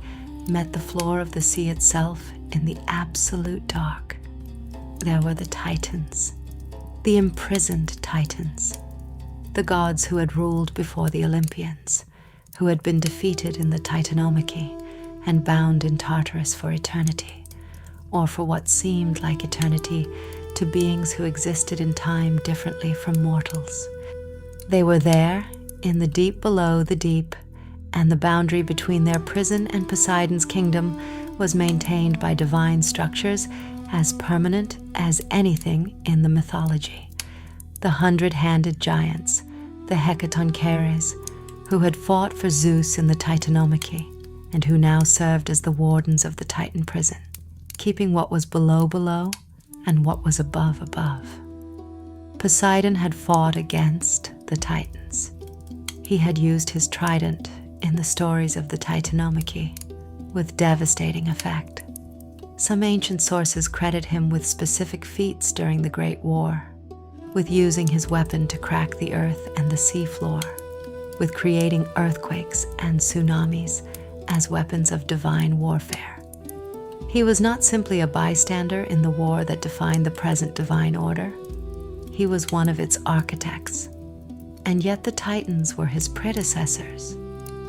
met the floor of the sea itself in the absolute dark, there were the Titans, the imprisoned Titans, the gods who had ruled before the Olympians, who had been defeated in the Titanomachy and bound in Tartarus for eternity, or for what seemed like eternity to beings who existed in time differently from mortals. They were there, in the deep below the deep, and the boundary between their prison and Poseidon's kingdom was maintained by divine structures as permanent as anything in the mythology. The 100-handed giants, the Hecatoncheires, who had fought for Zeus in the Titanomachy, and who now served as the wardens of the Titan prison, keeping what was below below and what was above above. Poseidon had fought against the Titans. He had used his trident in the stories of the Titanomachy with devastating effect. Some ancient sources credit him with specific feats during the Great War, with using his weapon to crack the earth and the sea floor, with creating earthquakes and tsunamis as weapons of divine warfare. He was not simply a bystander in the war that defined the present divine order. He was one of its architects. And yet the Titans were his predecessors,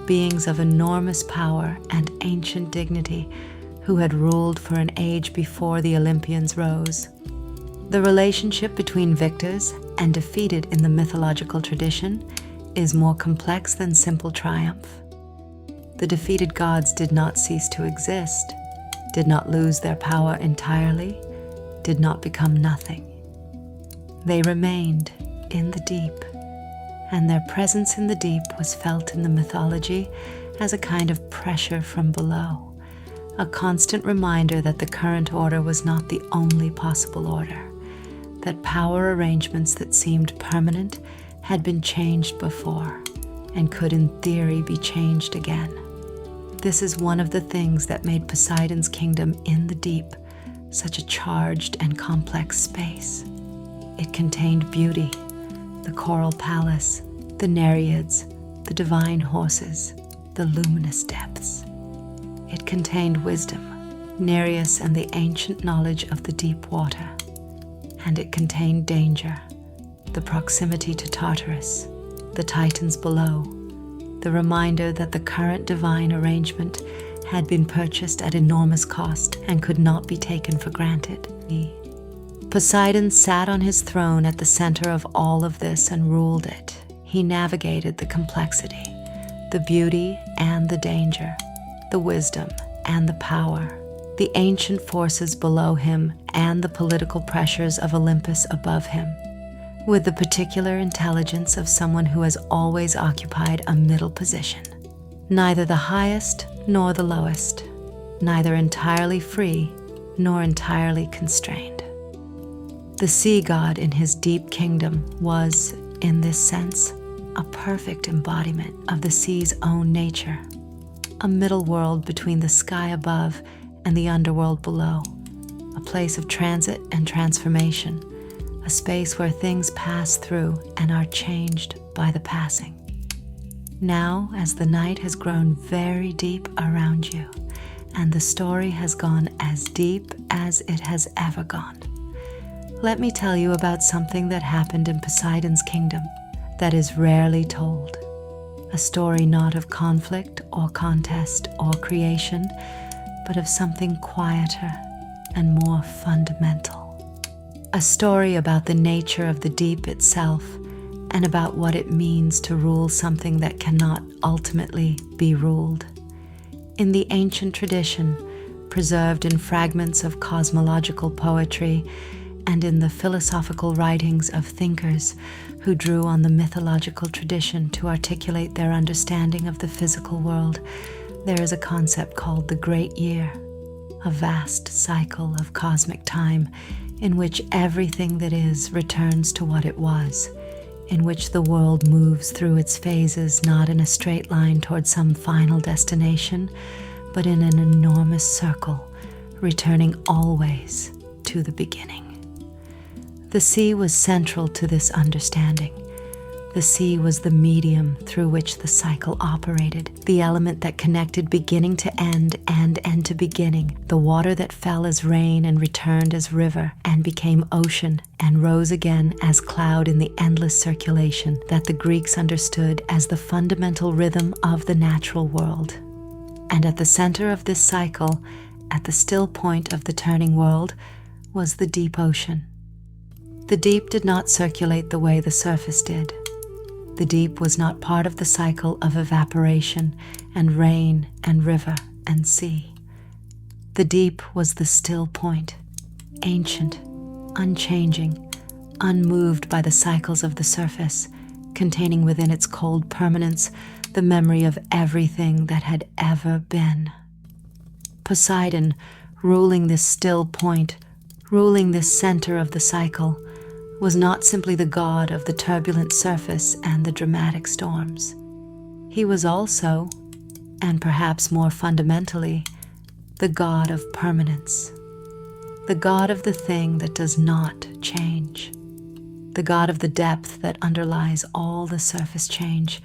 beings of enormous power and ancient dignity who had ruled for an age before the Olympians rose. The relationship between victors and defeated in the mythological tradition is more complex than simple triumph. The defeated gods did not cease to exist, did not lose their power entirely, did not become nothing. They remained in the deep, and their presence in the deep was felt in the mythology as a kind of pressure from below, a constant reminder that the current order was not the only possible order, that power arrangements that seemed permanent had been changed before and could in theory be changed again. This is one of the things that made Poseidon's kingdom in the deep such a charged and complex space. It contained beauty, the coral palace, the Nereids, the divine horses, the luminous depths. It contained wisdom, Nereus and the ancient knowledge of the deep water. And it contained danger, the proximity to Tartarus, the Titans below, the reminder that the current divine arrangement had been purchased at enormous cost and could not be taken for granted. Poseidon sat on his throne at the center of all of this and ruled it. He navigated the complexity, the beauty and the danger, the wisdom and the power, the ancient forces below him and the political pressures of Olympus above him, with the particular intelligence of someone who has always occupied a middle position, neither the highest nor the lowest, neither entirely free nor entirely constrained. The sea god in his deep kingdom was, in this sense, a perfect embodiment of the sea's own nature, a middle world between the sky above and the underworld below, a place of transit and transformation, a space where things pass through and are changed by the passing. Now, as the night has grown very deep around you, and the story has gone as deep as it has ever gone, let me tell you about something that happened in Poseidon's kingdom that is rarely told. A story not of conflict or contest or creation, but of something quieter and more fundamental. A story about the nature of the deep itself and about what it means to rule something that cannot ultimately be ruled. In the ancient tradition, preserved in fragments of cosmological poetry and in the philosophical writings of thinkers who drew on the mythological tradition to articulate their understanding of the physical world, there is a concept called the Great Year, a vast cycle of cosmic time in which everything that is returns to what it was, in which the world moves through its phases not in a straight line towards some final destination, but in an enormous circle, returning always to the beginning. The sea was central to this understanding. The sea was the medium through which the cycle operated, the element that connected beginning to end and end to beginning, the water that fell as rain and returned as river and became ocean and rose again as cloud in the endless circulation that the Greeks understood as the fundamental rhythm of the natural world. And at the center of this cycle, at the still point of the turning world, was the deep ocean. The deep did not circulate the way the surface did. The deep was not part of the cycle of evaporation and rain and river and sea. The deep was the still point, ancient, unchanging, unmoved by the cycles of the surface, containing within its cold permanence the memory of everything that had ever been. Poseidon, ruling this still point, ruling this center of the cycle, was not simply the god of the turbulent surface and the dramatic storms. He was also, and perhaps more fundamentally, the god of permanence, the god of the thing that does not change, the god of the depth that underlies all the surface change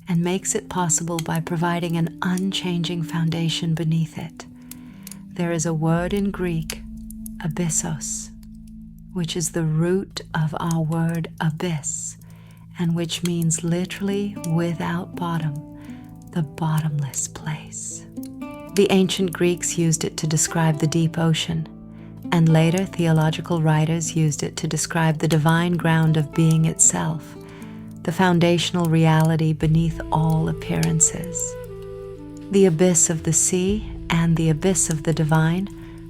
and makes it possible by providing an unchanging foundation beneath it. There is a word in Greek, abyssos, which is the root of our word abyss, and which means literally without bottom, the bottomless place. The ancient Greeks used it to describe the deep ocean, and later theological writers used it to describe the divine ground of being itself, the foundational reality beneath all appearances. The abyss of the sea and the abyss of the divine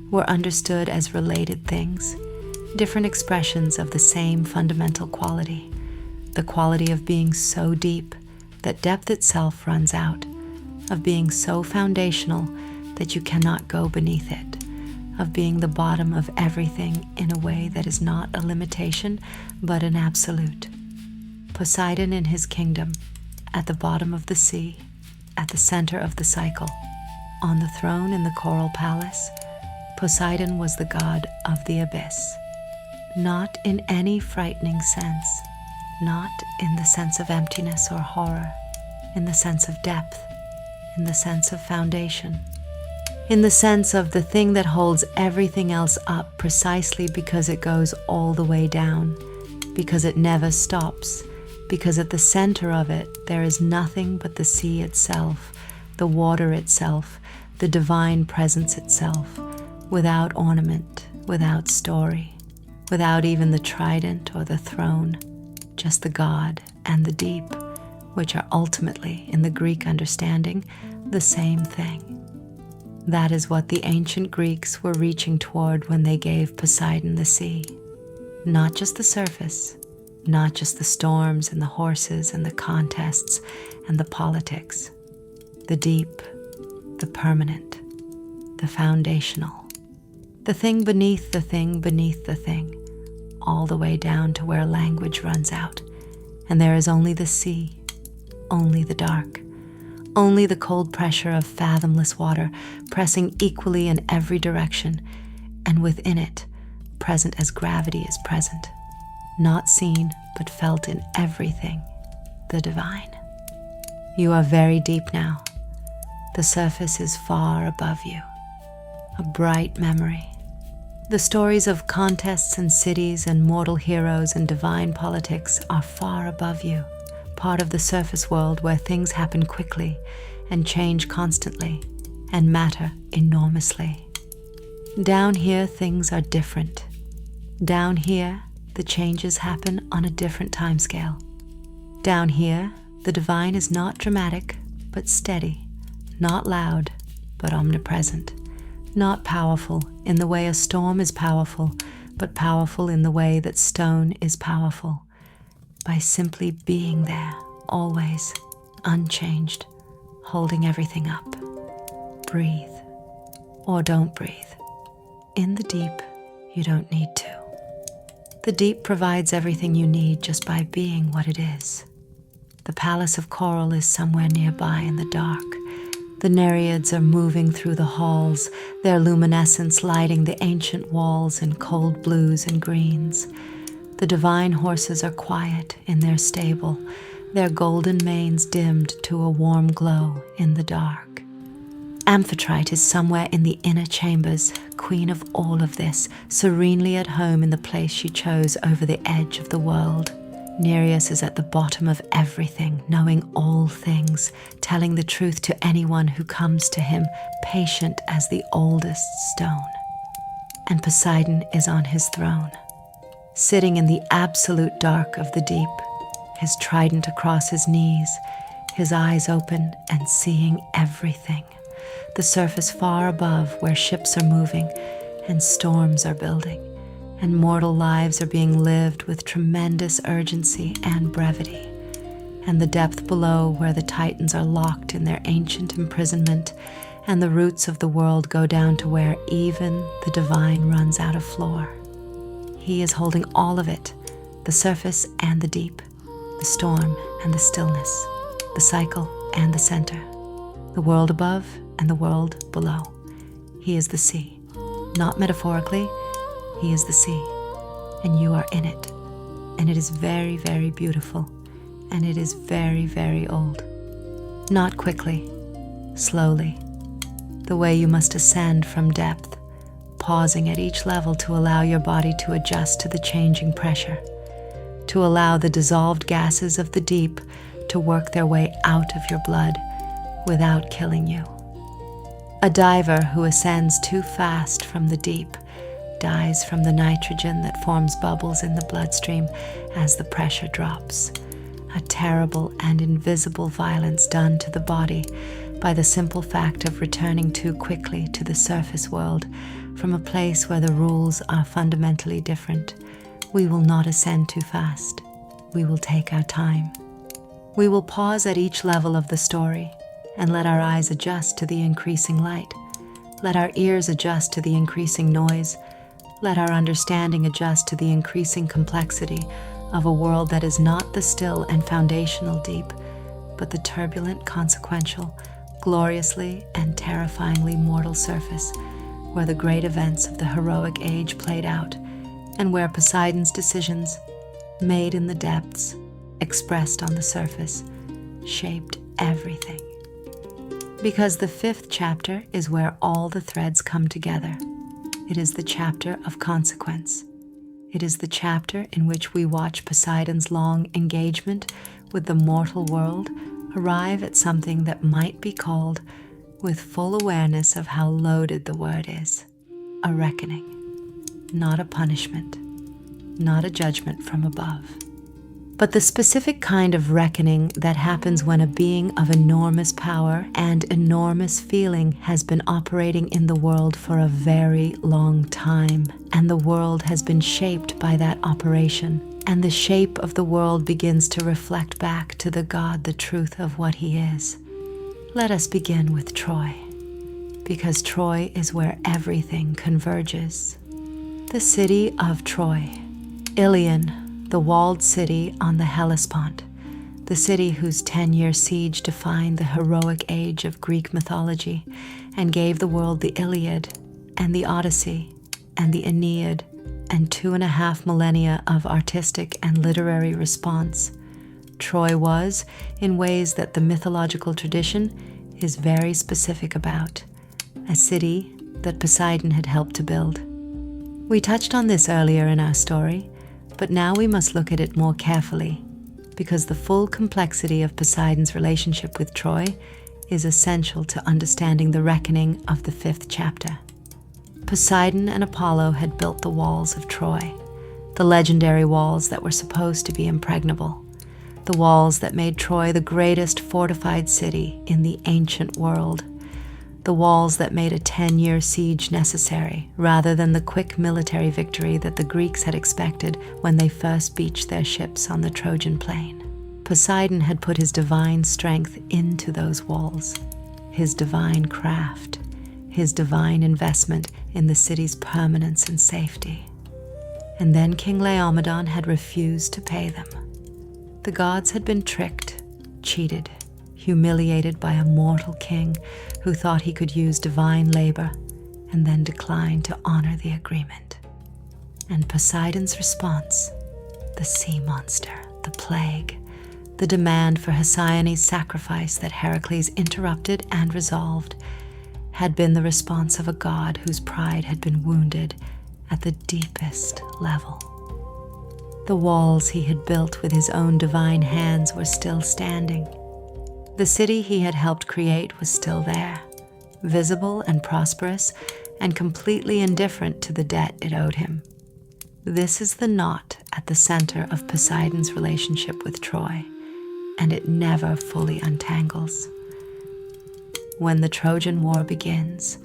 were understood as related things, different expressions of the same fundamental quality, the quality of being so deep that depth itself runs out, of being so foundational that you cannot go beneath it, of being the bottom of everything in a way that is not a limitation but an absolute. Poseidon in his kingdom, at the bottom of the sea, at the center of the cycle, on the throne in the coral palace, Poseidon was the god of the abyss. Not in any frightening sense, not in the sense of emptiness or horror, in the sense of depth, in the sense of foundation, in the sense of the thing that holds everything else up precisely because it goes all the way down, because it never stops, because at the center of it there is nothing but the sea itself, the water itself, the divine presence itself, without ornament, without story, without even the trident or the throne, just the God and the deep, which are ultimately, in the Greek understanding, the same thing. That is what the ancient Greeks were reaching toward when they gave Poseidon the sea. Not just the surface, not just the storms and the horses and the contests and the politics. The deep, the permanent, the foundational. The thing beneath the thing beneath the thing, all the way down to where language runs out, and there is only the sea, only the dark, only the cold pressure of fathomless water pressing equally in every direction, and within it, present as gravity is present, not seen but felt in everything, the divine. You are very deep now. The surface is far above you, a bright memory. The stories of contests and cities and mortal heroes and divine politics are far above you, part of the surface world where things happen quickly and change constantly and matter enormously. Down here, things are different. Down here, the changes happen on a different timescale. Down here, the divine is not dramatic, but steady, not loud, but omnipresent, not powerful in the way a storm is powerful, but powerful in the way that stone is powerful, by simply being there, always, unchanged, holding everything up. Breathe, or don't breathe. In the deep, you don't need to. The deep provides everything you need just by being what it is. The palace of coral is somewhere nearby in the dark. The Nereids are moving through the halls, their luminescence lighting the ancient walls in cold blues and greens. The The divine horses are quiet in their stable, their golden manes dimmed to a warm glow in the dark. Amphitrite is somewhere in the inner chambers, queen of all of this, serenely at home in the place she chose over the edge of the world. Nereus is at the bottom of everything, knowing all things, telling the truth to anyone who comes to him, patient as the oldest stone. And Poseidon is on his throne, sitting in the absolute dark of the deep, his trident across his knees, his eyes open and seeing everything. The surface far above where ships are moving and storms are building, and mortal lives are being lived with tremendous urgency and brevity, and the depth below where the Titans are locked in their ancient imprisonment, and the roots of the world go down to where even the divine runs out of floor. He is holding all of it, the surface and the deep, the storm and the stillness, the cycle and the center, the world above and the world below. He is the sea. Not metaphorically, he is the sea, and you are in it. And it is very, very beautiful, and it is very, very old. Not quickly, slowly, the way you must ascend from depth, pausing at each level to allow your body to adjust to the changing pressure, to allow the dissolved gases of the deep to work their way out of your blood without killing you. A diver who ascends too fast from the deep dies from the nitrogen that forms bubbles in the bloodstream as the pressure drops. A terrible and invisible violence done to the body by the simple fact of returning too quickly to the surface world from a place where the rules are fundamentally different. We will not ascend too fast. We will take our time. We will pause at each level of the story and let our eyes adjust to the increasing light. Let our ears adjust to the increasing noise. Let our understanding adjust to the increasing complexity of a world that is not the still and foundational deep, but the turbulent, consequential, gloriously and terrifyingly mortal surface, where the great events of the heroic age played out, and where Poseidon's decisions, made in the depths, expressed on the surface, shaped everything. Because the 5th chapter is where all the threads come together. It is the chapter of consequence. It is the chapter in which we watch Poseidon's long engagement with the mortal world arrive at something that might be called, with full awareness of how loaded the word is, a reckoning, not a punishment, not a judgment from above, but the specific kind of reckoning that happens when a being of enormous power and enormous feeling has been operating in the world for a very long time, and the world has been shaped by that operation, and the shape of the world begins to reflect back to the God the truth of what he is. Let us begin with Troy, because Troy is where everything converges. The city of Troy, Ilion, the walled city on the Hellespont, the city whose 10-year siege defined the heroic age of Greek mythology and gave the world the Iliad and the Odyssey and the Aeneid and 2.5 millennia of artistic and literary response. Troy was, in ways that the mythological tradition is very specific about, a city that Poseidon had helped to build. We touched on this earlier in our story, but now we must look at it more carefully, because the full complexity of Poseidon's relationship with Troy is essential to understanding the reckoning of the 5th chapter. Poseidon and Apollo had built the walls of Troy, the legendary walls that were supposed to be impregnable, the walls that made Troy the greatest fortified city in the ancient world, the walls that made a 10-year siege necessary rather than the quick military victory that the Greeks had expected when they first beached their ships on the Trojan plain. Poseidon had put his divine strength into those walls, his divine craft, his divine investment in the city's permanence and safety. And then King Laomedon had refused to pay them. The gods had been tricked, cheated, humiliated by a mortal king who thought he could use divine labor and then declined to honor the agreement. And Poseidon's response, the sea monster, the plague, the demand for Hesione's sacrifice that Heracles interrupted and resolved, had been the response of a god whose pride had been wounded at the deepest level. The walls he had built with his own divine hands were still standing. The city he had helped create was still there, visible and prosperous, and completely indifferent to the debt it owed him. This is the knot at the center of Poseidon's relationship with Troy, and it never fully untangles. When the Trojan War begins,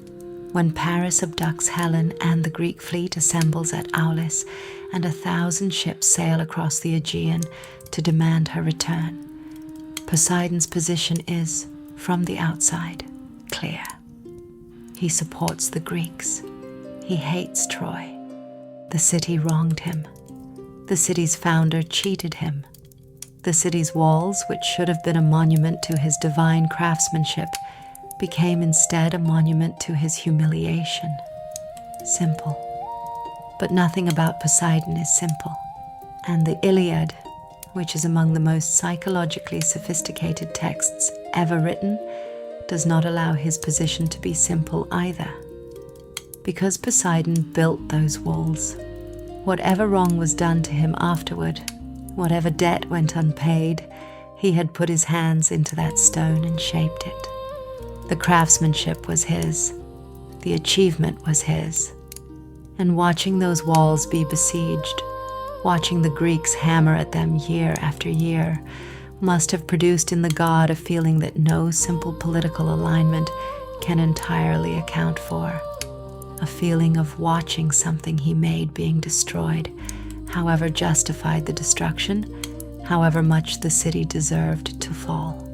when Paris abducts Helen and the Greek fleet assembles at Aulis, and 1,000 ships sail across the Aegean to demand her return, Poseidon's position is, from the outside, clear. He supports the Greeks. He hates Troy. The city wronged him. The city's founder cheated him. The city's walls, which should have been a monument to his divine craftsmanship, became instead a monument to his humiliation. Simple. But nothing about Poseidon is simple. And the Iliad, which is among the most psychologically sophisticated texts ever written, does not allow his position to be simple either. Because Poseidon built those walls, whatever wrong was done to him afterward, whatever debt went unpaid, he had put his hands into that stone and shaped it. The craftsmanship was his. The achievement was his. And watching those walls be besieged, watching the Greeks hammer at them year after year, must have produced in the god a feeling that no simple political alignment can entirely account for. A feeling of watching something he made being destroyed, however justified the destruction, however much the city deserved to fall.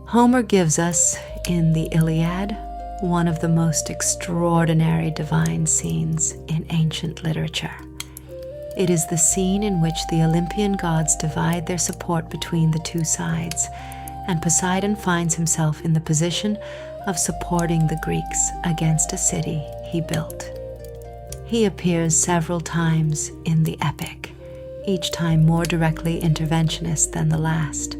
Homer gives us, in the Iliad, one of the most extraordinary divine scenes in ancient literature. It is the scene in which the Olympian gods divide their support between the two sides, and Poseidon finds himself in the position of supporting the Greeks against a city he built. He appears several times in the epic, each time more directly interventionist than the last.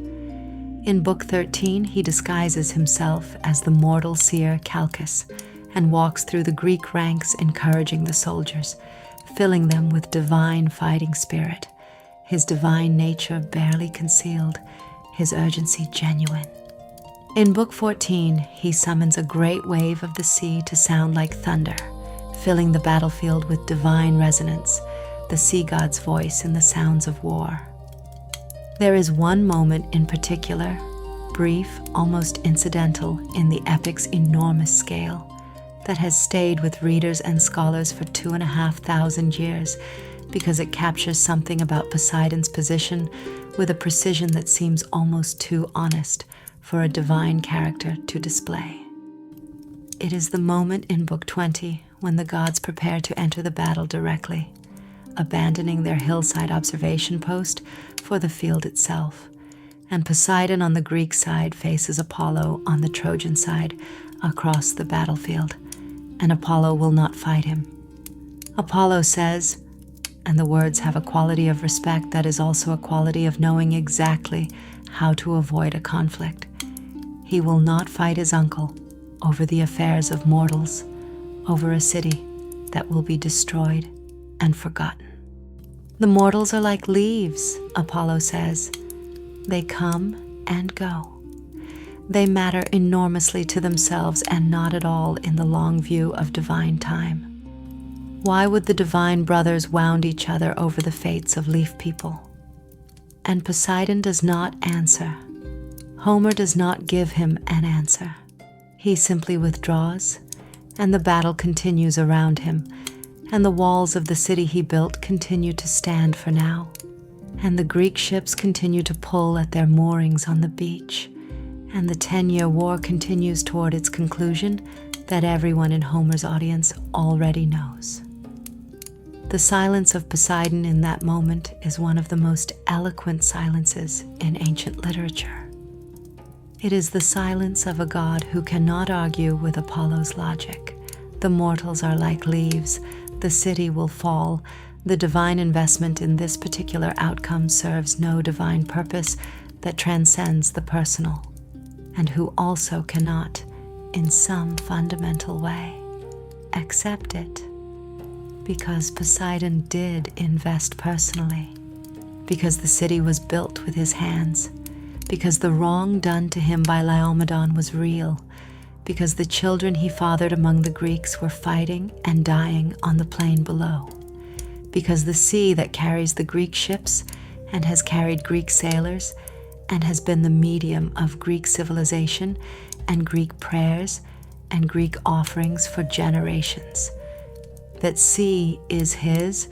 In Book 13, he disguises himself as the mortal seer Calchas and walks through the Greek ranks encouraging the soldiers, filling them with divine fighting spirit, his divine nature barely concealed, his urgency genuine. In Book 14, he summons a great wave of the sea to sound like thunder, filling the battlefield with divine resonance, the sea god's voice in the sounds of war. There is one moment in particular, brief, almost incidental in the epic's enormous scale, that has stayed with readers and scholars for 2,500 years because it captures something about Poseidon's position with a precision that seems almost too honest for a divine character to display. It is the moment in Book 20 when the gods prepare to enter the battle directly, abandoning their hillside observation post for the field itself, and Poseidon on the Greek side faces Apollo on the Trojan side across the battlefield, and Apollo will not fight him. Apollo says, and the words have a quality of respect that is also a quality of knowing exactly how to avoid a conflict. He will not fight his uncle over the affairs of mortals, over a city that will be destroyed and forgotten. The mortals are like leaves, Apollo says. They come and go. They matter enormously to themselves and not at all in the long view of divine time. Why would the divine brothers wound each other over the fates of leaf people? And Poseidon does not answer. Homer does not give him an answer. He simply withdraws, and the battle continues around him, and the walls of the city he built continue to stand for now, and the Greek ships continue to pull at their moorings on the beach, and the 10-year war continues toward its conclusion that everyone in Homer's audience already knows. The silence of Poseidon in that moment is one of the most eloquent silences in ancient literature. It is the silence of a god who cannot argue with Apollo's logic. The mortals are like leaves, the city will fall, The divine investment in this particular outcome serves no divine purpose that transcends the personal, and who also cannot, in some fundamental way, accept it. Because Poseidon did invest personally, because the city was built with his hands, because the wrong done to him by Laomedon was real, because the children he fathered among the Greeks were fighting and dying on the plain below, because the sea that carries the Greek ships and has carried Greek sailors and has been the medium of Greek civilization and Greek prayers and Greek offerings for generations. That sea is his,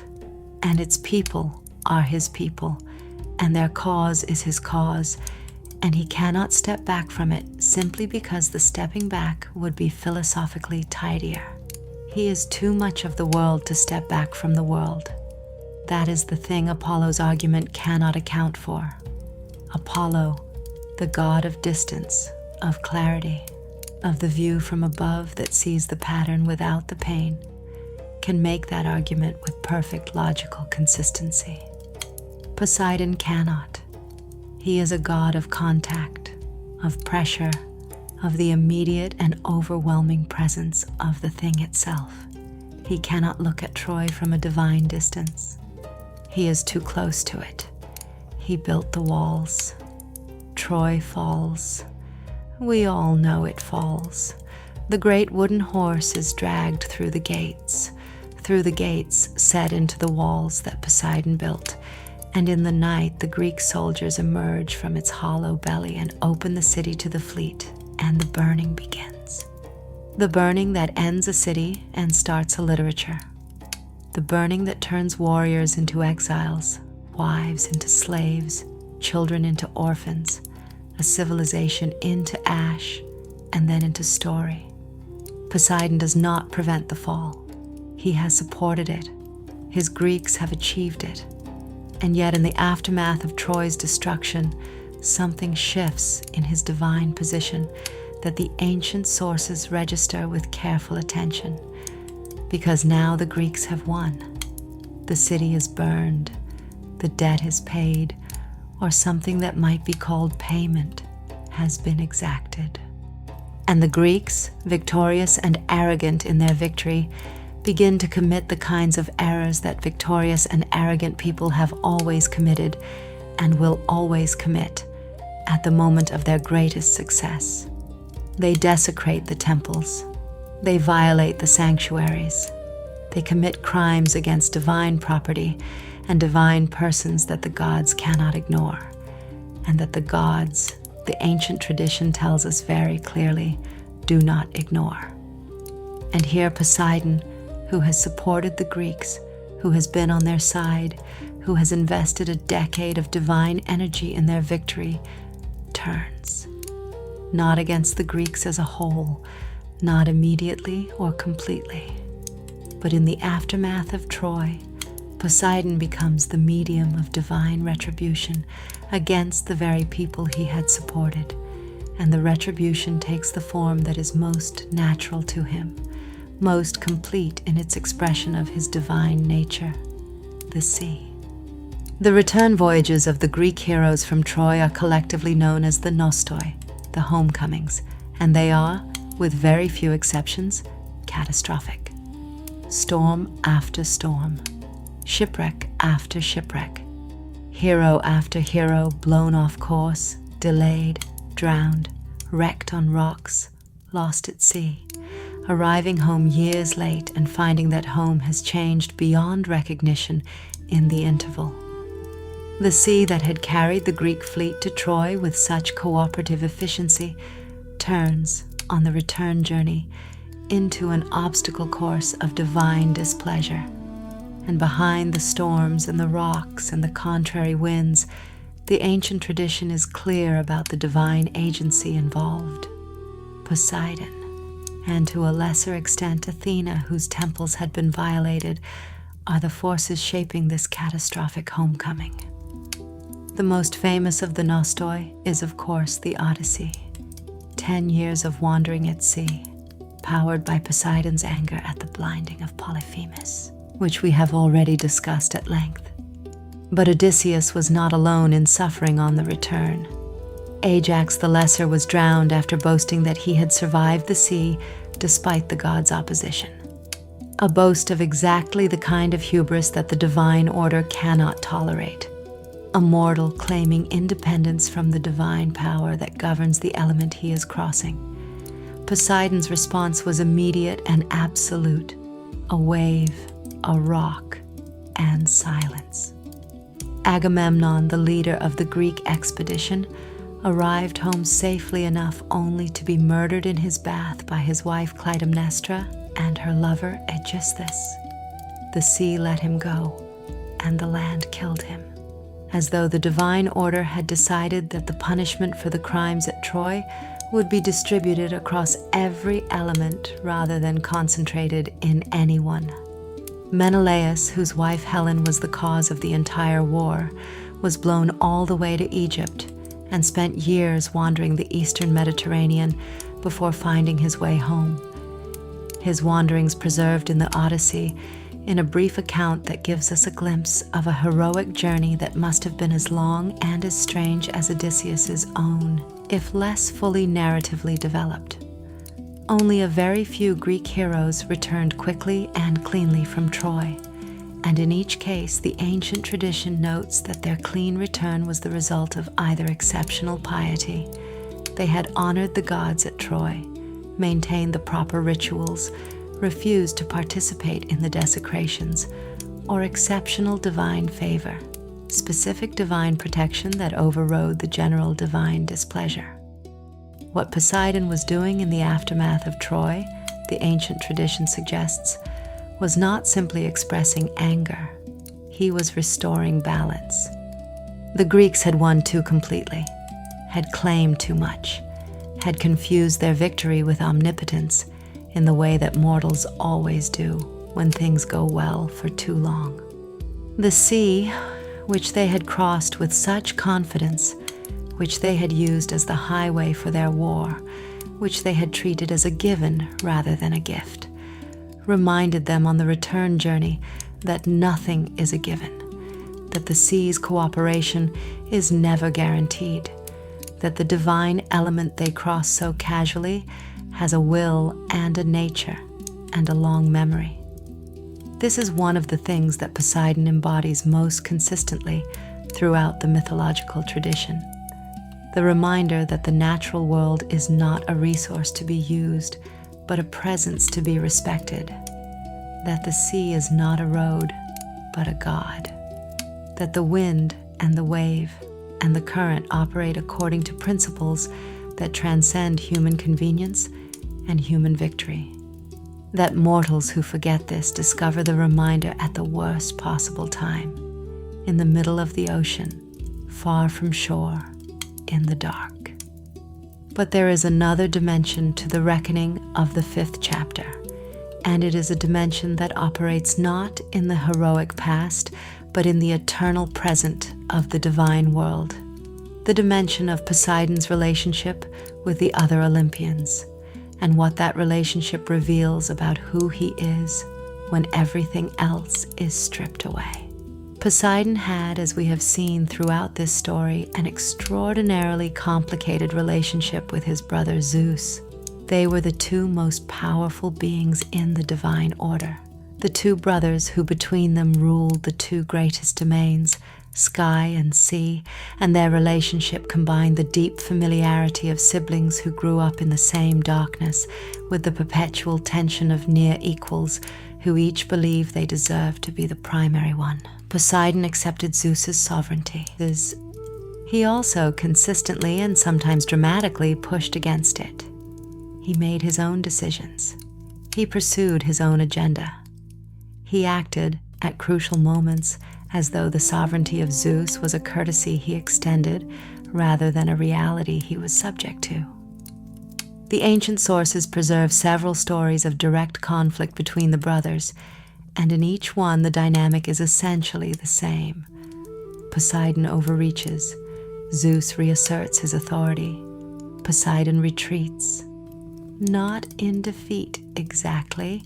and its people are his people, and their cause is his cause, and he cannot step back from it simply because the stepping back would be philosophically tidier. He is too much of the world to step back from the world. That is the thing Apollo's argument cannot account for. Apollo, the god of distance, of clarity, of the view from above that sees the pattern without the pain, can make that argument with perfect logical consistency. Poseidon cannot. He is a god of contact, of pressure, of the immediate and overwhelming presence of the thing itself. He cannot look at Troy from a divine distance. He is too close to it. He built the walls. Troy falls. We all know it falls. The great wooden horse is dragged through the gates set into the walls that Poseidon built, and in the night the Greek soldiers emerge from its hollow belly and open the city to the fleet, and the burning begins. The burning that ends a city and starts a literature. The burning that turns warriors into exiles, wives into slaves, children into orphans, a civilization into ash, and then into story. Poseidon does not prevent the fall. He has supported it. His Greeks have achieved it. And yet in the aftermath of Troy's destruction, something shifts in his divine position that the ancient sources register with careful attention. Because now the Greeks have won. The city is burned. The debt is paid, or something that might be called payment has been exacted. And the Greeks, victorious and arrogant in their victory, begin to commit the kinds of errors that victorious and arrogant people have always committed and will always commit at the moment of their greatest success. They desecrate the temples. They violate the sanctuaries. They commit crimes against divine property and divine persons that the gods cannot ignore, and that the gods, the ancient tradition tells us very clearly, do not ignore. And here Poseidon, who has supported the Greeks, who has been on their side, who has invested a decade of divine energy in their victory, turns. Not against the Greeks as a whole, not immediately or completely, but in the aftermath of Troy, Poseidon becomes the medium of divine retribution against the very people he had supported, and the retribution takes the form that is most natural to him, most complete in its expression of his divine nature, the sea. The return voyages of the Greek heroes from Troy are collectively known as the Nostoi, the homecomings, and they are, with very few exceptions, catastrophic. Storm after storm, shipwreck after shipwreck, hero after hero blown off course, delayed, drowned, wrecked on rocks, lost at sea, arriving home years late and finding that home has changed beyond recognition in the interval. The sea that had carried the Greek fleet to Troy with such cooperative efficiency turns, on the return journey, into an obstacle course of divine displeasure. And behind the storms and the rocks and the contrary winds, the ancient tradition is clear about the divine agency involved. Poseidon, and to a lesser extent Athena, whose temples had been violated, are the forces shaping this catastrophic homecoming. The most famous of the Nostoi is, of course, the Odyssey. 10 years of wandering at sea, powered by Poseidon's anger at the blinding of Polyphemus. which we have already discussed at length. But Odysseus was not alone in suffering on the return. Ajax the Lesser was drowned after boasting that he had survived the sea despite the gods' opposition. A boast of exactly the kind of hubris that the divine order cannot tolerate. A mortal claiming independence from the divine power that governs the element he is crossing. Poseidon's response was immediate and absolute. A wave, a rock, and silence. Agamemnon, the leader of the Greek expedition, arrived home safely enough only to be murdered in his bath by his wife Clytemnestra and her lover Aegisthus. The sea let him go, and the land killed him, as though the divine order had decided that the punishment for the crimes at Troy would be distributed across every element rather than concentrated in any one. Menelaus, whose wife Helen was the cause of the entire war, was blown all the way to Egypt and spent years wandering the eastern Mediterranean before finding his way home. His wanderings preserved in the Odyssey in a brief account that gives us a glimpse of a heroic journey that must have been as long and as strange as Odysseus's own, if less fully narratively developed. Only a very few Greek heroes returned quickly and cleanly from Troy, and in each case the ancient tradition notes that their clean return was the result of either exceptional piety, they had honored the gods at Troy, maintained the proper rituals, refused to participate in the desecrations, or exceptional divine favor, specific divine protection that overrode the general divine displeasure. What Poseidon was doing in the aftermath of Troy, the ancient tradition suggests, was not simply expressing anger. He was restoring balance. The Greeks had won too completely, had claimed too much, had confused their victory with omnipotence in the way that mortals always do when things go well for too long. The sea, which they had crossed with such confidence, which they had used as the highway for their war, which they had treated as a given rather than a gift, reminded them on the return journey that nothing is a given, that the sea's cooperation is never guaranteed, that the divine element they cross so casually has a will and a nature and a long memory. This is one of the things that Poseidon embodies most consistently throughout the mythological tradition. The reminder that the natural world is not a resource to be used, but a presence to be respected. That the sea is not a road, but a god. That the wind and the wave and the current operate according to principles that transcend human convenience and human victory. That mortals who forget this discover the reminder at the worst possible time, in the middle of the ocean, far from shore, in the dark. But there is another dimension to the reckoning of the 5th chapter, and it is a dimension that operates not in the heroic past, but in the eternal present of the divine world, the dimension of Poseidon's relationship with the other Olympians, and what that relationship reveals about who he is when everything else is stripped away. Poseidon had, as we have seen throughout this story, an extraordinarily complicated relationship with his brother Zeus. They were the two most powerful beings in the divine order, the two brothers who between them ruled the two greatest domains, sky and sea, and their relationship combined the deep familiarity of siblings who grew up in the same darkness with the perpetual tension of near equals who each believed they deserved to be the primary one. Poseidon accepted Zeus's sovereignty. He also consistently and sometimes dramatically pushed against it. He made his own decisions. He pursued his own agenda. He acted, at crucial moments, as though the sovereignty of Zeus was a courtesy he extended rather than a reality he was subject to. The ancient sources preserve several stories of direct conflict between the brothers, and in each one the dynamic is essentially the same. Poseidon overreaches, Zeus reasserts his authority, Poseidon retreats. Not in defeat exactly,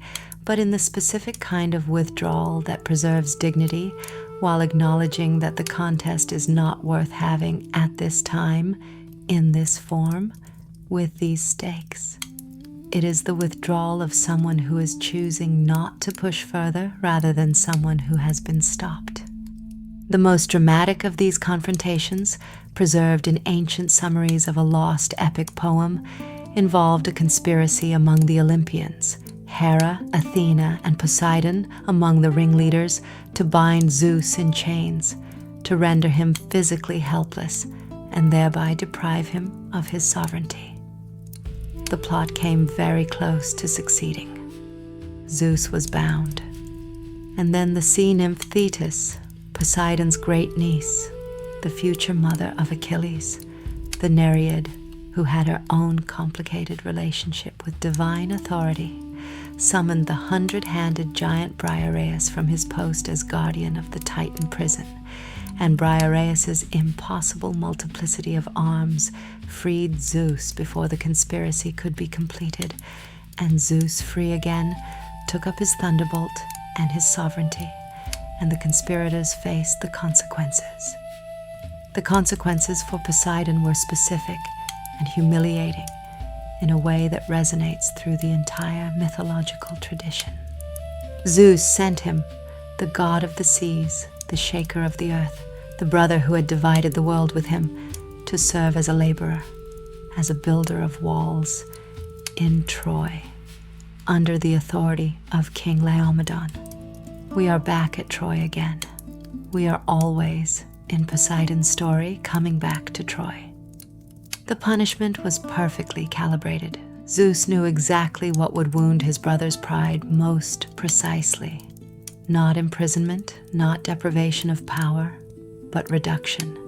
but in the specific kind of withdrawal that preserves dignity while acknowledging that the contest is not worth having at this time, in this form, with these stakes. It is the withdrawal of someone who is choosing not to push further rather than someone who has been stopped. The most dramatic of these confrontations, preserved in ancient summaries of a lost epic poem, involved a conspiracy among the Olympians, Hera, Athena, and Poseidon among the ringleaders, to bind Zeus in chains, to render him physically helpless, and thereby deprive him of his sovereignty. The plot came very close to succeeding. Zeus was bound. And then the sea nymph Thetis, Poseidon's great niece, the future mother of Achilles, the Nereid, who had her own complicated relationship with divine authority, summoned the 100-handed giant Briareus from his post as guardian of the Titan prison, and Briareus's impossible multiplicity of arms freed Zeus before the conspiracy could be completed, and Zeus, free again, took up his thunderbolt and his sovereignty, and the conspirators faced the consequences. The consequences for Poseidon were specific and humiliating in a way that resonates through the entire mythological tradition. Zeus sent him, the god of the seas, the shaker of the earth, the brother who had divided the world with him, to serve as a laborer, as a builder of walls in Troy, under the authority of King Laomedon. We are back at Troy again. We are always, in Poseidon's story, coming back to Troy. The punishment was perfectly calibrated. Zeus knew exactly what would wound his brother's pride most precisely. Not imprisonment, not deprivation of power, but reduction.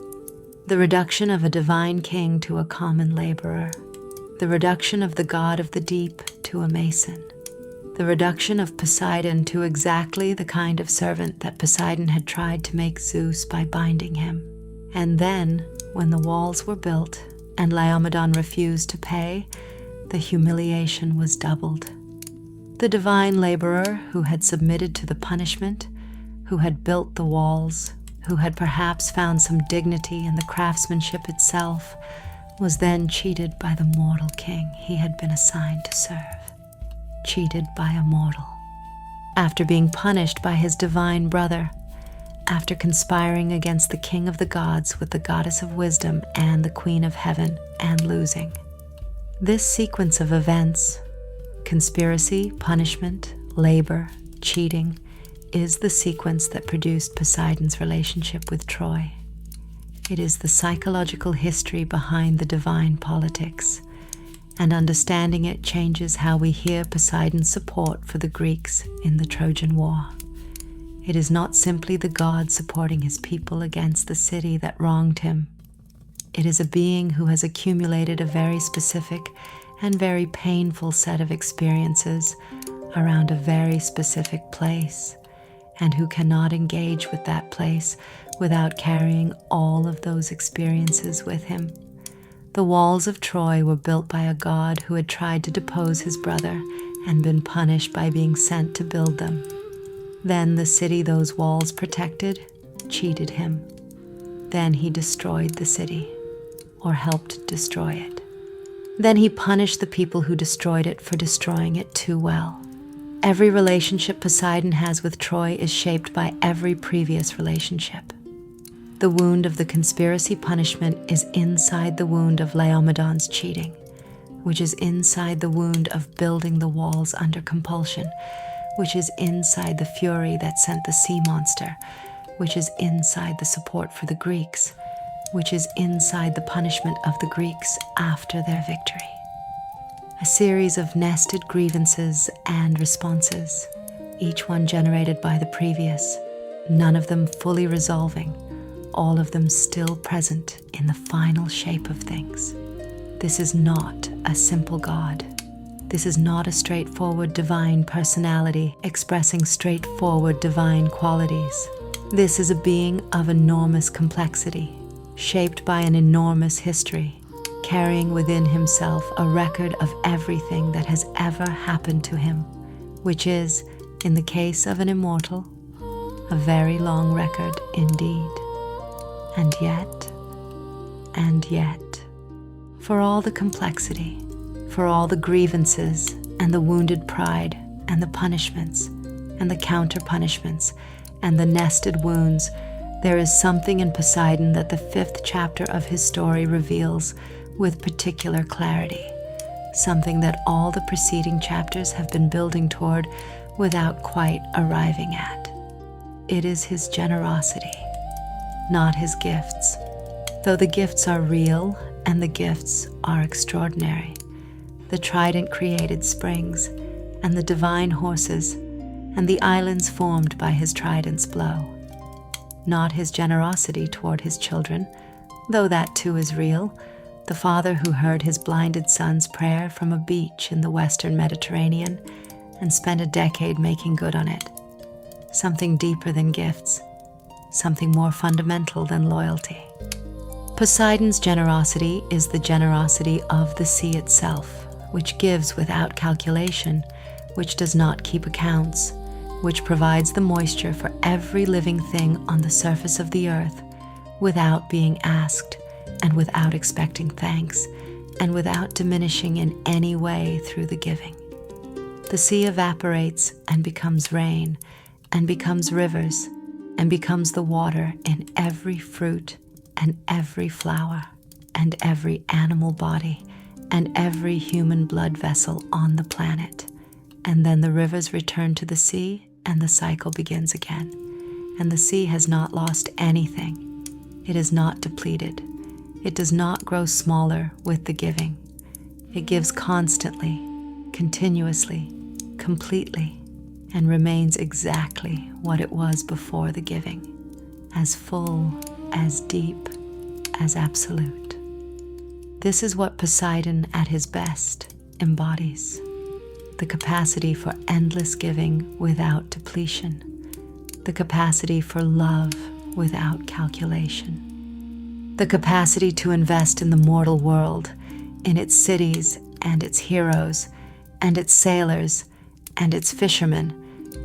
The reduction of a divine king to a common laborer. The reduction of the god of the deep to a mason. The reduction of Poseidon to exactly the kind of servant that Poseidon had tried to make Zeus by binding him. And then, when the walls were built and Laomedon refused to pay, the humiliation was doubled. The divine laborer who had submitted to the punishment, who had built the walls, who had perhaps found some dignity in the craftsmanship itself, was then cheated by the mortal king he had been assigned to serve. Cheated by a mortal. After being punished by his divine brother, after conspiring against the king of the gods with the goddess of wisdom and the queen of heaven and losing. This sequence of events, conspiracy, punishment, labor, cheating, is the sequence that produced Poseidon's relationship with Troy. It is the psychological history behind the divine politics, and understanding it changes how we hear Poseidon's support for the Greeks in the Trojan War. It is not simply the god supporting his people against the city that wronged him. It is a being who has accumulated a very specific and very painful set of experiences around a very specific place, and who cannot engage with that place without carrying all of those experiences with him. The walls of Troy were built by a god who had tried to depose his brother and been punished by being sent to build them. Then the city those walls protected cheated him. Then he destroyed the city, or helped destroy it. Then he punished the people who destroyed it for destroying it too well. Every relationship Poseidon has with Troy is shaped by every previous relationship. The wound of the conspiracy punishment is inside the wound of Laomedon's cheating, which is inside the wound of building the walls under compulsion, which is inside the fury that sent the sea monster, which is inside the support for the Greeks, which is inside the punishment of the Greeks after their victory. A series of nested grievances and responses, each one generated by the previous, none of them fully resolving, all of them still present in the final shape of things. This is not a simple God. This is not a straightforward divine personality expressing straightforward divine qualities. This is a being of enormous complexity, shaped by an enormous history, carrying within himself a record of everything that has ever happened to him, which is, In the case of an immortal, a very long record indeed. And yet, for all the complexity, for all the grievances and the wounded pride and the punishments and the counter-punishments and the nested wounds, there is something in Poseidon that the 5th chapter of his story reveals with particular clarity, something that all the preceding chapters have been building toward without quite arriving at. It is his generosity, not his gifts, though the gifts are real and the gifts are extraordinary. The trident created springs and the divine horses and the islands formed by his trident's blow. Not his generosity toward his children, though that too is real, the father who heard his blinded son's prayer from a beach in the western Mediterranean and spent a decade making good on it. Something deeper than gifts, something more fundamental than loyalty. Poseidon's generosity is the generosity of the sea itself, which gives without calculation, which does not keep accounts, which provides the moisture for every living thing on the surface of the earth without being asked and without expecting thanks and without diminishing in any way through the giving. The sea evaporates and becomes rain and becomes rivers and becomes the water in every fruit and every flower and every animal body and every human blood vessel on the planet. And then the rivers return to the sea and the cycle begins again. And the sea has not lost anything. It is not depleted. It does not grow smaller with the giving. It gives constantly, continuously, completely, and remains exactly what it was before the giving, as full, as deep, as absolute. This is what Poseidon at his best embodies. The capacity for endless giving without depletion, the capacity for love without calculation, the capacity to invest in the mortal world, in its cities and its heroes and its sailors and its fishermen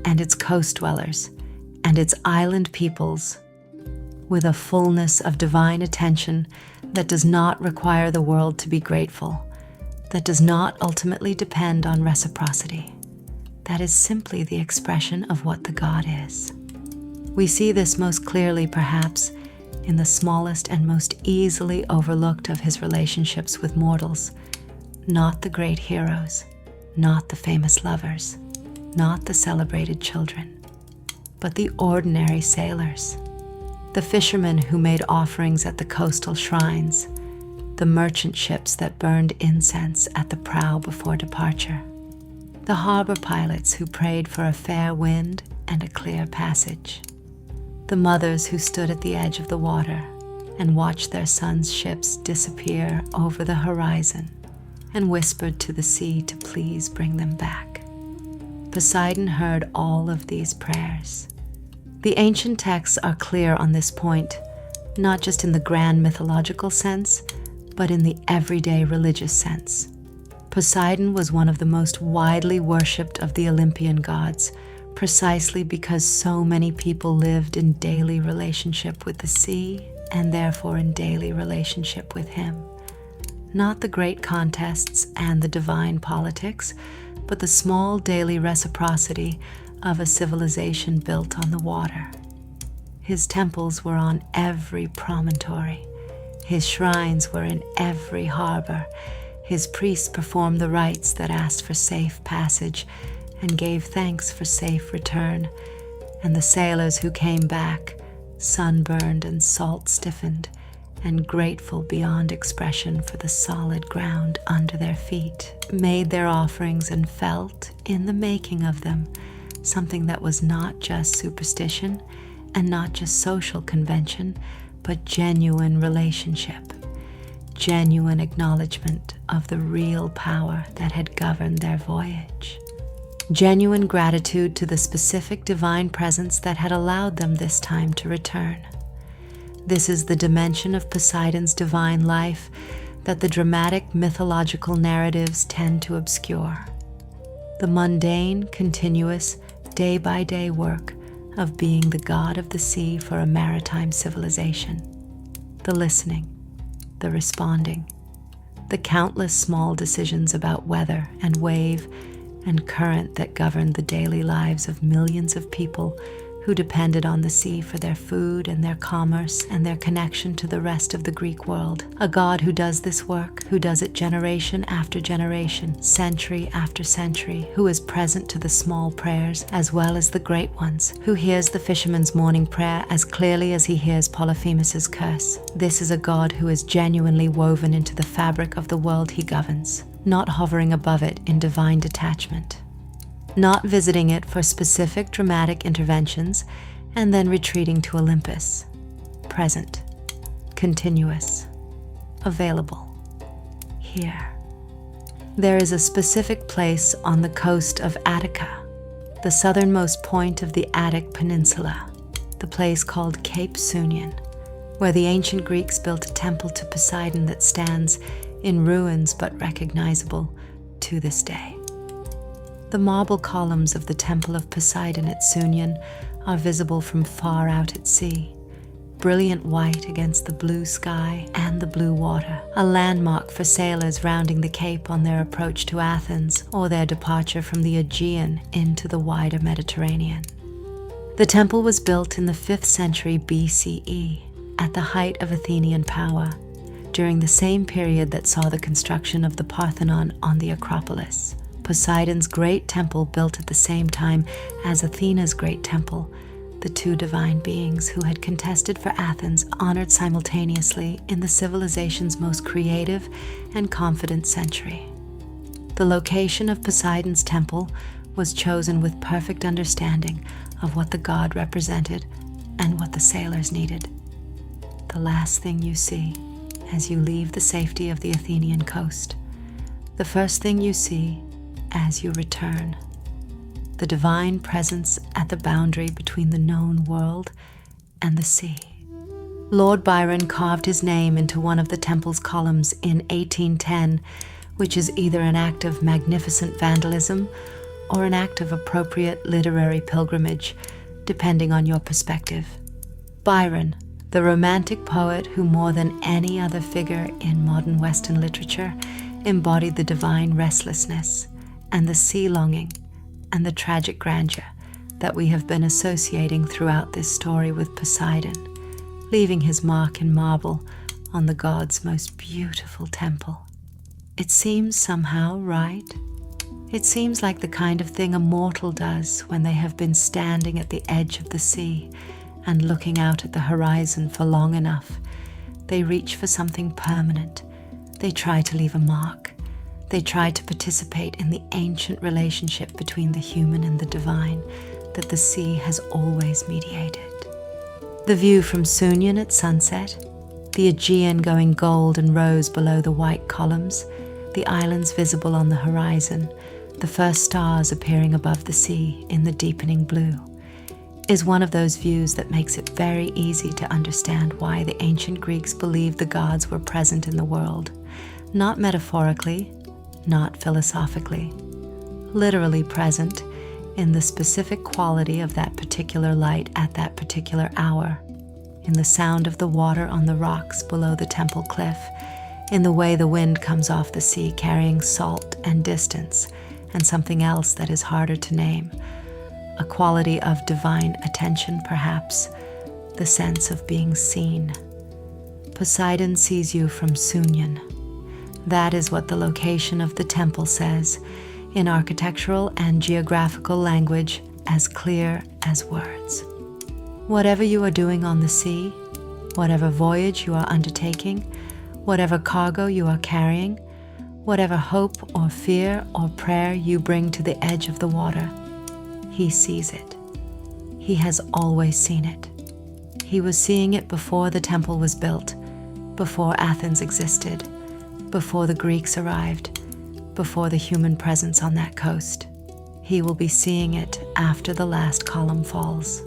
and its coast dwellers and its island peoples, with a fullness of divine attention that does not require the world to be grateful, that does not ultimately depend on reciprocity. That is simply the expression of what the God is. We see this most clearly, perhaps, in the smallest and most easily overlooked of his relationships with mortals, not the great heroes, not the famous lovers, not the celebrated children, but the ordinary sailors, the fishermen who made offerings at the coastal shrines, the merchant ships that burned incense at the prow before departure, the harbor pilots who prayed for a fair wind and a clear passage, the mothers who stood at the edge of the water and watched their sons' ships disappear over the horizon and whispered to the sea to please bring them back. Poseidon heard all of these prayers. The ancient texts are clear on this point, not just in the grand mythological sense, but in the everyday religious sense. Poseidon was one of the most widely worshipped of the Olympian gods, precisely because so many people lived in daily relationship with the sea and therefore in daily relationship with him. Not the great contests and the divine politics, but the small daily reciprocity of a civilization built on the water. His temples were on every promontory. His shrines were in every harbor. His priests performed the rites that asked for safe passage and gave thanks for safe return. And the sailors who came back, sunburned and salt-stiffened, and grateful beyond expression for the solid ground under their feet, made their offerings and felt, in the making of them, something that was not just superstition and not just social convention, but genuine relationship, genuine acknowledgement of the real power that had governed their voyage, genuine gratitude to the specific divine presence that had allowed them this time to return. This is the dimension of Poseidon's divine life that the dramatic mythological narratives tend to obscure. The mundane, continuous, day-by-day work of being the god of the sea for a maritime civilization. The listening, the responding, the countless small decisions about weather and wave and current that governed the daily lives of millions of people who depended on the sea for their food and their commerce and their connection to the rest of the Greek world. A god who does this work, who does it generation after generation, century after century, who is present to the small prayers as well as the great ones, who hears the fisherman's morning prayer as clearly as he hears Polyphemus's curse. This is a god who is genuinely woven into the fabric of the world he governs, not hovering above it in divine detachment, not visiting it for specific dramatic interventions and then retreating to Olympus. Present, continuous, available, here. There is a specific place on the coast of Attica, the southernmost point of the Attic Peninsula, the place called Cape Sounion, where the ancient Greeks built a temple to Poseidon that stands in ruins but recognizable to this day. The marble columns of the Temple of Poseidon at Sounion are visible from far out at sea, brilliant white against the blue sky and the blue water, a landmark for sailors rounding the cape on their approach to Athens or their departure from the Aegean into the wider Mediterranean. The temple was built in the 5th century BCE, at the height of Athenian power, during the same period that saw the construction of the Parthenon on the Acropolis. Poseidon's great temple built at the same time as Athena's great temple, the two divine beings who had contested for Athens honored simultaneously in the civilization's most creative and confident century. The location of Poseidon's temple was chosen with perfect understanding of what the god represented and what the sailors needed. The last thing you see as you leave the safety of the Athenian coast, the first thing you see as you return, the divine presence at the boundary between the known world and the sea. Lord Byron carved his name into one of the temple's columns in 1810, which is either an act of magnificent vandalism or an act of appropriate literary pilgrimage, depending on your perspective. Byron, the romantic poet who more than any other figure in modern Western literature embodied the divine restlessness and the sea longing and the tragic grandeur that we have been associating throughout this story with Poseidon, leaving his mark in marble on the god's most beautiful temple. It seems somehow right. It seems like the kind of thing a mortal does when they have been standing at the edge of the sea and looking out at the horizon for long enough. They reach for something permanent. They try to leave a mark. They try to participate in the ancient relationship between the human and the divine that the sea has always mediated. The view from Sounion at sunset, the Aegean going gold and rose below the white columns, the islands visible on the horizon, the first stars appearing above the sea in the deepening blue, is one of those views that makes it very easy to understand why the ancient Greeks believed the gods were present in the world, not metaphorically, not philosophically, literally present in the specific quality of that particular light at that particular hour, in the sound of the water on the rocks below the temple cliff, in the way the wind comes off the sea carrying salt and distance and something else that is harder to name, a quality of divine attention perhaps, the sense of being seen. Poseidon sees you from Sounion. That is what the location of the temple says, in architectural and geographical language as clear as words. Whatever you are doing on the sea, whatever voyage you are undertaking, whatever cargo you are carrying, whatever hope or fear or prayer you bring to the edge of the water, he sees it. He has always seen it. He was seeing it before the temple was built, before Athens existed, before the Greeks arrived, before the human presence on that coast. He will be seeing it after the last column falls.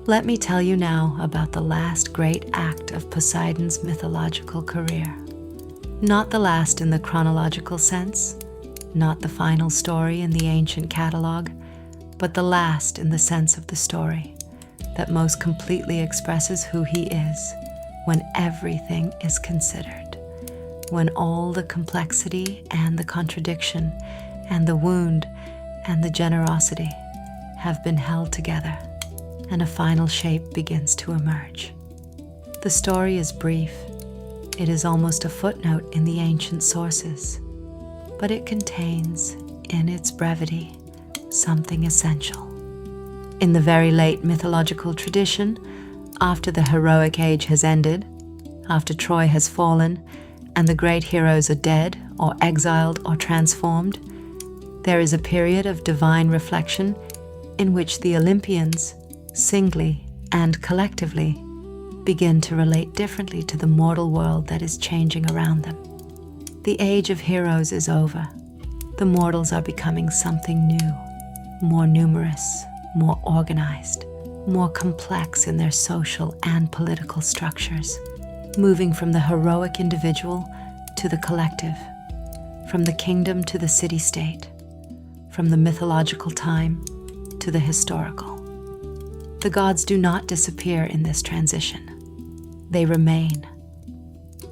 Let me tell you now about the last great act of Poseidon's mythological career. Not the last in the chronological sense, not the final story in the ancient catalog, but the last in the sense of the story that most completely expresses who he is when everything is considered, when all the complexity and the contradiction and the wound and the generosity have been held together and a final shape begins to emerge. The story is brief. It is almost a footnote in the ancient sources, but it contains, in its brevity, something essential. In the very late mythological tradition, after the heroic age has ended, after Troy has fallen, and the great heroes are dead or exiled or transformed, there is a period of divine reflection in which the Olympians, singly and collectively, begin to relate differently to the mortal world that is changing around them. The age of heroes is over. The mortals are becoming something new, more numerous, more organized, more complex in their social and political structures, moving from the heroic individual to the collective, from the kingdom to the city-state, from the mythological time to the historical. The gods do not disappear in this transition. They remain,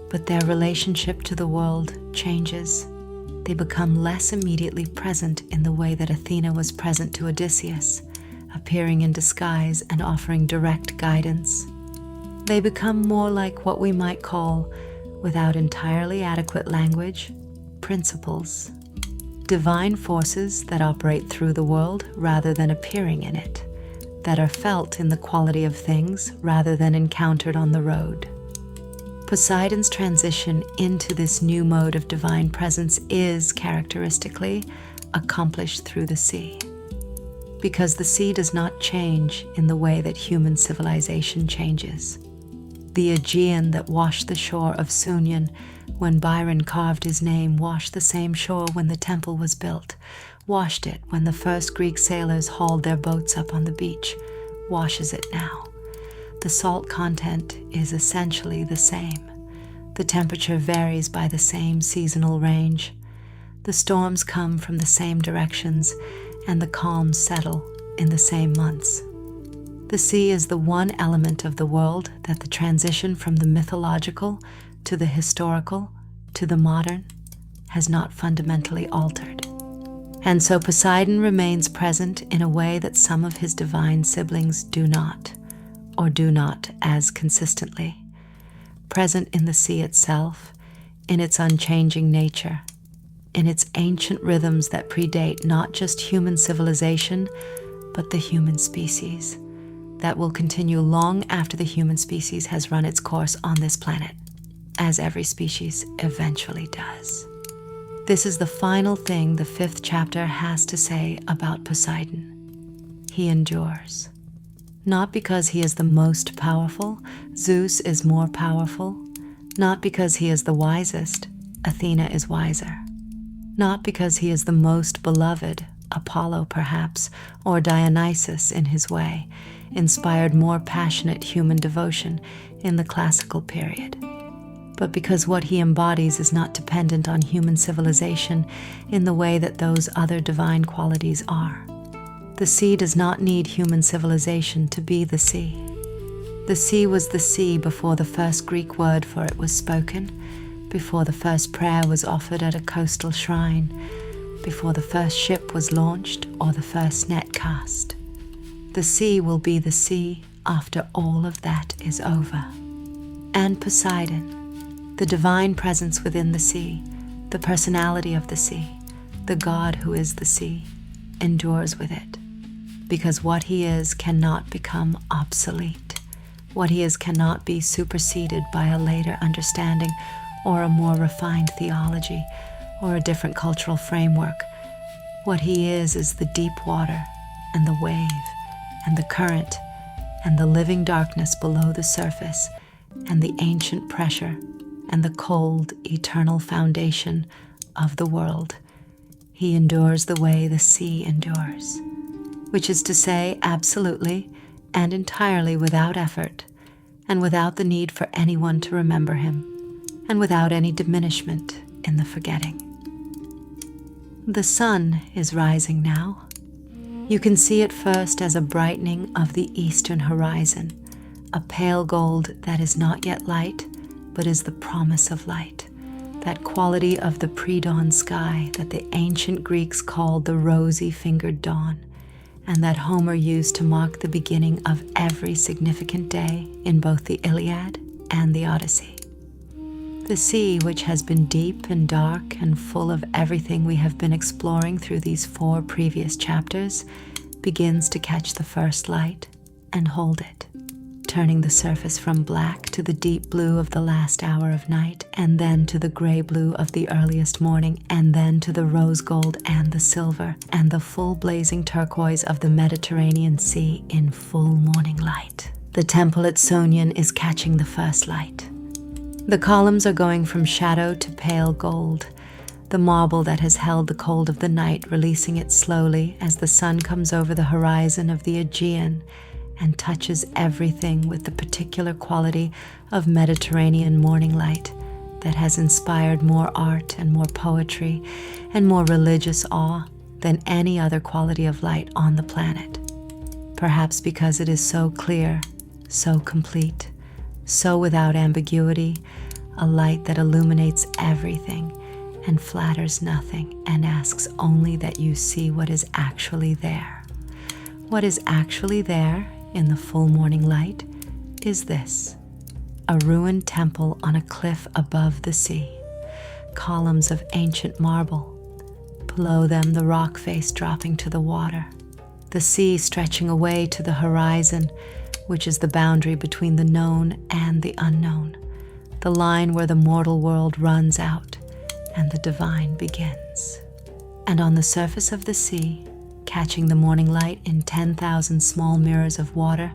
but their relationship to the world changes. They become less immediately present in the way that Athena was present to Odysseus, appearing in disguise and offering direct guidance. They become more like what we might call, without entirely adequate language, principles, divine forces that operate through the world rather than appearing in it, that are felt in the quality of things rather than encountered on the road. Poseidon's transition into this new mode of divine presence is, characteristically, accomplished through the sea. Because the sea does not change in the way that human civilization changes. The Aegean that washed the shore of Sounion when Byron carved his name washed the same shore when the temple was built, washed it when the first Greek sailors hauled their boats up on the beach, washes it now. The salt content is essentially the same. The temperature varies by the same seasonal range. The storms come from the same directions, and the calms settle in the same months. The sea is the one element of the world that the transition from the mythological to the historical to the modern has not fundamentally altered. And so Poseidon remains present in a way that some of his divine siblings do not, or do not as consistently. Present in the sea itself, in its unchanging nature, in its ancient rhythms that predate not just human civilization, but the human species, that will continue long after the human species has run its course on this planet, as every species eventually does. This is the final thing the 5th chapter has to say about Poseidon. He endures. Not because he is the most powerful, Zeus is more powerful. Not because he is the wisest, Athena is wiser. Not because he is the most beloved, Apollo perhaps, or Dionysus in his way, inspired more passionate human devotion in the classical period. But because what he embodies is not dependent on human civilization in the way that those other divine qualities are. The sea does not need human civilization to be the sea. The sea was the sea before the first Greek word for it was spoken, before the first prayer was offered at a coastal shrine, before the first ship was launched or the first net cast. The sea will be the sea after all of that is over. And Poseidon, the divine presence within the sea, the personality of the sea, the God who is the sea, endures with it. Because what he is cannot become obsolete. What he is cannot be superseded by a later understanding or a more refined theology or a different cultural framework. What he is the deep water and the wave and the current and the living darkness below the surface and the ancient pressure and the cold, eternal foundation of the world. He endures the way the sea endures, which is to say, absolutely and entirely without effort, and without the need for anyone to remember him, and without any diminishment in the forgetting. The sun is rising now. You can see it first as a brightening of the eastern horizon, a pale gold that is not yet light, but is the promise of light, that quality of the pre-dawn sky that the ancient Greeks called the rosy-fingered dawn, and that Homer used to mark the beginning of every significant day in both the Iliad and the Odyssey. The sea, which has been deep and dark and full of everything we have been exploring through these 4 previous chapters, begins to catch the first light and hold it, turning the surface from black to the deep blue of the last hour of night, and then to the gray blue of the earliest morning, and then to the rose gold and the silver, and the full blazing turquoise of the Mediterranean Sea in full morning light. The temple at Sounion is catching the first light. The columns are going from shadow to pale gold, the marble that has held the cold of the night releasing it slowly as the sun comes over the horizon of the Aegean and touches everything with the particular quality of Mediterranean morning light that has inspired more art and more poetry and more religious awe than any other quality of light on the planet. Perhaps because it is so clear, so complete, so without ambiguity, a light that illuminates everything and flatters nothing and asks only that you see what is actually there. What is actually there in the full morning light is this: a ruined temple on a cliff above the sea, columns of ancient marble, below them the rock face dropping to the water, the sea stretching away to the horizon, which is the boundary between the known and the unknown, the line where the mortal world runs out and the divine begins. And on the surface of the sea, catching the morning light in 10,000 small mirrors of water,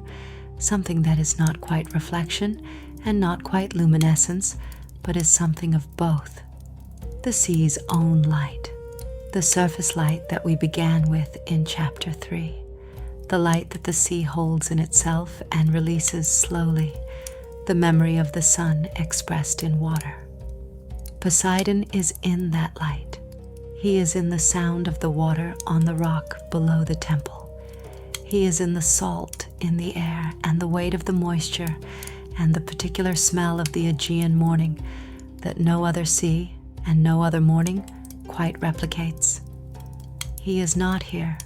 something that is not quite reflection and not quite luminescence, but is something of both. The sea's own light, the surface light that we began with in chapter 3. The light that the sea holds in itself and releases slowly, the memory of the sun expressed in water. Poseidon is in that light. He is in the sound of the water on the rock below the temple. He is in the salt in the air and the weight of the moisture and the particular smell of the Aegean morning that no other sea and no other morning quite replicates. He is not here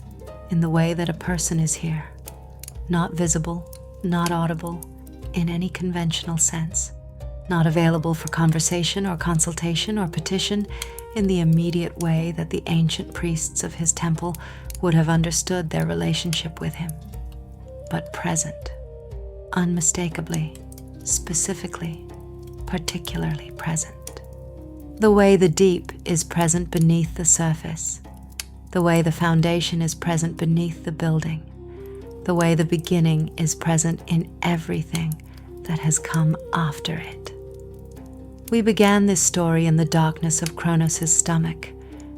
in the way that a person is here, not visible, not audible in any conventional sense, not available for conversation or consultation or petition in the immediate way that the ancient priests of his temple would have understood their relationship with him, but present, unmistakably, specifically, particularly present. The way the deep is present beneath the surface, the way the foundation is present beneath the building, the way the beginning is present in everything that has come after it. We began this story in the darkness of Cronos' stomach,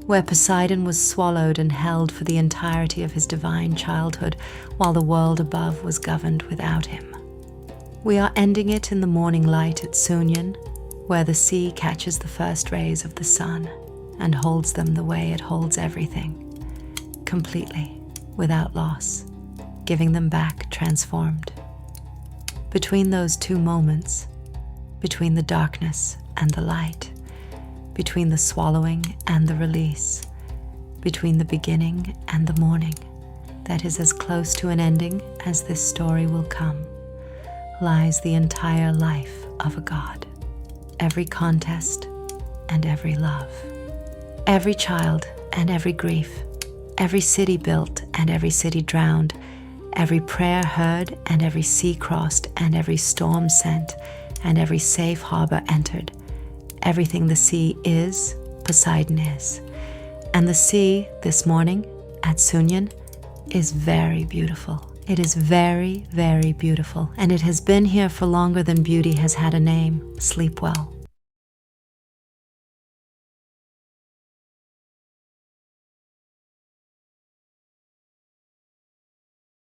where Poseidon was swallowed and held for the entirety of his divine childhood, while the world above was governed without him. We are ending it in the morning light at Sounion, where the sea catches the first rays of the sun and holds them the way it holds everything, completely, without loss, giving them back transformed. Between those 2 moments, between the darkness and the light, between the swallowing and the release, between the beginning and the morning, that is as close to an ending as this story will come, lies the entire life of a god, every contest and every love, every child and every grief, every city built and every city drowned, every prayer heard and every sea crossed and every storm sent and every safe harbor entered. Everything the sea is, Poseidon is. And the sea this morning at Sounion is very beautiful. It is very, very beautiful, and it has been here for longer than beauty has had a name. Sleep well.